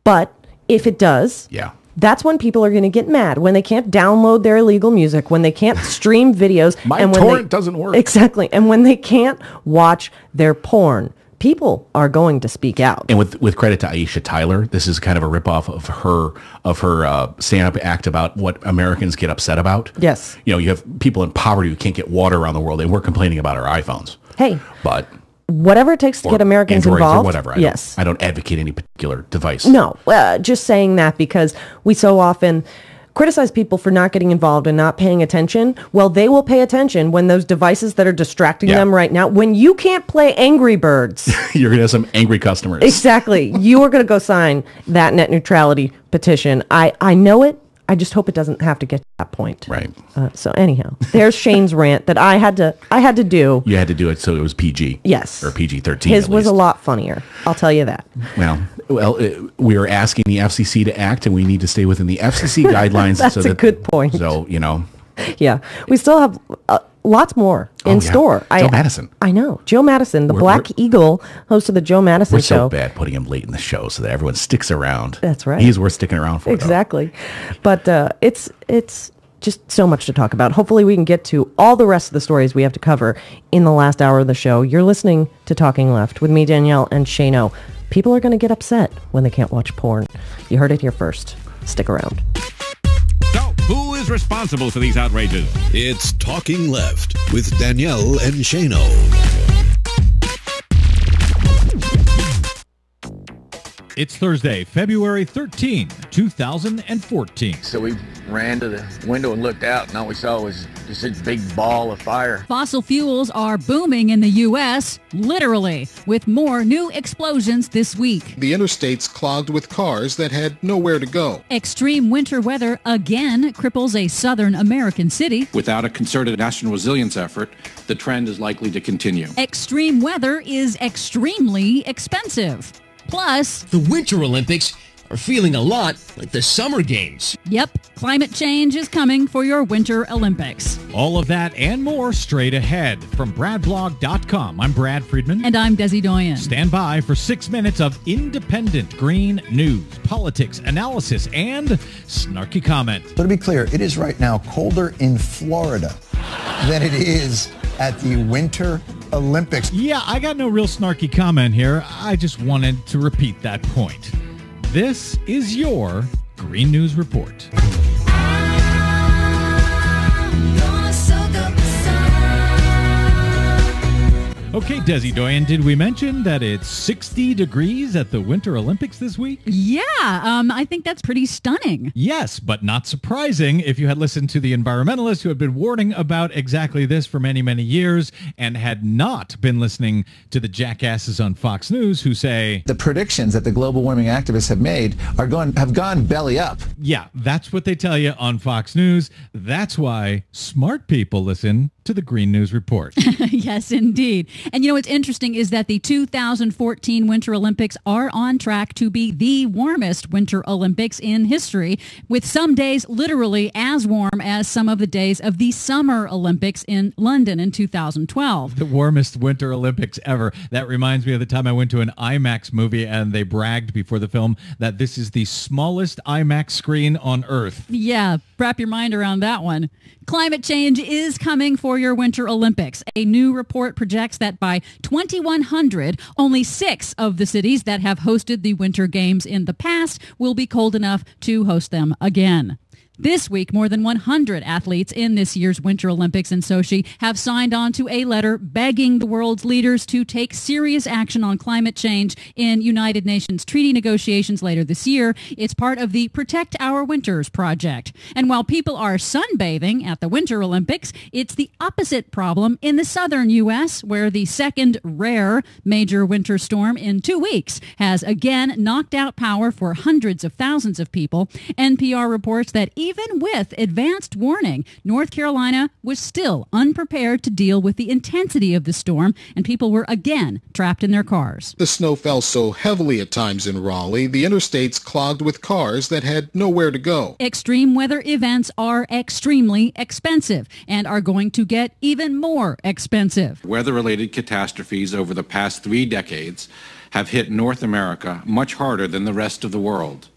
But if it does, that's when people are going to get mad, when they can't download their illegal music, when they can't stream videos. And when torrent doesn't work. Exactly. And when they can't watch their porn. People are going to speak out. And with credit to Aisha Tyler, this is kind of a ripoff of her stand-up act about what Americans get upset about. Yes. You know, you have people in poverty who can't get water around the world, and we're complaining about our iPhones. Hey. But whatever it takes to get Americans Androids involved. Or whatever. I don't advocate any particular device. No, just saying that because we so often criticize people for not getting involved and not paying attention. Well, they will pay attention when those devices that are distracting them right now, when you can't play Angry Birds. You're going to have some angry customers. Exactly. You are going to go sign that net neutrality petition. I know it. I just hope it doesn't have to get to that point. Right. So anyhow, there's Shane's rant that I had to do. You had to do it so it was PG. Yes. Or PG-13. His was a lot funnier. I'll tell you that. Well, we are asking the FCC to act, and we need to stay within the FCC guidelines. That's a good point. So, Yeah. We still have lots more in store. Joe Madison. I know. Joe Madison, the Black Eagle, host of the Joe Madison Show. We're so bad putting him late in the show so that everyone sticks around. That's right. He's worth sticking around for. Exactly. But it's just so much to talk about. Hopefully we can get to all the rest of the stories we have to cover in the last hour of the show. You're listening to Talking Left with me, Danielle, and Shano. People are going to get upset when they can't watch porn. You heard it here first. Stick around. So, who is responsible for these outrages? It's Talking Left with Danielle and Shano. It's Thursday, February 13, 2014. So we ran to the window and looked out, and all we saw was just a big ball of fire. Fossil fuels are booming in the U.S., literally, with more new explosions this week. The interstates clogged with cars that had nowhere to go. Extreme winter weather again cripples a southern American city. Without a concerted national resilience effort, the trend is likely to continue. Extreme weather is extremely expensive. Plus, the Winter Olympics are feeling a lot like the Summer Games. Yep, climate change is coming for your Winter Olympics. All of that and more straight ahead. From BradBlog.com, I'm Brad Friedman. And I'm Desi Doyen. Stand by for 6 minutes of independent green news, politics, analysis, and snarky comment. So to be clear, it is right now colder in Florida than it is at the Winter Olympics. Yeah, I got no real snarky comment here. I just wanted to repeat that point. This is your Green News Report. Okay, Desi Doyen, did we mention that it's 60 degrees at the Winter Olympics this week? Yeah, I think that's pretty stunning. Yes, but not surprising if you had listened to the environmentalists who had been warning about exactly this for many, many years and had not been listening to the jackasses on Fox News who say the predictions that the global warming activists have made have gone belly up. Yeah, that's what they tell you on Fox News. That's why smart people listen to the Green News Report. Yes, indeed. And you know what's interesting is that the 2014 Winter Olympics are on track to be the warmest Winter Olympics in history, with some days literally as warm as some of the days of the Summer Olympics in London in 2012. The warmest Winter Olympics ever. That reminds me of the time I went to an IMAX movie and they bragged before the film that this is the smallest IMAX screen on Earth. Yeah, wrap your mind around that one. Climate change is coming for your Winter Olympics. A new report projects that by 2100, only 6 of the cities that have hosted the Winter Games in the past will be cold enough to host them again. This week, more than 100 athletes in this year's Winter Olympics in Sochi have signed on to a letter begging the world's leaders to take serious action on climate change in United Nations treaty negotiations later this year. It's part of the Protect Our Winters project. And while people are sunbathing at the Winter Olympics, it's the opposite problem in the southern U.S., where the second rare major winter storm in 2 weeks has again knocked out power for hundreds of thousands of people. NPR reports that even with advanced warning, North Carolina was still unprepared to deal with the intensity of the storm, and people were again trapped in their cars. The snow fell so heavily at times in Raleigh, the interstates clogged with cars that had nowhere to go. Extreme weather events are extremely expensive and are going to get even more expensive. Weather-related catastrophes over the past 3 decades have hit North America much harder than the rest of the world.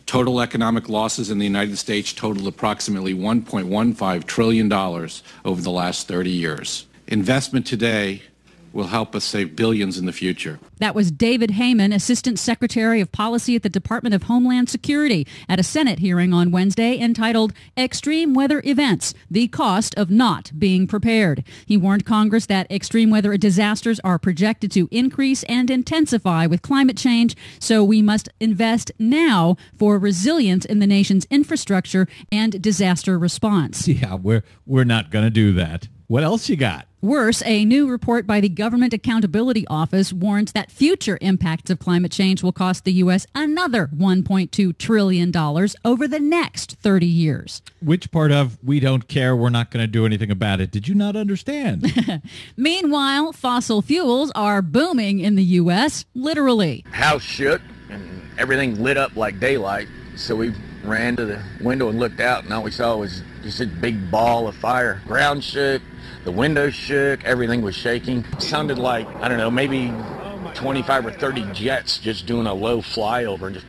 Total economic losses in the United States totaled approximately $1.15 trillion over the last 30 years. Investment today will help us save billions in the future. That was David Heyman, Assistant Secretary of Policy at the Department of Homeland Security, at a Senate hearing on Wednesday entitled Extreme Weather Events, the Cost of Not Being Prepared. He warned Congress that extreme weather disasters are projected to increase and intensify with climate change, so we must invest now for resilience in the nation's infrastructure and disaster response. Yeah, we're not going to do that. What else you got? Worse, a new report by the Government Accountability Office warns that future impacts of climate change will cost the U.S. another $1.2 trillion over the next 30 years. Which part of we don't care, we're not going to do anything about it did you not understand? Meanwhile, fossil fuels are booming in the U.S., literally. House shook and everything lit up like daylight, so we ran to the window and looked out, and all we saw was just a big ball of fire. Ground shook. The windows shook, everything was shaking. It sounded like, I don't know, maybe 25 or 30 jets just doing a low flyover and just...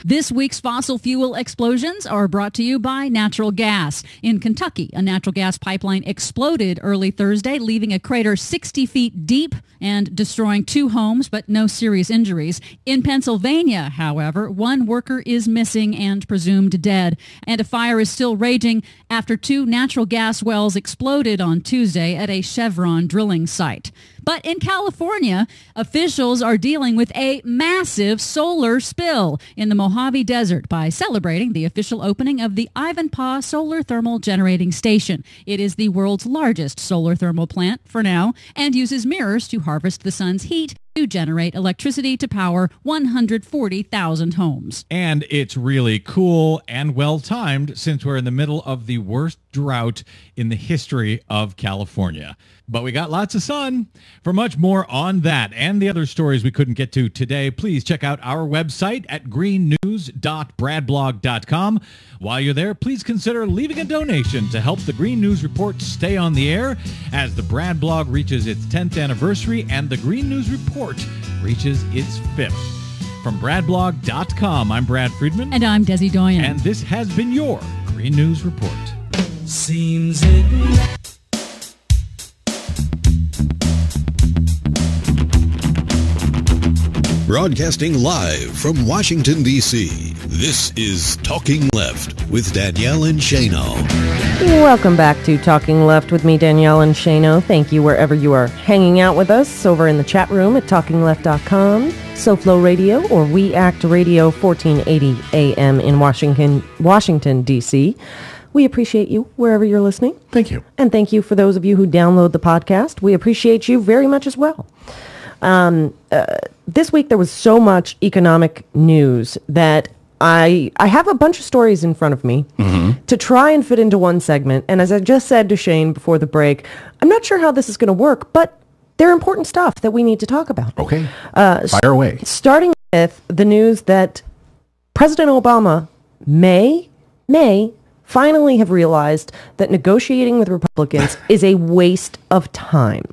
This week's fossil fuel explosions are brought to you by natural gas. In Kentucky, a natural gas pipeline exploded early Thursday, leaving a crater 60 feet deep and destroying 2 homes, but no serious injuries. In Pennsylvania, however, 1 worker is missing and presumed dead, and a fire is still raging after 2 natural gas wells exploded on Tuesday at a Chevron drilling site. But in California, officials are dealing with a massive solar spill in the Mojave Desert by celebrating the official opening of the Ivanpah Solar Thermal Generating Station. It is the world's largest solar thermal plant for now and uses mirrors to harvest the sun's heat to generate electricity to power 140,000 homes. And it's really cool and well-timed since we're in the middle of the worst drought in the history of California. But we got lots of sun. For much more on that and the other stories we couldn't get to today, please check out our website at greennews.bradblog.com. While you're there, please consider leaving a donation to help the Green News Report stay on the air as the Brad Blog reaches its 10th anniversary and the Green News Report reaches its 5th. From bradblog.com, I'm Brad Friedman. And I'm Desi Doyen. And this has been your Green News Report. Seems it... Broadcasting live from Washington, D.C., This is Talking Left with Danielle and Shano. Welcome back to Talking Left with me, Danielle and Shano. Thank you wherever you are hanging out with us over in the chat room at talkingleft.com, SoFlo Radio, or We Act Radio 1480 AM in Washington, D.C. We appreciate you wherever you're listening. Thank you. And thank you for those of you who download the podcast. We appreciate you very much as well. This week there was so much economic news that I have a bunch of stories in front of me to try and fit into one segment. And as I just said to Shane before the break, I'm not sure how this is going to work, but they're important stuff that we need to talk about. Okay. Fire away. Starting with the news that President Obama may finally have realized that negotiating with Republicans is a waste of time.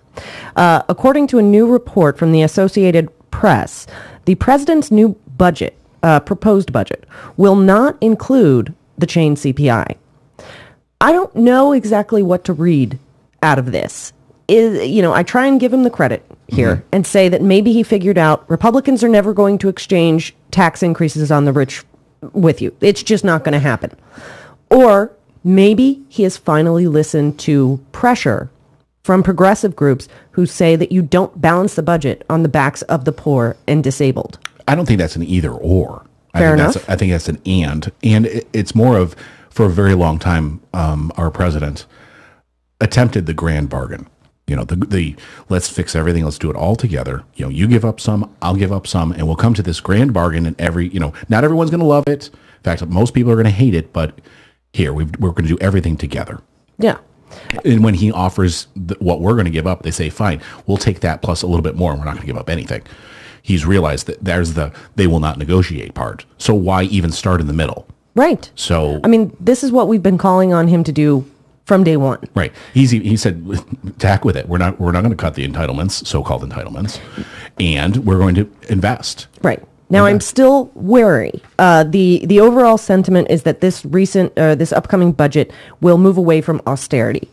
According to a new report from the Associated Press, the president's new budget, proposed budget, will not include the chain CPI. I don't know exactly what to read out of this. I try and give him the credit here and say that maybe he figured out Republicans are never going to exchange tax increases on the rich with you. It's just not going to happen. Or maybe he has finally listened to pressure from progressive groups who say that you don't balance the budget on the backs of the poor and disabled. I don't think that's an either or. Fair enough. I think that's an and. And it's more of, for a very long time, our president attempted the grand bargain. The let's fix everything, let's do it all together. You give up some, I'll give up some, and we'll come to this grand bargain. And not everyone's going to love it. In fact, most people are going to hate it, but here, we're going to do everything together. Yeah. And when he offers what we're going to give up, they say, fine, we'll take that plus a little bit more, and we're not going to give up anything. He's realized that there's they will not negotiate part. So why even start in the middle? Right. So, this is what we've been calling on him to do from day one. Right. He said, tack with it. We're not going to cut the entitlements, so-called entitlements, and we're going to invest. Right. Now, I'm still wary. The overall sentiment is that this upcoming budget will move away from austerity.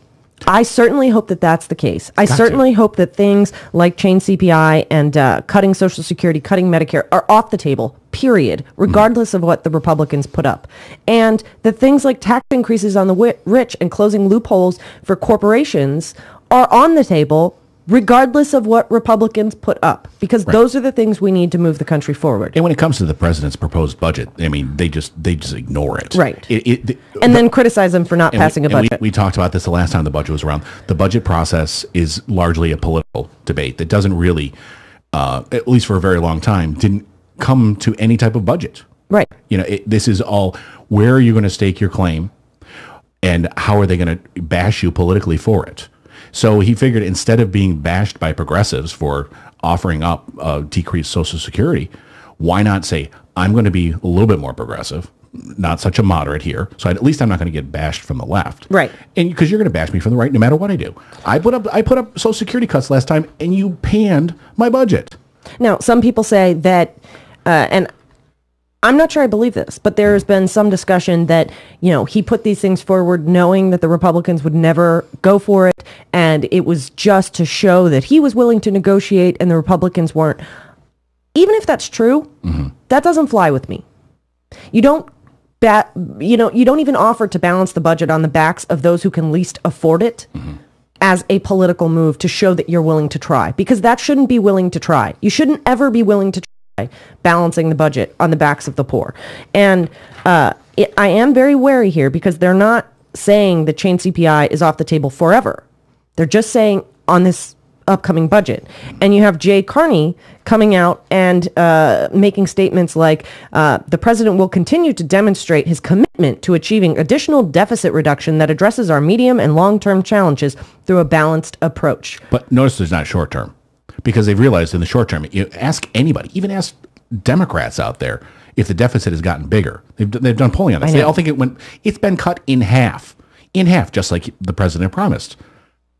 I certainly hope that that's the case. I certainly hope that things like chain CPI and cutting Social Security, cutting Medicare are off the table, period, regardless of what the Republicans put up. And that things like tax increases on the rich and closing loopholes for corporations are on the table, regardless of what Republicans put up, because those are the things we need to move the country forward. And when it comes to the president's proposed budget, they just ignore it. Right. And then criticize them for not passing a budget. We talked about this the last time the budget was around. The budget process is largely a political debate that doesn't really, at least for a very long time, didn't come to any type of budget. Right. This is all, where are you going to stake your claim, and how are they going to bash you politically for it? So he figured, instead of being bashed by progressives for offering up decreased Social Security, why not say, I'm going to be a little bit more progressive, not such a moderate here, so at least I'm not going to get bashed from the left. Right. And because you're going to bash me from the right no matter what I do. I put up Social Security cuts last time, and you panned my budget. Now, some people say that, and I'm not sure I believe this, but there's been some discussion that, he put these things forward knowing that the Republicans would never go for it, and it was just to show that he was willing to negotiate and the Republicans weren't. Even if that's true, that doesn't fly with me. You don't even offer to balance the budget on the backs of those who can least afford it as a political move to show that you're willing to try, because that shouldn't be willing to try. You shouldn't ever be willing to try balancing the budget on the backs of the poor. And I am very wary here, because they're not saying that chain CPI is off the table forever. They're just saying on this upcoming budget. And you have Jay Carney coming out and making statements like the president will continue to demonstrate his commitment to achieving additional deficit reduction that addresses our medium and long-term challenges through a balanced approach. But notice there's not short-term, because they've realized in the short term, ask anybody, even ask Democrats out there, if the deficit has gotten bigger. They've done polling on this. They all think it's been cut in half, just like the president promised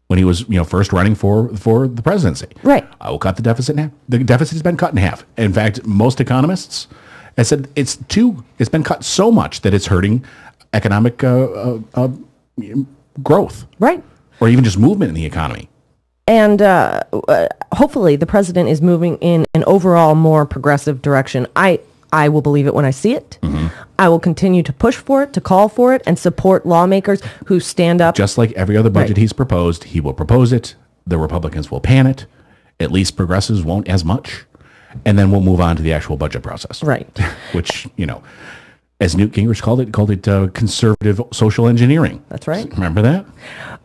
when he was, first running for the presidency. Right. I will cut the deficit in half. The deficit has been cut in half. In fact, most economists have said it's been cut so much that it's hurting economic growth. Right. Or even just movement in the economy. And hopefully the president is moving in an overall more progressive direction. I I will believe it when I see it. I will continue to push for it, to call for it, and support lawmakers who stand up. Just like every other budget he's proposed, he will propose it. The Republicans will pan it. At least progressives won't as much. And then we'll move on to the actual budget process. Right. Which, as Newt Gingrich called it conservative social engineering. That's right. Remember that?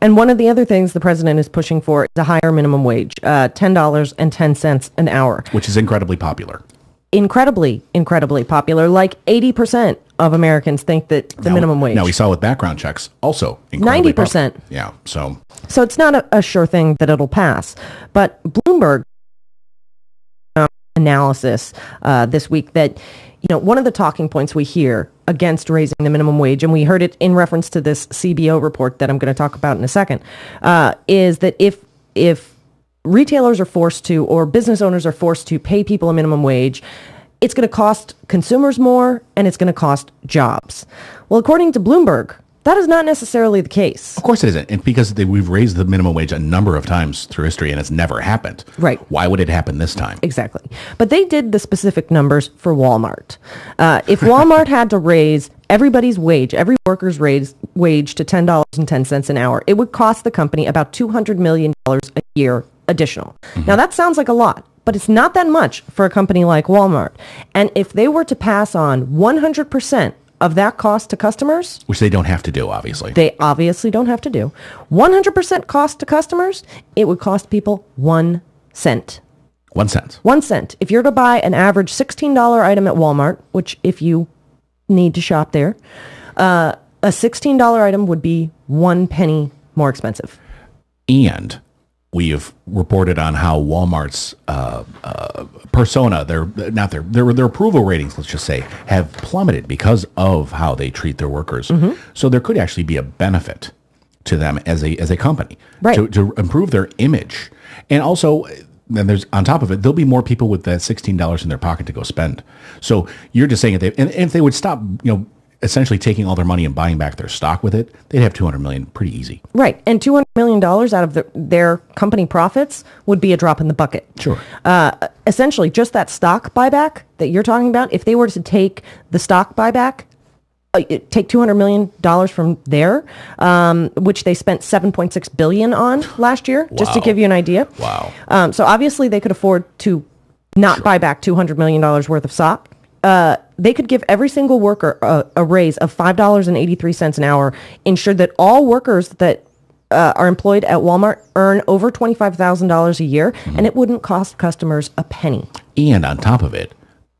And one of the other things the president is pushing for is a higher minimum wage, $10.10 an hour. Which is incredibly popular. Incredibly popular. Like 80% of Americans think that the minimum wage. Now, we saw with background checks also incredibly 90%. popular. Yeah, so it's not a sure thing that it'll pass. But Bloomberg analysis this week that, one of the talking points we hear against raising the minimum wage, and we heard it in reference to this CBO report that I'm going to talk about in a second, is that if retailers are forced to, or business owners are forced to pay people a minimum wage, it's going to cost consumers more and it's going to cost jobs. Well, according to Bloomberg, that is not necessarily the case. Of course it isn't. And because we've raised the minimum wage a number of times through history and it's never happened. Right. Why would it happen this time? Exactly. But they did the specific numbers for Walmart. If Walmart had to raise everybody's wage, every worker's wage to $10.10 an hour, it would cost the company about $200 million a year additional. Now that sounds like a lot, but it's not that much for a company like Walmart. And if they were to pass on 100% of that cost to customers, which they don't have to do, obviously. They obviously don't have to do. 100% cost to customers, it would cost people 1 cent. 1 cent. 1 cent. If you're to buy an average $16 item at Walmart, which if you need to shop there, a $16 item would be 1 penny more expensive. And we have reported on how Walmart's persona, their approval ratings, let's just say, have plummeted because of how they treat their workers. So there could actually be a benefit to them as a company, right, to improve their image. And also, then there's on top of it, there'll be more people with that $16 in their pocket to go spend. So you're just saying and if they would stop, essentially taking all their money and buying back their stock with it, they'd have $200 million pretty easy. Right. And $200 million out of their company profits would be a drop in the bucket. Sure. Essentially, just that stock buyback that you're talking about, if they were to take the stock buyback, take $200 million from there, which they spent $7.6 billion on last year, just to give you an idea. Wow. So obviously they could afford to not buy back $200 million worth of stock. They could give every single worker a raise of $5.83 an hour, ensure that all workers that are employed at Walmart earn over $25,000 a year, and it wouldn't cost customers a penny. And on top of it,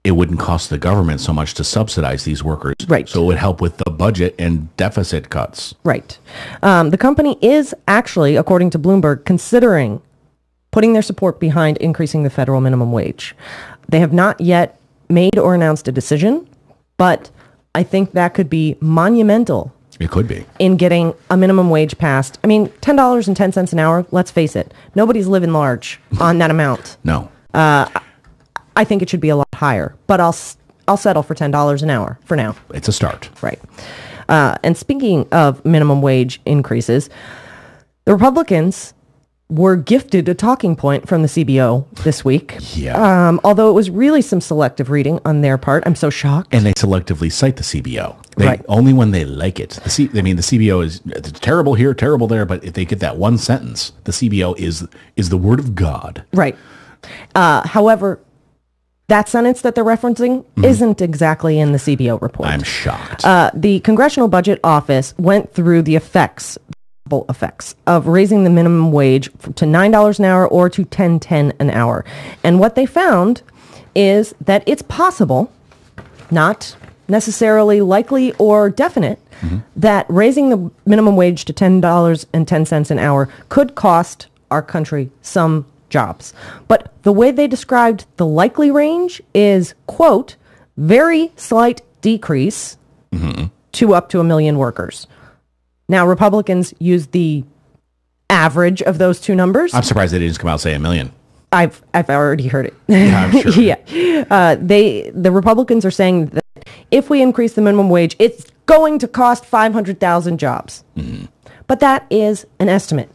it wouldn't cost the government so much to subsidize these workers. Right. So it would help with the budget and deficit cuts. Right. The company is actually, according to Bloomberg, considering putting their support behind increasing the federal minimum wage. They have not yet made or announced a decision, but I think that could be monumental. It could be. In getting a minimum wage passed. I mean, $10.10 an hour, let's face it, nobody's living large on that amount. No. I think it should be a lot higher, but I'll settle for $10 an hour for now. It's a start. Right. And speaking of minimum wage increases, the Republicans were gifted a talking point from the CBO this week. Yeah. Although it was really some selective reading on their part. I'm so shocked. And they selectively cite the CBO. Right. Only when they like it. The CBO is it's terrible here, terrible there, but if they get that one sentence, the CBO is the word of God. Right. However, that sentence that they're referencing isn't exactly in the CBO report. I'm shocked. The Congressional Budget Office went through the effects of raising the minimum wage to $9 an hour or to $10.10 an hour. And what they found is that it's possible, not necessarily likely or definite, that raising the minimum wage to $10.10 an hour could cost our country some jobs. But the way they described the likely range is, quote, very slight decrease to up to 1 million workers. Now, Republicans use the average of those two numbers. I'm surprised they didn't just come out and say 1 million. I've already heard it. Yeah, I'm sure. Yeah. The Republicans are saying that if we increase the minimum wage, it's going to cost 500,000 jobs. But that is an estimate.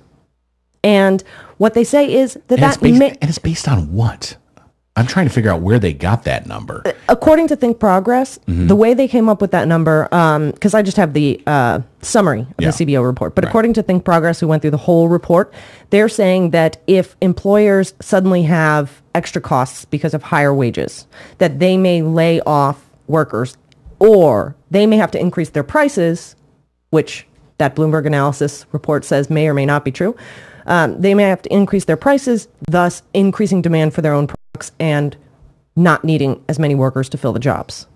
And what they say is that and it's based on what? I'm trying to figure out where they got that number. According to Think Progress, the way they came up with that number, because I just have the summary of the CBO report, but according to Think Progress, who went through the whole report, they're saying that if employers suddenly have extra costs because of higher wages, that they may lay off workers, or they may have to increase their prices, which that Bloomberg analysis report says may or may not be true. They may have to increase their prices, thus increasing demand for their own products and not needing as many workers to fill the jobs.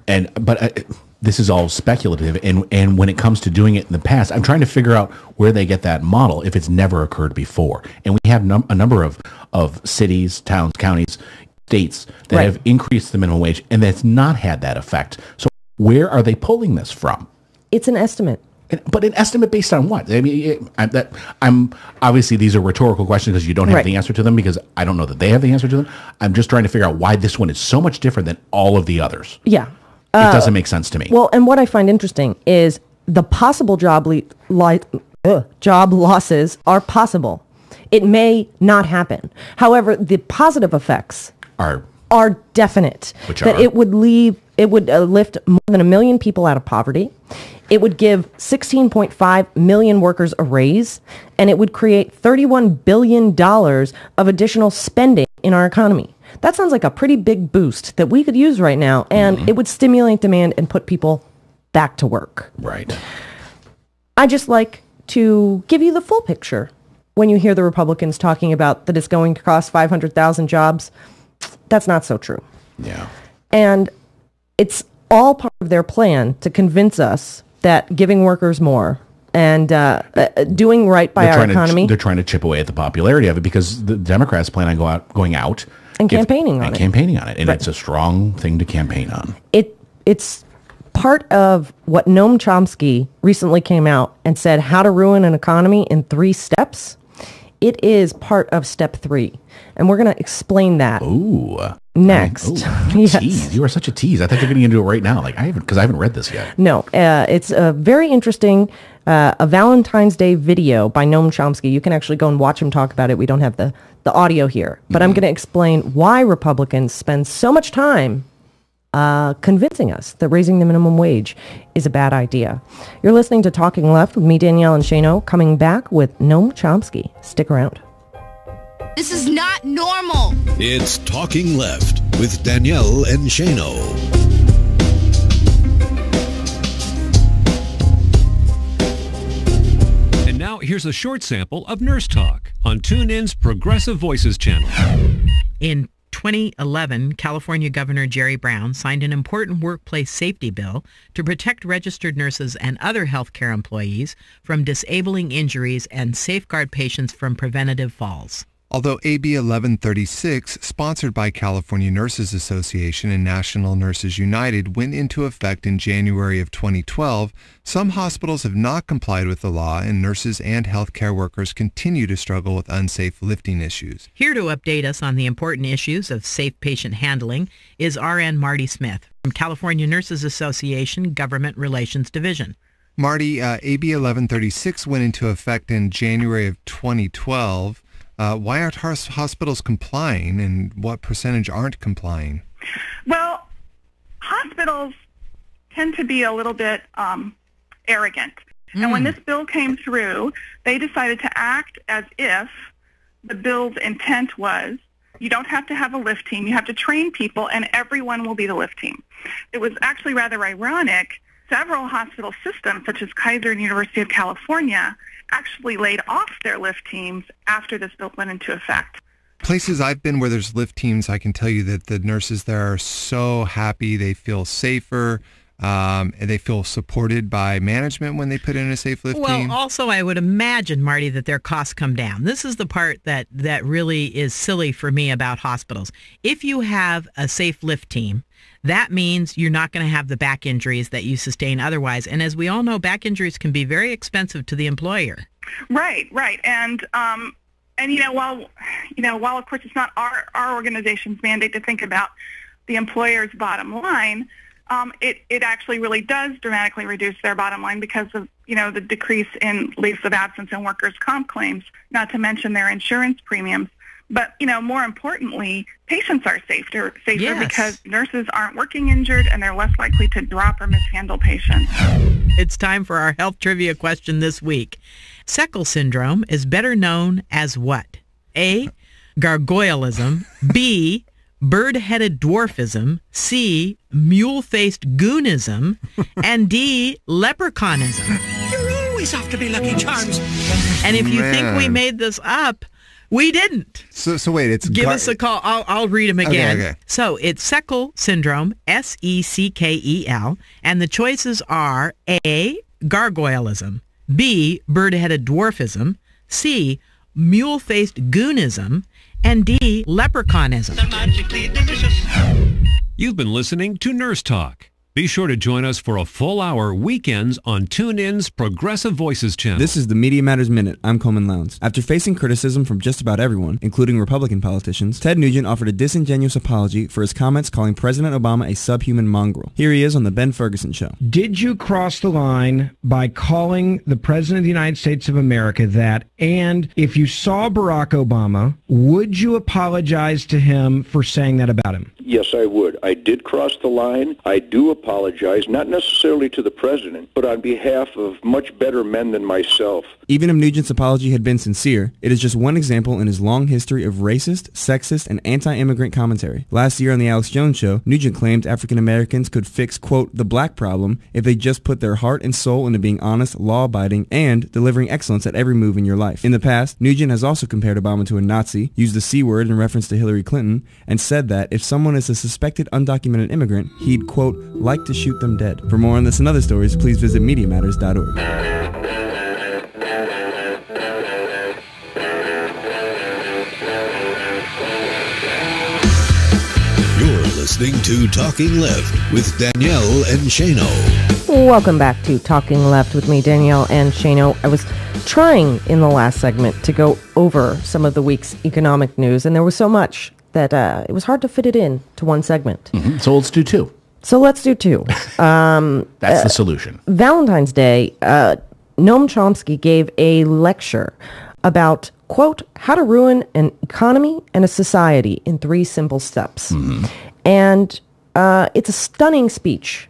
But this is all speculative, and when it comes to doing it in the past, I'm trying to figure out where they get that model if it's never occurred before. And we have a number of cities, towns, counties, states that have increased the minimum wage, and that's not had that effect. So where are they pulling this from? It's an estimate. But an estimate based on what? I mean, I'm obviously these are rhetorical questions because you don't have the answer to them, because I don't know that they have the answer to them. I'm just trying to figure out why this one is so much different than all of the others. Yeah. It doesn't make sense to me. Well, and what I find interesting is the possible job losses are possible. It may not happen. However, the positive effects are definite. It would lift more than 1 million people out of poverty. It would give 16.5 million workers a raise, and it would create $31 billion of additional spending in our economy. That sounds like a pretty big boost that we could use right now, and it would stimulate demand and put people back to work. Right. I just like to give you the full picture. When you hear the Republicans talking about that it's going to cost 500,000 jobs, that's not so true. Yeah. And it's all part of their plan to convince us that giving workers more and doing right by our economy. They're trying to chip away at the popularity of it because the Democrats plan on going out and campaigning on it. And it's a strong thing to campaign on. It's part of what Noam Chomsky recently came out and said, how to ruin an economy in 3 steps. It is part of step 3. And we're going to explain that next. Tease. You are such a tease. I thought you were going to do it right now. Because I haven't read this yet. No, it's a very interesting, a Valentine's Day video by Noam Chomsky. You can actually go and watch him talk about it. We don't have the audio here. But I'm going to explain why Republicans spend so much time convincing us that raising the minimum wage is a bad idea. You're listening to Talking Left with me, Danielle and Shano, coming back with Noam Chomsky. Stick around. This is not normal. It's Talking Left with Danielle and Shano. And now here's a short sample of Nurse Talk on TuneIn's Progressive Voices channel. In 2011, California Governor Jerry Brown signed an important workplace safety bill to protect registered nurses and other healthcare employees from disabling injuries and safeguard patients from preventative falls. Although AB 1136, sponsored by California Nurses Association and National Nurses United, went into effect in January of 2012, some hospitals have not complied with the law, and nurses and healthcare workers continue to struggle with unsafe lifting issues. Here to update us on the important issues of safe patient handling is RN Marty Smith from California Nurses Association Government Relations Division. Marty, AB 1136 went into effect in January of 2012. Why aren't hospitals complying, and what percentage aren't complying? Well, hospitals tend to be a little bit arrogant. And when this bill came through, they decided to act as if the bill's intent was you don't have to have a lift team, you have to train people, and everyone will be the lift team. It was actually rather ironic. Several hospital systems, such as Kaiser and University of California, actually laid off their lift teams after this bill went into effect. Places I've been where there's lift teams, I can tell you that the nurses there are so happy. They feel safer. And they feel supported by management when they put in a safe lift team. Well, also, I would imagine, Marty, that their costs come down. This is the part that really is silly for me about hospitals. If you have a safe lift team, that means you're not going to have the back injuries that you sustain otherwise. And as we all know, back injuries can be very expensive to the employer. Right. And while of course it's not our organization's mandate to think about the employer's bottom line, it actually really does dramatically reduce their bottom line because of the decrease in leaves of absence and workers' comp claims. Not to mention their insurance premiums But, more importantly, patients are safer Yes. because nurses aren't working injured and they're less likely to drop or mishandle patients. It's time for our health trivia question this week. Seckle syndrome is better known as what? A, gargoylism, B, bird-headed dwarfism, C, mule-faced goonism, and D, leprechaunism. You're always after me, Lucky Charms. And if you think we made this up, we didn't. So wait, it's Give us a call. I'll read them again. Okay. So it's Seckle syndrome, Seckel, and the choices are A, gargoylism, B, bird-headed dwarfism, C, mule-faced goonism, and D, leprechaunism. You've been listening to Nurse Talk. Be sure to join us for a full hour weekends on TuneIn's Progressive Voices channel. This is the Media Matters Minute. I'm Coleman Lowndes. After facing criticism from just about everyone, including Republican politicians, Ted Nugent offered a disingenuous apology for his comments calling President Obama a subhuman mongrel. Here he is on the Ben Ferguson Show. Did you cross the line by calling the President of the United States of America that? And if you saw Barack Obama, would you apologize to him for saying that about him? Yes, I would. I did cross the line. I do apologize, not necessarily to the president, but on behalf of much better men than myself. Even if Nugent's apology had been sincere, it is just one example in his long history of racist, sexist, and anti-immigrant commentary. Last year on The Alex Jones Show, Nugent claimed African Americans could fix, quote, the black problem if they just put their heart and soul into being honest, law-abiding, and delivering excellence at every move in your life. In the past, Nugent has also compared Obama to a Nazi, used the C word in reference to Hillary Clinton, and said that if someone is a suspected undocumented immigrant, he'd, quote, like to shoot them dead. For more on this and other stories, please visit MediaMatters.org. You're listening to Talking Left with Danielle and Shano. Welcome back to Talking Left with me, Danielle and Shano. I was trying in the last segment to go over some of the week's economic news, and there was so much that it was hard to fit it in to one segment. Mm-hmm. So let's do two. So let's do two. That's the solution. Valentine's Day, Noam Chomsky gave a lecture about, quote, how to ruin an economy and a society in 3 simple steps. Mm-hmm. And it's a stunning speech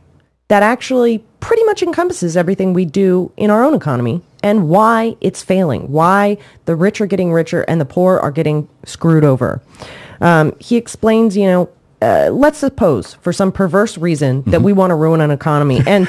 that actually pretty much encompasses everything we do in our own economy and why it's failing, why the rich are getting richer and the poor are getting screwed over. He explains, let's suppose for some perverse reason that we want to ruin an economy. And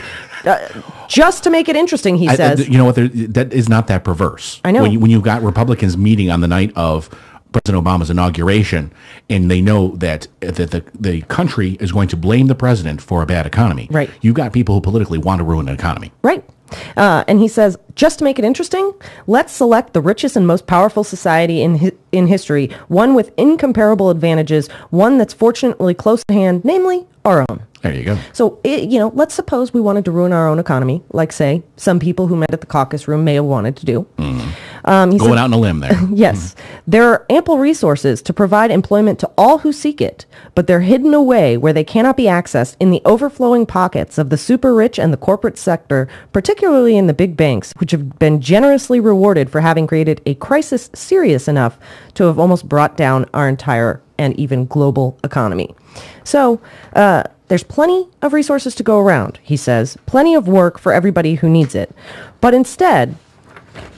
just to make it interesting, he says... you know what? That is not that perverse. I know. When you've got Republicans meeting on the night of President Obama's inauguration, and they know that the country is going to blame the president for a bad economy. Right. You've got people who politically want to ruin an economy. Right. And he says, just to make it interesting, let's select the richest and most powerful society in history, one with incomparable advantages, one that's fortunately close at hand, namely our own. There you go. So, let's suppose we wanted to ruin our own economy, like, say, some people who met at the caucus room may have wanted to do. Going out on a limb there. Yes. There are ample resources to provide employment to all who seek it, but they're hidden away where they cannot be accessed in the overflowing pockets of the super rich and the corporate sector, particularly in the big banks, which have been generously rewarded for having created a crisis serious enough to have almost brought down our entire and even global economy. So, there's plenty of resources to go around, he says, plenty of work for everybody who needs it. But instead,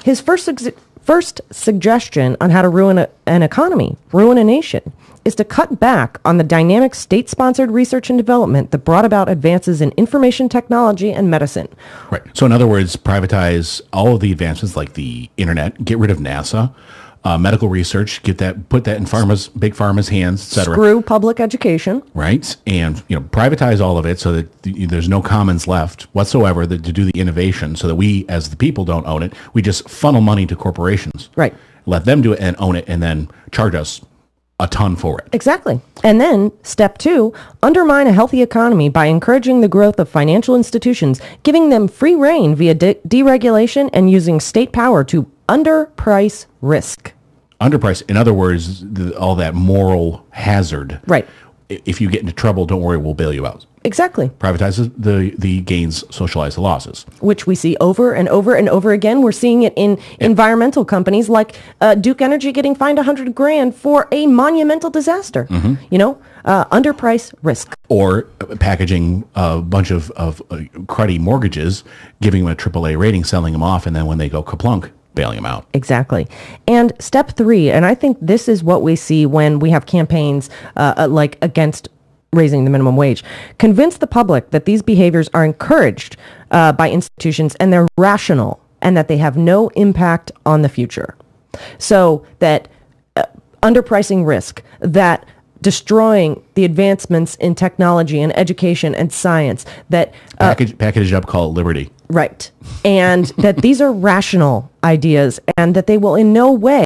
his first suggestion on how to ruin an economy, ruin a nation, is to cut back on the dynamic state-sponsored research and development that brought about advances in information technology and medicine. Right. So in other words, privatize all of the advancements like the internet, get rid of NASA, medical research, put that in big pharma's hands, etc. Screw public education. Right. And, privatize all of it so that there's no commons left whatsoever to do the innovation so that we, as the people, don't own it. We just funnel money to corporations. Right. Let them do it and own it and then charge us a ton for it. Exactly. And then, step 2, undermine a healthy economy by encouraging the growth of financial institutions, giving them free rein via deregulation and using state power to underprice risk. Underprice, in other words, all that moral hazard. Right. If you get into trouble, don't worry, we'll bail you out. Exactly. Privatize the gains, socialize the losses. Which we see over and over and over again. We're seeing it in environmental companies like Duke Energy getting fined $100,000 for a monumental disaster. Underprice risk. Or packaging a bunch of cruddy mortgages, giving them a AAA rating, selling them off, and then when they go kaplunk, bailing them out. Exactly. And step 3, and I think this is what we see when we have campaigns like against raising the minimum wage. Convince the public that these behaviors are encouraged by institutions and they're rational and that they have no impact on the future. So that underpricing risk, that destroying the advancements in technology and education and science, that package up, call it liberty. Right. And that these are rational ideas and that they will in no way.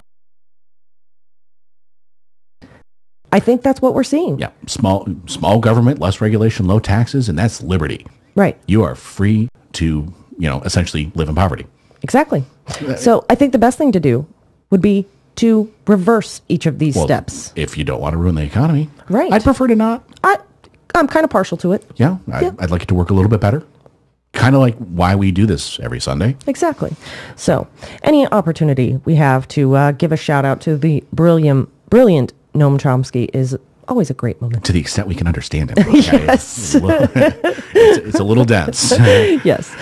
I think that's what we're seeing. Yeah. Small government, less regulation, low taxes, and that's liberty. Right. You are free to, essentially live in poverty. Exactly. So I think the best thing to do would be to reverse each of these steps. If you don't want to ruin the economy. Right. I'd prefer to not. I'm kind of partial to it. Yeah. I'd like it to work a little bit better. Kind of like why we do this every Sunday. Exactly. So any opportunity we have to give a shout out to the brilliant Noam Chomsky is always a great moment. To the extent we can understand him. Yes. It's a little dense. Yes.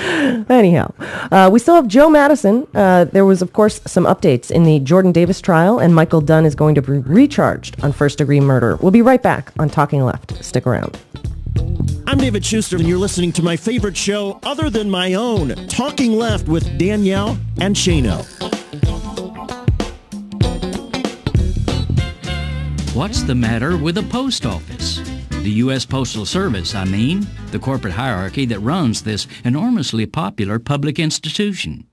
Anyhow, we still have Joe Madison. There was, of course, some updates in the Jordan Davis trial, and Michael Dunn is going to be recharged on first-degree murder. We'll be right back on Talking Left. Stick around. I'm David Schuster, and you're listening to my favorite show other than my own, Talking Left with Danielle and Shano. What's the matter with the post office? The U.S. Postal Service, I mean, the corporate hierarchy that runs this enormously popular public institution.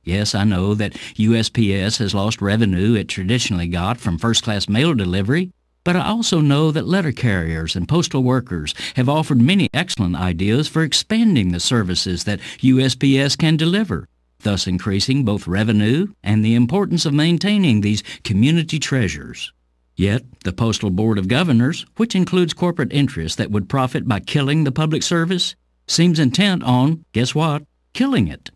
Yes, I know that USPS has lost revenue it traditionally got from first-class mail delivery, but I also know that letter carriers and postal workers have offered many excellent ideas for expanding the services that USPS can deliver, thus increasing both revenue and the importance of maintaining these community treasures. Yet, the Postal Board of Governors, which includes corporate interests that would profit by killing the public service, seems intent on, guess what, killing it.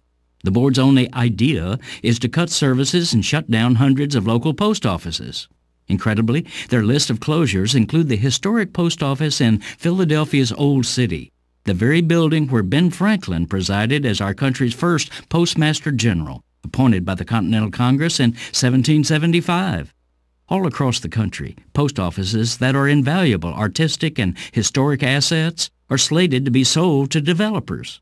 The board's only idea is to cut services and shut down hundreds of local post offices. Incredibly, their list of closures include the historic post office in Philadelphia's Old City, the very building where Ben Franklin presided as our country's first Postmaster General, appointed by the Continental Congress in 1775. All across the country, post offices that are invaluable artistic and historic assets are slated to be sold to developers.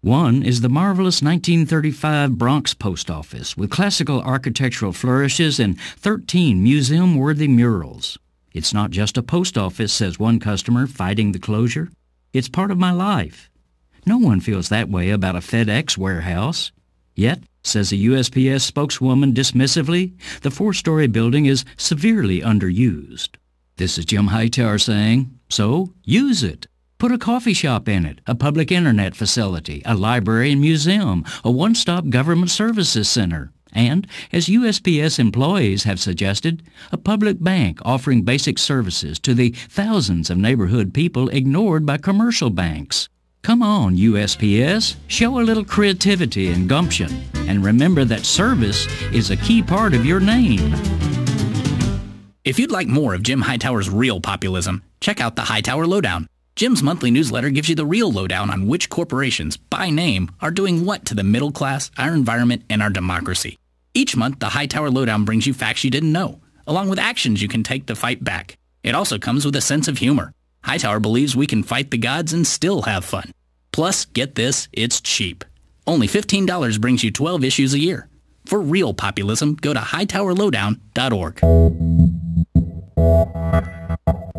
One is the marvelous 1935 Bronx Post Office with classical architectural flourishes and 13 museum-worthy murals. It's not just a post office, says one customer fighting the closure. It's part of my life. No one feels that way about a FedEx warehouse. Yet, says a USPS spokeswoman dismissively, the 4-story building is severely underused. This is Jim Hightower saying, so use it. Put a coffee shop in it, a public internet facility, a library and museum, a one-stop government services center, and, as USPS employees have suggested, a public bank offering basic services to the thousands of neighborhood people ignored by commercial banks. Come on, USPS, show a little creativity and gumption, and remember that service is a key part of your name. If you'd like more of Jim Hightower's real populism, check out the Hightower Lowdown. Jim's monthly newsletter gives you the real lowdown on which corporations, by name, are doing what to the middle class, our environment, and our democracy. Each month, the Hightower Lowdown brings you facts you didn't know, along with actions you can take to fight back. It also comes with a sense of humor. Hightower believes we can fight the gods and still have fun. Plus, get this, it's cheap. Only $15 brings you 12 issues a year. For real populism, go to hightowerlowdown.org.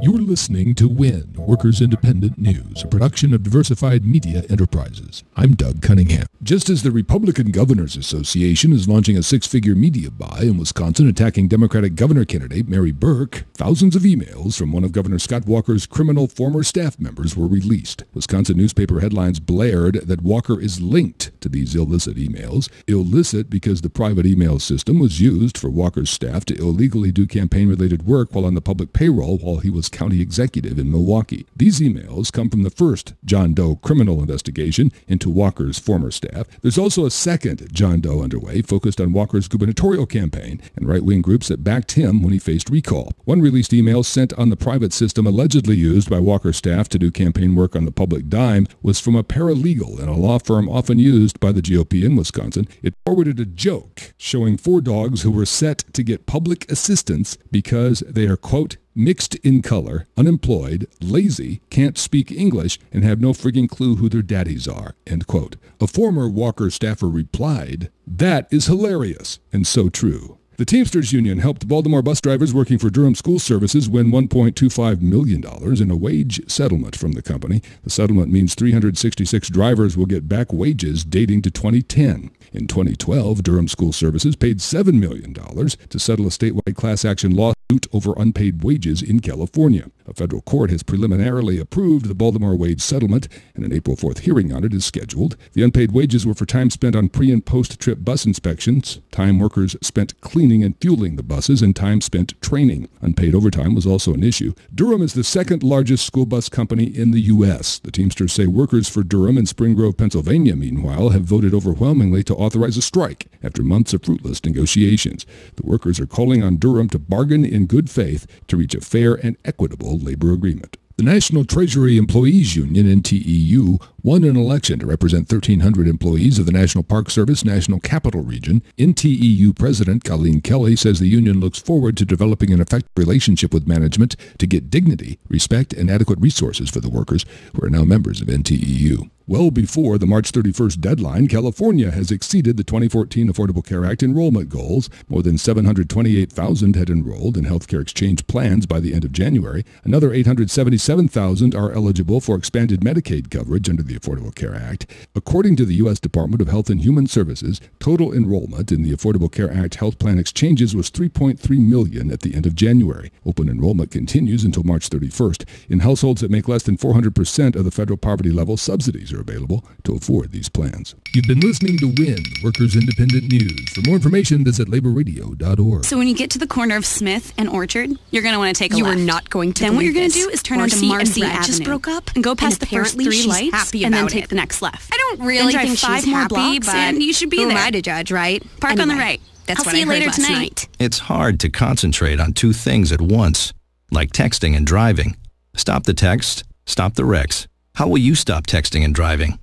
You're listening to WIN, Workers Independent News, a production of Diversified Media Enterprises. I'm Doug Cunningham. Just as the Republican Governors Association is launching a 6-figure media buy in Wisconsin attacking Democratic governor candidate Mary Burke, thousands of emails from one of Governor Scott Walker's criminal former staff members were released. Wisconsin newspaper headlines blared that Walker is linked to these illicit emails. Illicit because the private email system was used for Walker's staff to illegally do campaign-related work while on the public payroll while he was county executive in Milwaukee. These emails come from the first John Doe criminal investigation into Walker's former staff. There's also a second John Doe underway focused on Walker's gubernatorial campaign and right-wing groups that backed him when he faced recall. One released email sent on the private system allegedly used by Walker's staff to do campaign work on the public dime was from a paralegal in a law firm often used by the GOP in Wisconsin. It forwarded a joke showing 4 dogs who were set to get public assistance because they are, quote, mixed in color, unemployed, lazy, can't speak English, and have no frigging clue who their daddies are, end quote. A former Walker staffer replied, "That is hilarious," and so true. The Teamsters Union helped Baltimore bus drivers working for Durham School Services win $1.25 million in a wage settlement from the company. The settlement means 366 drivers will get back wages dating to 2010. In 2012, Durham School Services paid $7 million to settle a statewide class action lawsuit over unpaid wages in California. A federal court has preliminarily approved the Baltimore wage settlement, and an April 4th hearing on it is scheduled. The unpaid wages were for time spent on pre- and post-trip bus inspections, time workers spent cleaning and fueling the buses, and time spent training. Unpaid overtime was also an issue. Durham is the second largest school bus company in the U.S. The Teamsters say workers for Durham and Spring Grove, Pennsylvania, meanwhile, have voted overwhelmingly to authorize a strike after months of fruitless negotiations. The workers are calling on Durham to bargain in good faith to reach a fair and equitable labor agreement. The National Treasury Employees Union, NTEU, won an election to represent 1,300 employees of the National Park Service National Capital Region. NTEU President Colleen Kelly says the union looks forward to developing an effective relationship with management to get dignity, respect, and adequate resources for the workers who are now members of NTEU. Well before the March 31st deadline, California has exceeded the 2014 Affordable Care Act enrollment goals. More than 728,000 had enrolled in healthcare exchange plans by the end of January. Another 877,000 are eligible for expanded Medicaid coverage under the Affordable Care Act. According to the U.S. Department of Health and Human Services, total enrollment in the Affordable Care Act health plan exchanges was 3.3 million at the end of January. Open enrollment continues until March 31st. In households that make less than 400% of the federal poverty level, subsidies are available to afford these plans. You've been listening to WIN, Workers Independent News. For more information, visit laborradio.org. So when you get to the corner of Smith and Orchard, you're going to want to take a left. You are not going to. Then what you're going to do is turn onto Marcy and Brad Avenue. Just broke up and go past the first 3 lights happy and then about take it. the next left. I don't really then think drive 5 she's more happy, blocks but and you should be who there. am I to judge, right? Park on the Anyway, right. That's I'll what see I you heard later last tonight. night. It's hard to concentrate on 2 things at once, like texting and driving. Stop the text, stop the wrecks. How will you stop texting and driving?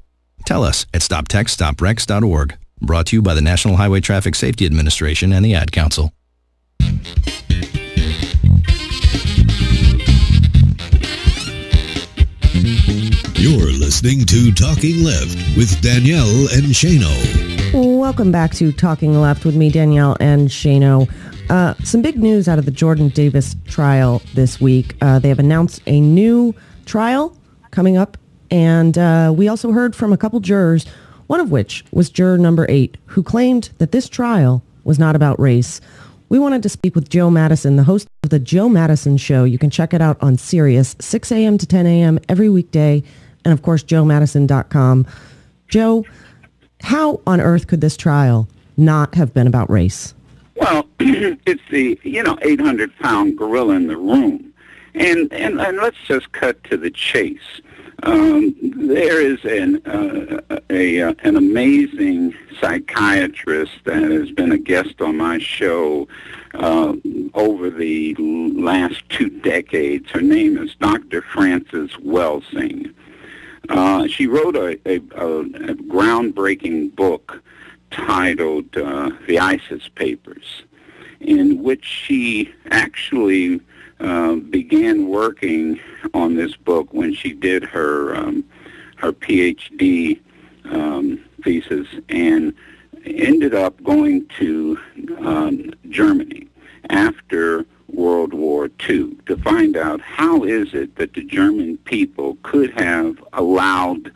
Tell us at stoptextstopwrecks.org. Brought to you by the National Highway Traffic Safety Administration and the Ad Council. You're listening to Talking Left with Danielle and Shano. Welcome back to Talking Left with me, Danielle and Shano. Some big news out of the Jordan Davis trial this week. They have announced a new trial coming up, and we also heard from a couple jurors, one of which was juror number 8, who claimed that this trial was not about race. We wanted to speak with Joe Madison, the host of the Joe Madison Show. You can check it out on Sirius, 6 a.m. to 10 a.m. every weekday, and of course, joemadison.com. Joe, how on earth could this trial not have been about race? Well, it's the 800-pound gorilla in the room, and let's just cut to the chase. There is an amazing psychiatrist that has been a guest on my show over the last 2 decades. Her name is Dr. Frances Welsing. She wrote a groundbreaking book titled The ISIS Papers, in which she actually began working on this book when she did her PhD thesis, and ended up going to Germany after World War II to find out how is it that the German people could have allowed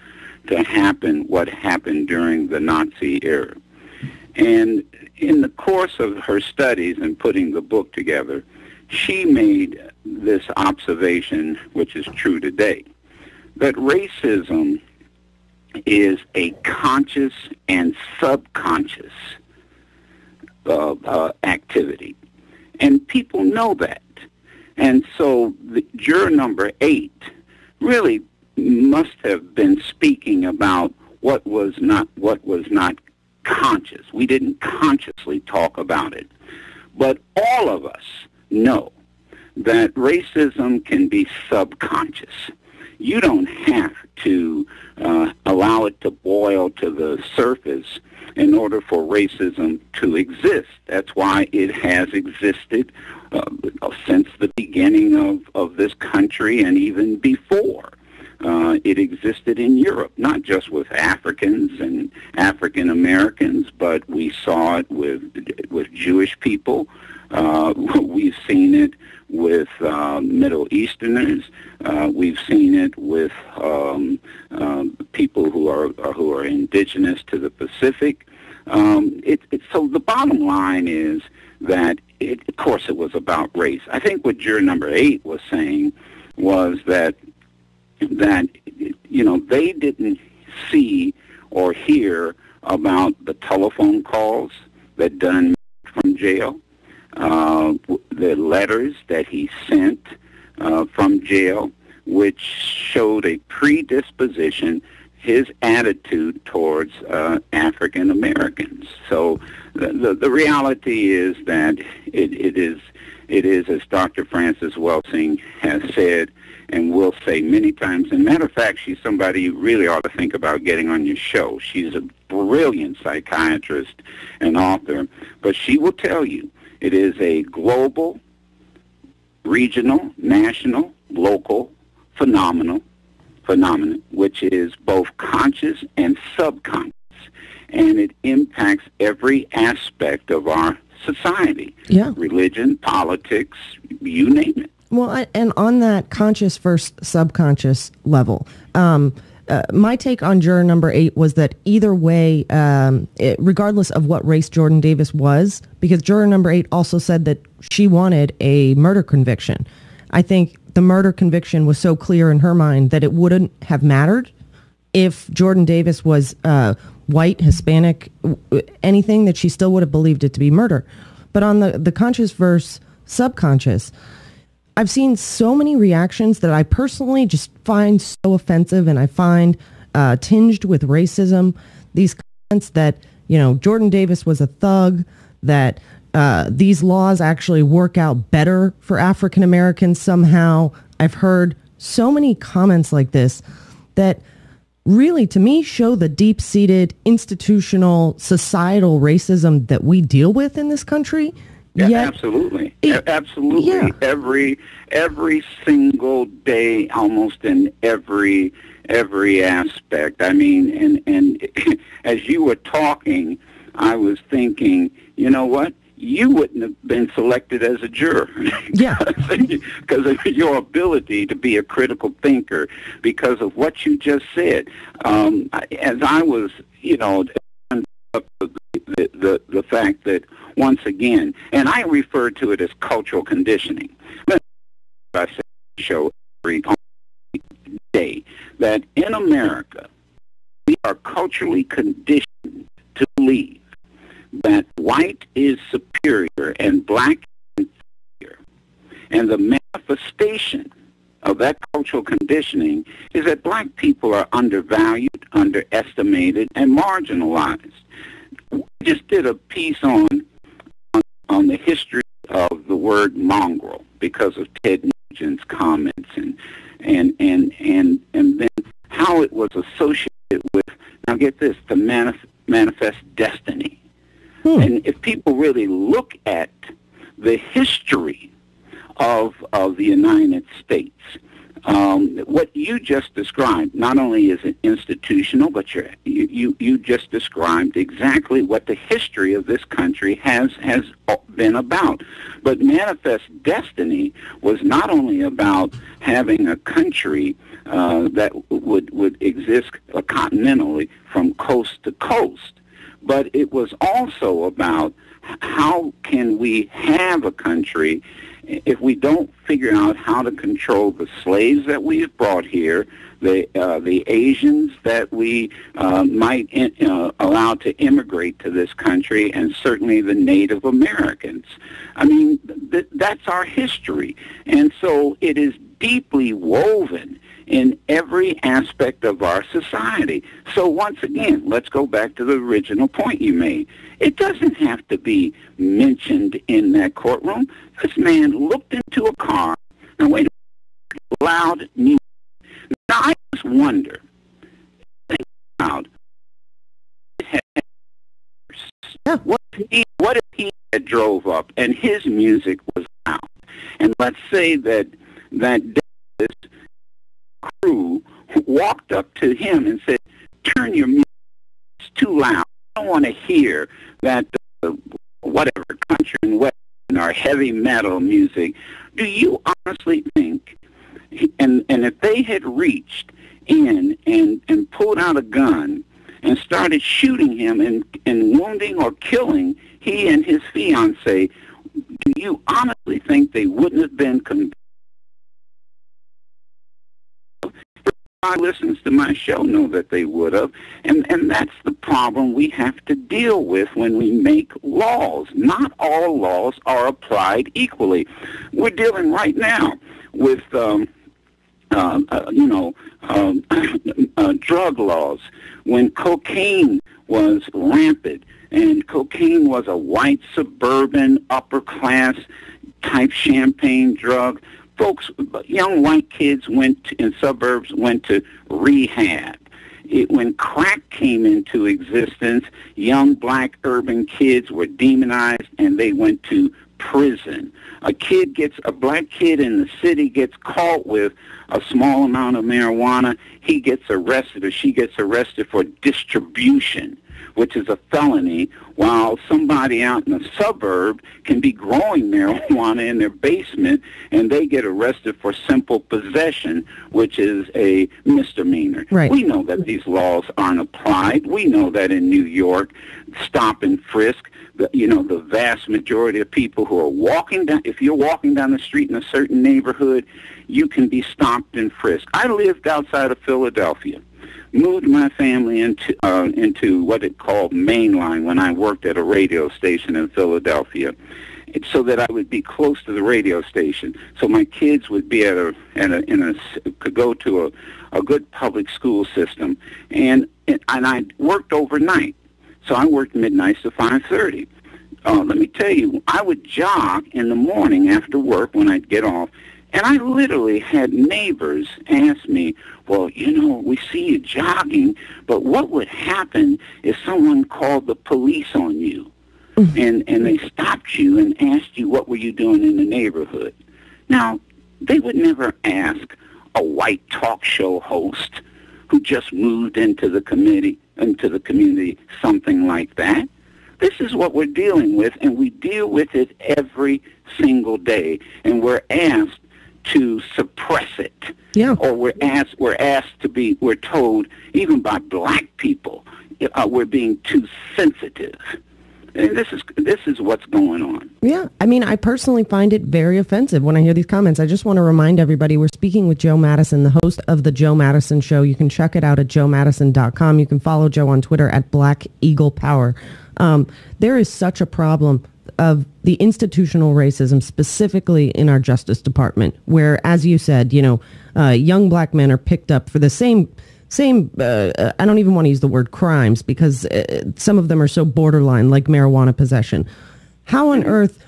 to happen what happened during the Nazi era. And in the course of her studies and putting the book together, she made this observation, which is true today, that racism is a conscious and subconscious activity. And people know that. And so the juror number 8 really must have been speaking about what was not conscious. We didn't consciously talk about it. But all of us know that racism can be subconscious. You don't have to allow it to boil to the surface in order for racism to exist. That's why it has existed since the beginning of this country and even before. It existed in Europe, not just with Africans and African Americans, but we saw it with Jewish people. We've seen it with Middle Easterners. We've seen it with people who are indigenous to the Pacific. So the bottom line is that, of course, it was about race. I think what juror number 8 was saying was that they didn't see or hear about the telephone calls that Dunn made from jail, the letters that he sent from jail, which showed a predisposition, his attitude towards African Americans. So the reality is that it is, as Dr. Frances Welsing has said, and will say many times. And matter of fact, she's somebody you really ought to think about getting on your show. She's a brilliant psychiatrist and author, but she will tell you it is a global, regional, national, local phenomenon, which is both conscious and subconscious, and it impacts every aspect of our society. Yeah. Religion, politics, you name it. Well, and on that conscious versus subconscious level, my take on juror number 8 was that either way, regardless of what race Jordan Davis was, because juror number 8 also said that she wanted a murder conviction. I think the murder conviction was so clear in her mind that it wouldn't have mattered if Jordan Davis was white, Hispanic, anything, that she still would have believed it to be murder. But on the conscious versus subconscious, I've seen so many reactions that I personally just find so offensive, and I find tinged with racism. These comments that, Jordan Davis was a thug, that these laws actually work out better for African Americans somehow. I've heard so many comments like this that really, to me, show the deep-seated institutional societal racism that we deal with in this country. Yeah, Yet, absolutely. Absolutely. Yeah. Every single day, almost in every aspect. I mean, and as you were talking, I was thinking, you know what? You wouldn't have been selected as a juror. Yeah. Because of your ability to be a critical thinker, because of what you just said. As I was, the fact that, once again, and I refer to it as cultural conditioning. I say show every day that in America we are culturally conditioned to believe that white is superior and black is inferior. And the manifestation of that cultural conditioning is that black people are undervalued, underestimated, and marginalized. We just did a piece on the history of the word mongrel because of Ted Nugent's comments and then how it was associated with, now get this, the manifest destiny. And if people really look at the history of the United States, what you just described not only is it institutional, but you just described exactly what the history of this country has been about. But manifest destiny was not only about having a country that would exist continentally from coast to coast, but it was also about how can we have a country if we don't figure out how to control the slaves that we've brought here, the Asians that we might allow to immigrate to this country, and certainly the Native Americans. I mean, that's our history. And so it is deeply woven in every aspect of our society. So once again, let's go back to the original point you made. It doesn't have to be mentioned in that courtroom. This man looked into a car, and wait a minute, loud music. Now, I just wonder, think about what if he had drove up and his music was loud? And let's say that Davis crew walked up to him and said, turn your music, it's too loud. I don't want to hear that whatever, country and western or heavy metal music. Do you honestly think, and if they had reached in and pulled out a gun and started shooting him and wounding or killing he and his fiancée, do you honestly think they wouldn't have been convicted? Listens to my show know that they would have, and that's the problem we have to deal with when we make laws. Not all laws are applied equally. We're dealing right now with drug laws. When cocaine was rampant, and cocaine was a white suburban upper class type champagne drug, folks, young white kids in suburbs went to rehab. When crack came into existence, young black urban kids were demonized and they went to prison. A black kid in the city gets caught with a small amount of marijuana, he gets arrested or she gets arrested for distribution, which is a felony, while somebody out in the suburb can be growing marijuana in their basement and they get arrested for simple possession, which is a misdemeanor. Right. We know that these laws aren't applied. We know that in New York, stop and frisk, the vast majority of people who are walking down, if you're walking down the street in a certain neighborhood, you can be stopped and frisked. I lived outside of Philadelphia. Moved my family into what it called Mainline when I worked at a radio station in Philadelphia, so that I would be close to the radio station, so my kids would be could go to a good public school system, and I worked overnight, so I worked midnights to 5:30. Let me tell you, I would jog in the morning after work when I'd get off. And I literally had neighbors ask me, well, we see you jogging, but what would happen if someone called the police on you and they stopped you and asked you what were you doing in the neighborhood? Now, they would never ask a white talk show host who just moved into the community something like that. This is what we're dealing with, and we deal with it every single day, and we're asked to suppress it. Yeah. Or we're told, even by black people, we're being too sensitive. And this is what's going on. Yeah. I mean, I personally find it very offensive when I hear these comments. I just want to remind everybody we're speaking with Joe Madison, the host of The Joe Madison Show. You can check it out at joemadison.com. You can follow Joe on Twitter at Black Eagle Power. There is such a problem of the institutional racism, specifically in our Justice Department, where, as you said, young black men are picked up for the same I don't even want to use the word crimes, because some of them are so borderline, like marijuana possession. How on earth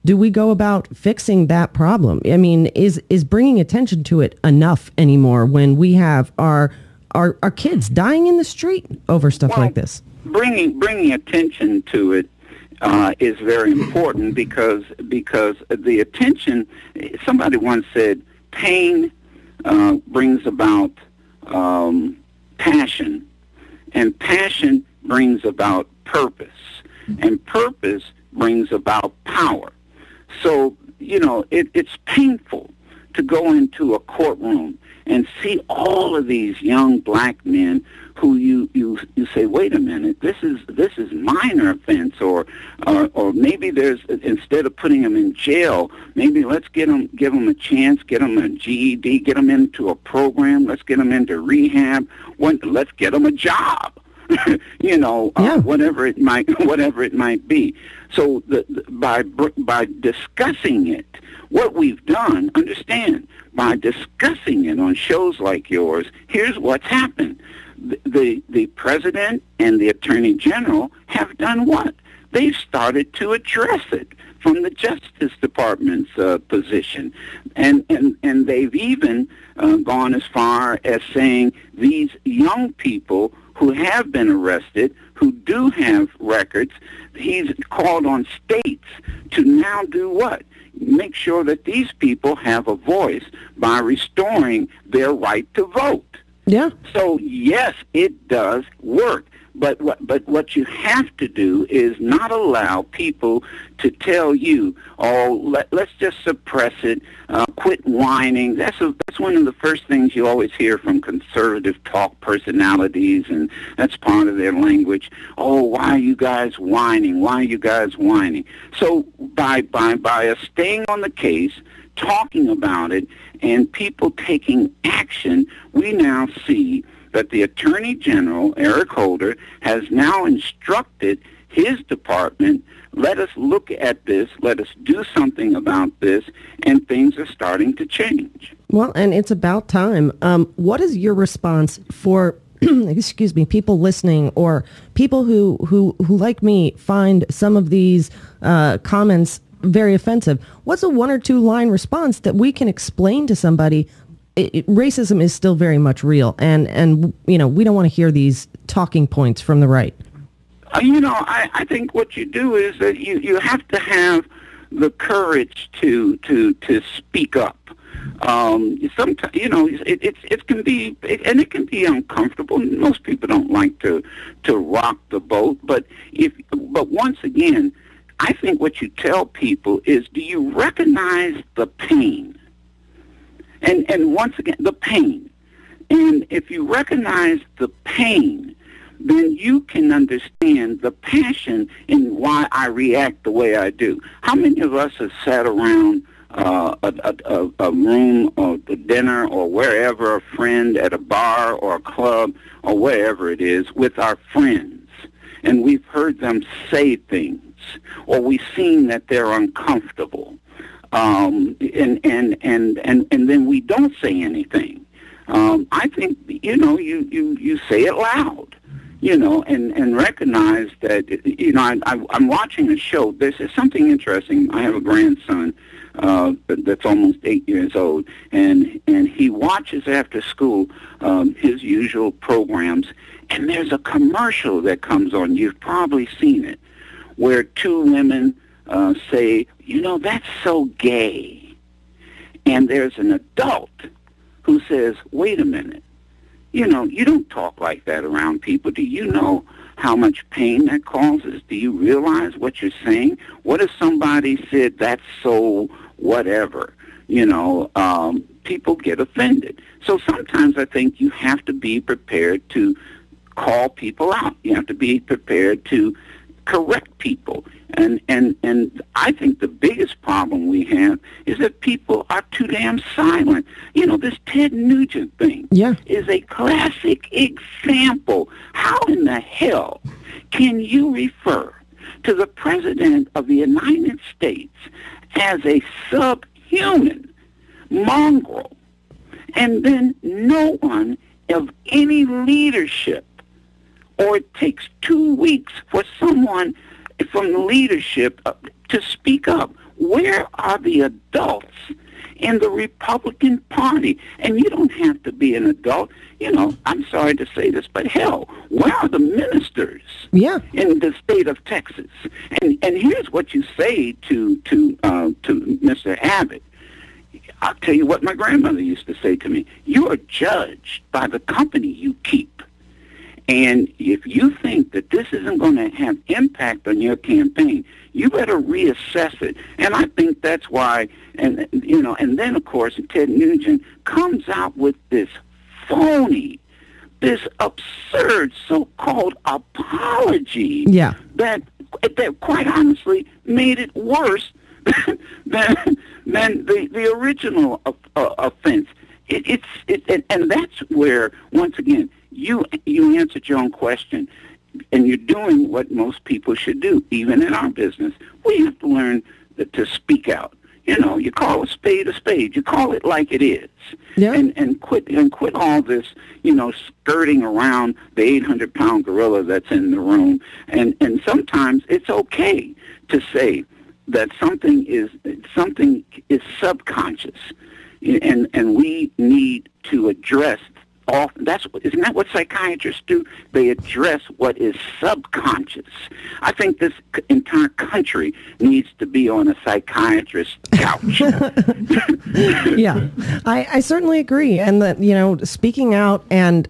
do we go about fixing that problem? I mean, is bringing attention to it enough anymore when we have our kids dying in the street over stuff like this? Bringing attention to it is very important because the attention. Somebody once said, pain brings about passion, and passion brings about purpose, and purpose brings about power. So it's painful to go into a courtroom and see all of these young black men who you say, wait a minute, this is minor offense, or maybe there's, instead of putting them in jail, maybe let's give them a chance, get them a GED, get them into a program, let's get them into rehab, let's get them a job. Whatever it might be. So by discussing it, what we've done, understand, by discussing it on shows like yours, here's what's happened. The president and the attorney general have done what? They've started to address it from the Justice Department's position, and they've even gone as far as saying these young people who have been arrested, who do have records, he's called on states to now do what? Make sure that these people have a voice by restoring their right to vote. Yeah. So, yes, it does work. But what you have to do is not allow people to tell you, let's just suppress it, quit whining. That's one of the first things you always hear from conservative talk personalities, and that's part of their language. Oh, why are you guys whining? Why are you guys whining? So by us staying on the case, talking about it, and people taking action, we now see that the Attorney General, Eric Holder, has now instructed his department, let us look at this, let us do something about this, and things are starting to change. Well, and it's about time. What is your response for, excuse me, people listening, or people who like me, find some of these comments very offensive? What's a 1 or 2 line response that we can explain to somebody? Racism is still very much real, and we don't want to hear these talking points from the right. I think what you do is that you have to have the courage to speak up. Sometimes, it can be, and it can be uncomfortable. Most people don't like to rock the boat, but once again, I think what you tell people is, do you recognize the pain? And once again, the pain. And if you recognize the pain, then you can understand the passion in why I react the way I do. How many of us have sat around a room or a dinner or wherever, a friend at a bar or a club or wherever it is, with our friends, and we've heard them say things, or we've seen that they're uncomfortable, and then we don't say anything. I think, you say it loud, and recognize that, I'm watching a show. There's something interesting. I have a grandson that's almost 8 years old, and he watches after school his usual programs, and there's a commercial that comes on. You've probably seen it, where 2 women say, that's so gay. And there's an adult who says, wait a minute, you don't talk like that around people. Do you know how much pain that causes? Do you realize what you're saying? What if somebody said, that's so whatever? People get offended. So sometimes I think you have to be prepared to call people out. You have to be prepared to correct people. And I think the biggest problem we have is that people are too damn silent. This Ted Nugent thing is a classic example. How in the hell can you refer to the President of the United States as a subhuman mongrel, and then no one of any leadership, or it takes 2 weeks for someone from the leadership to speak up? Where are the adults in the Republican Party? And you don't have to be an adult. I'm sorry to say this, but hell, where are the ministers in the state of Texas? And here's what you say to Mr. Abbott. I'll tell you what my grandmother used to say to me. You are judged by the company you keep. And if you think that this isn't going to have impact on your campaign, you better reassess it. And I think that's why, and then of course Ted Nugent comes out with this phony, this absurd so-called apology that quite honestly made it worse than the original offense. And that's where, once again, you answered your own question, and you're doing what most people should do, even in our business. We have to learn to speak out. You call a spade a spade. You call it like it is. Yeah. And quit all this, skirting around the 800-pound gorilla that's in the room. And sometimes it's okay to say that something is subconscious, and we need to address. Isn't that what psychiatrists do? They address what is subconscious. I think this entire country needs to be on a psychiatrist's couch. Yeah, I certainly agree. And that, speaking out and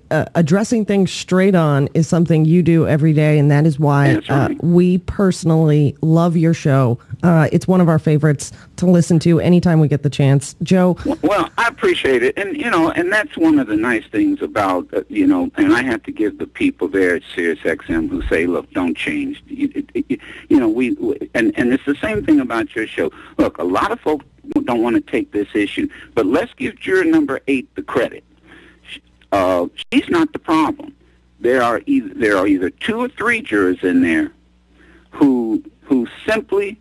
addressing things straight on is something you do every day. And that is why we personally love your show. It's one of our favorites to listen to anytime we get the chance. Joe? Well, I appreciate it. And that's one of the nice things about, and I have to give the people there at SiriusXM who say, look, don't change. And it's the same thing about your show. Look, a lot of folks don't want to take this issue, but let's give juror number 8 the credit. She's not the problem. There are either 2 or 3 jurors in there who simply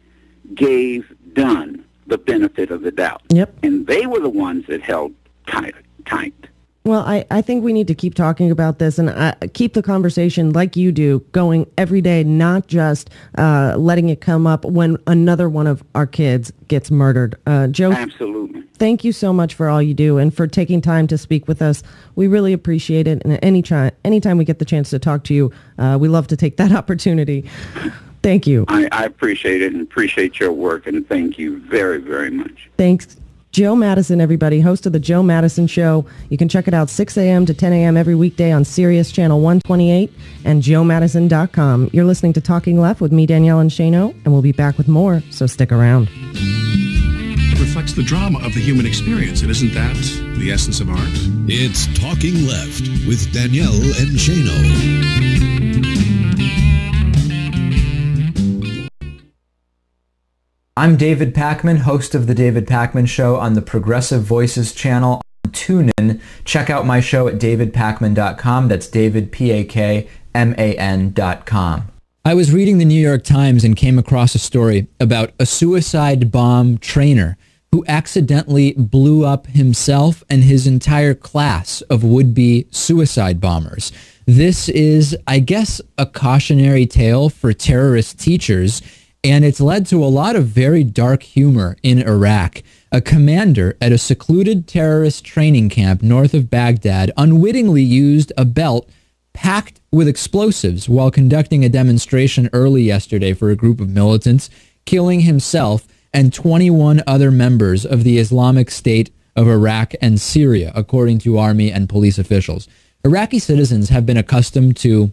gave Dunn the benefit of the doubt. Yep. And they were the ones that held tight. Well, I think we need to keep talking about this and keep the conversation like you do going every day, not just letting it come up when another one of our kids gets murdered. Joe, absolutely. Thank you so much for all you do and for taking time to speak with us. We really appreciate it. And anytime we get the chance to talk to you, we love to take that opportunity. Thank you. I appreciate it and appreciate your work, and thank you very, very much. Thanks. Joe Madison, everybody, host of The Joe Madison Show. You can check it out 6 a.m. to 10 a.m. every weekday on Sirius Channel 128 and joemadison.com. You're listening to Talking Left with me, Danielle and Shano, and we'll be back with more, so stick around. It reflects the drama of the human experience, and isn't that the essence of art? It's Talking Left with Danielle and Shano. I'm David Pakman, host of The David Pakman Show on the Progressive Voices channel on TuneIn. Check out my show at davidpakman.com. That's David, Pakman.com. I was reading the New York Times and came across a story about a suicide bomb trainer who accidentally blew up himself and his entire class of would-be suicide bombers. This is, I guess, a cautionary tale for terrorist teachers, and it's led to a lot of very dark humor in Iraq. A commander at a secluded terrorist training camp north of Baghdad unwittingly used a belt packed with explosives while conducting a demonstration early yesterday for a group of militants, killing himself and 21 other members of the Islamic State of Iraq and Syria, according to army and police officials. Iraqi citizens have been accustomed to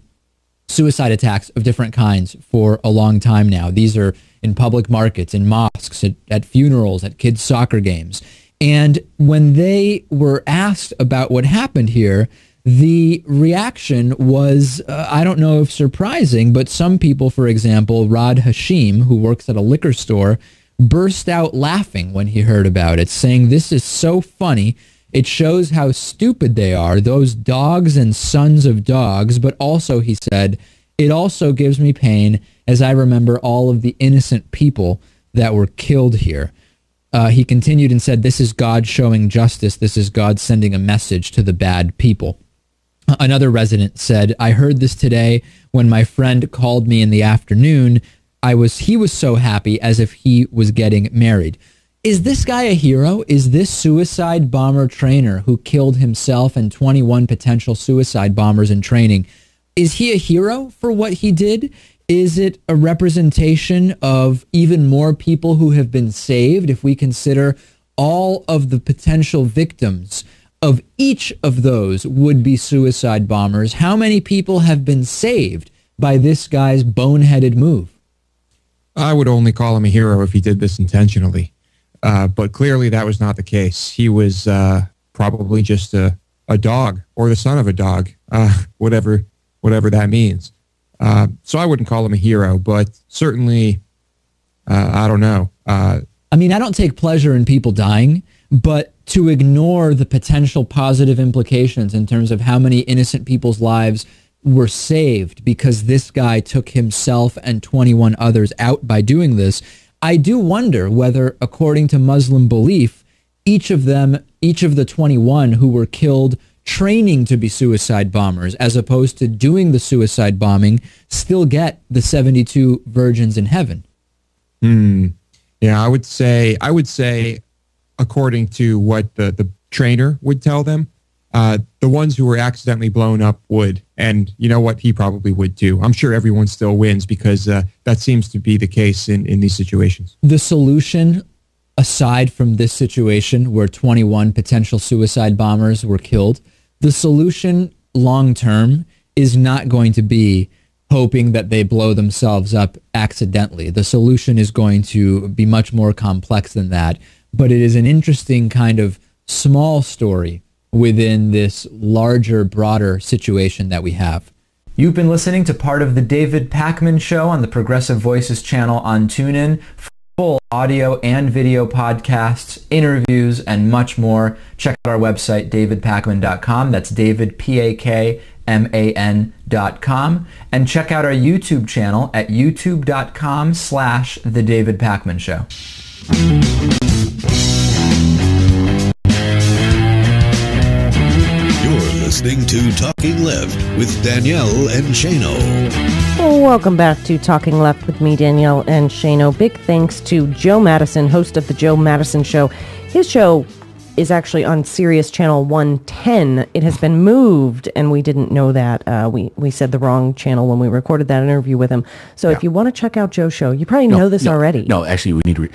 suicide attacks of different kinds for a long time now. These are in public markets, in mosques, at funerals, at kids' soccer games. And when they were asked about what happened here, the reaction was, I don't know if surprising, but some people, for example, Rod Hashim, who works at a liquor store, burst out laughing when he heard about it, saying, "This is so funny. It shows how stupid they are, those dogs and sons of dogs, but also," he said, "it also gives me pain as I remember all of the innocent people that were killed here." He continued and said, "This is God showing justice. This is God sending a message to the bad people." Another resident said, "I heard this today when my friend called me in the afternoon. He was so happy as if he was getting married." Is this guy a hero? Is this suicide bomber trainer who killed himself and 21 potential suicide bombers in training, is he a hero for what he did? Is it a representation of even more people who have been saved if we consider all of the potential victims of each of those would-be suicide bombers, how many people have been saved by this guy's boneheaded move? I would only call him a hero if he did this intentionally. But clearly that was not the case. He was probably just a dog, or the son of a dog, whatever that means. So I wouldn't call him a hero, but certainly, I don't know. I mean, I don't take pleasure in people dying, but to ignore the potential positive implications in terms of how many innocent people's lives were saved because this guy took himself and 21 others out by doing this, I do wonder whether, according to Muslim belief, each of the 21 who were killed training to be suicide bombers as opposed to doing the suicide bombing still get the 72 virgins in heaven. Yeah, I would say, according to what the trainer would tell them, the ones who were accidentally blown up would. And you know what? He probably would too. I'm sure everyone still wins because that seems to be the case in these situations. The solution, aside from this situation where 21 potential suicide bombers were killed, the solution long term is not going to be hoping that they blow themselves up accidentally. The solution is going to be much more complex than that. But it is an interesting kind of small story within this larger, broader situation that we have. You've been listening to part of the David Pakman Show on the Progressive Voices channel on TuneIn. For full audio and video podcasts, interviews, and much more, check out our website, davidpakman.com. That's David, PAKMAN.com. And check out our YouTube channel at youtube.com/The David Pakman Show. Listening to Talking Left with Danielle and Shano. Welcome back to Talking Left with me, Danielle and Shano. Big thanks to Joe Madison, host of the Joe Madison Show. His show is actually on Sirius Channel 110. It has been moved, and we didn't know that. We said the wrong channel when we recorded that interview with him. So if you want to check out Joe's show, you probably know this already. No, actually, we need to,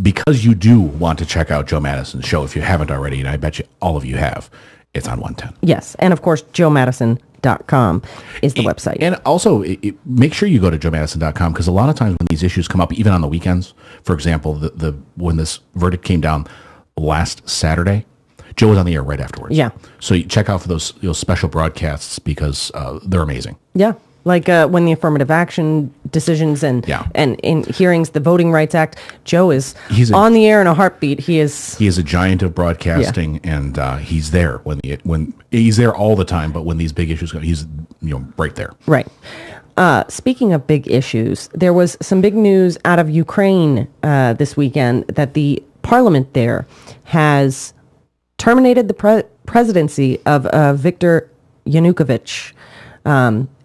because you do want to check out Joe Madison's show, if you haven't already, and I bet you all of you have, it's on 110. Yes, and of course, joemadison.com is the website. And also, make sure you go to joemadison.com, because a lot of times when these issues come up, even on the weekends, for example, when this verdict came down last Saturday, Joe was on the air right afterwards. Yeah. So you check out for those special broadcasts because they're amazing. Yeah. Like when the affirmative action decisions and in hearings, the Voting Rights Act, Joe is on the air in a heartbeat. He is a giant of broadcasting, and he's there when he's there all the time. But when these big issues go, he's right there. Right. Speaking of big issues, there was some big news out of Ukraine this weekend that the parliament there has terminated the presidency of Viktor Yanukovych.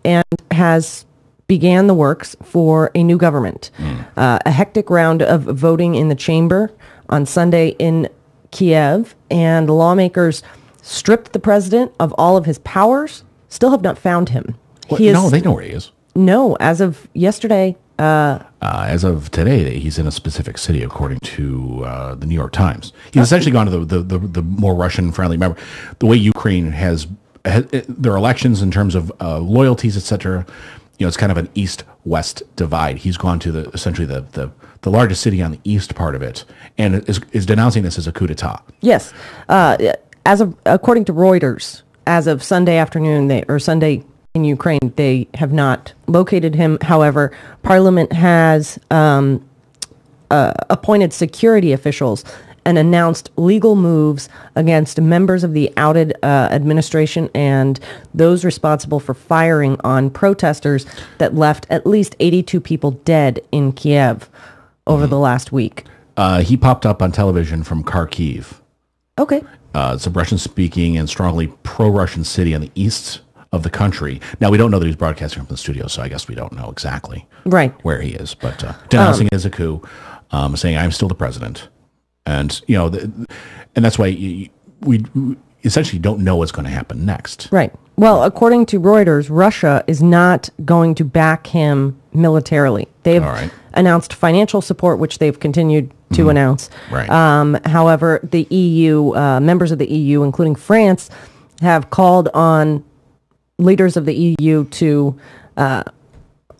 And has began the works for a new government. A hectic round of voting in the chamber on Sunday in Kiev, and lawmakers stripped the president of all of his powers, still have not found him. No, they know where he is. No, as of yesterday. As of today, he's in a specific city, according to the New York Times. He's essentially gone to the more Russian-friendly. Remember, the way Ukraine has their elections in terms of loyalties, etc. It's kind of an east-west divide. He's gone to essentially the largest city on the east part of it, and is denouncing this as a coup d'état. Yes, according to Reuters, as of Sunday afternoon, Sunday in Ukraine, they have not located him. However, Parliament has appointed security officials and announced legal moves against members of the outed administration and those responsible for firing on protesters that left at least 82 people dead in Kiev over the last week. He popped up on television from Kharkiv. Okay. It's a Russian-speaking and strongly pro-Russian city on the east of the country. Now, we don't know that he's broadcasting from the studio, so I guess we don't know exactly where he is. But denouncing it as a coup, saying, I'm still the president. And, and that's why we essentially don't know what's going to happen next. Right. Well, according to Reuters, Russia is not going to back him militarily. They've announced financial support, which they've continued to announce. Right. However, the EU, members of the EU, including France, have called on leaders of the EU to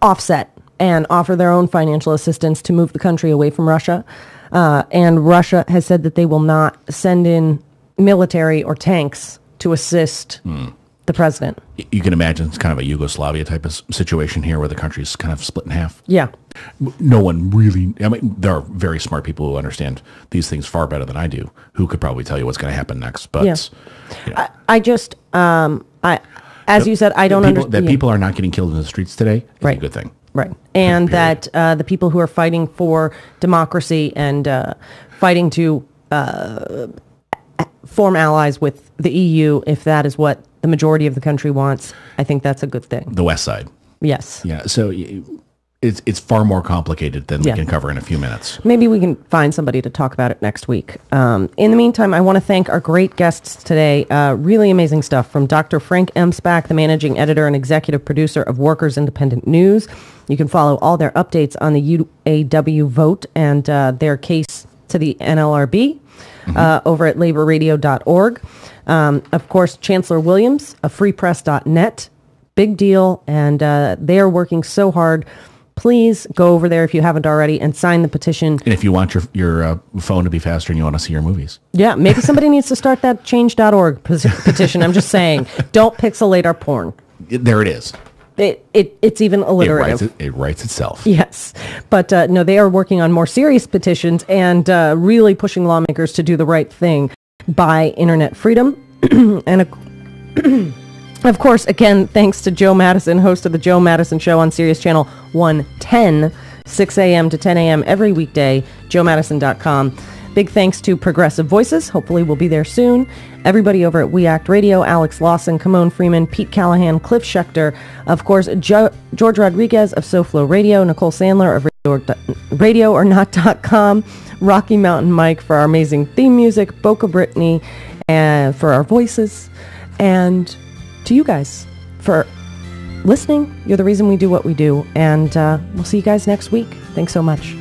offset and offer their own financial assistance to move the country away from Russia. And Russia has said that they will not send in military or tanks to assist the president. You can imagine it's kind of a Yugoslavia type of situation here where the country's kind of split in half. Yeah. No one really, I mean, there are very smart people who understand these things far better than I do, who could probably tell you what's going to happen next. But, you know. I just, as you said, I don't understand. That people are not getting killed in the streets today is a good thing. Right. And that the people who are fighting for democracy and fighting to form allies with the EU, if that is what the majority of the country wants, I think that's a good thing. The West Side. Yes. Yeah. So it's far more complicated than we can cover in a few minutes. Maybe we can find somebody to talk about it next week. In the meantime, I want to thank our great guests today. Really amazing stuff from Dr. Frank Emspak, the managing editor and executive producer of Workers Independent News. You can follow all their updates on the UAW vote and their case to the NLRB over at laborradio.org. Of course, Chancellor Williams of freepress.net. Big deal. And they are working so hard. Please go over there if you haven't already and sign the petition. And if you want your phone to be faster and you want to see your movies. Yeah, maybe somebody needs to start that change.org petition. I'm just saying, don't pixelate our porn. There it is. It's even alliterative. It writes itself. Yes. But no, they are working on more serious petitions and really pushing lawmakers to do the right thing by internet freedom. And of course, again, thanks to Joe Madison, host of the Joe Madison Show on Sirius Channel 110, 6 a.m. to 10 a.m. every weekday, joemadison.com. Big thanks to Progressive Voices. Hopefully we'll be there soon. Everybody over at We Act Radio, Alex Lawson, Kimon Freeman, Pete Callahan, Cliff Schechter, of course, George Rodriguez of SoFlo Radio, Nicole Sandler of RadioOrNot.com, Rocky Mountain Mike for our amazing theme music, Boca Brittany and for our voices, and to you guys for listening. You're the reason we do what we do, and we'll see you guys next week. Thanks so much.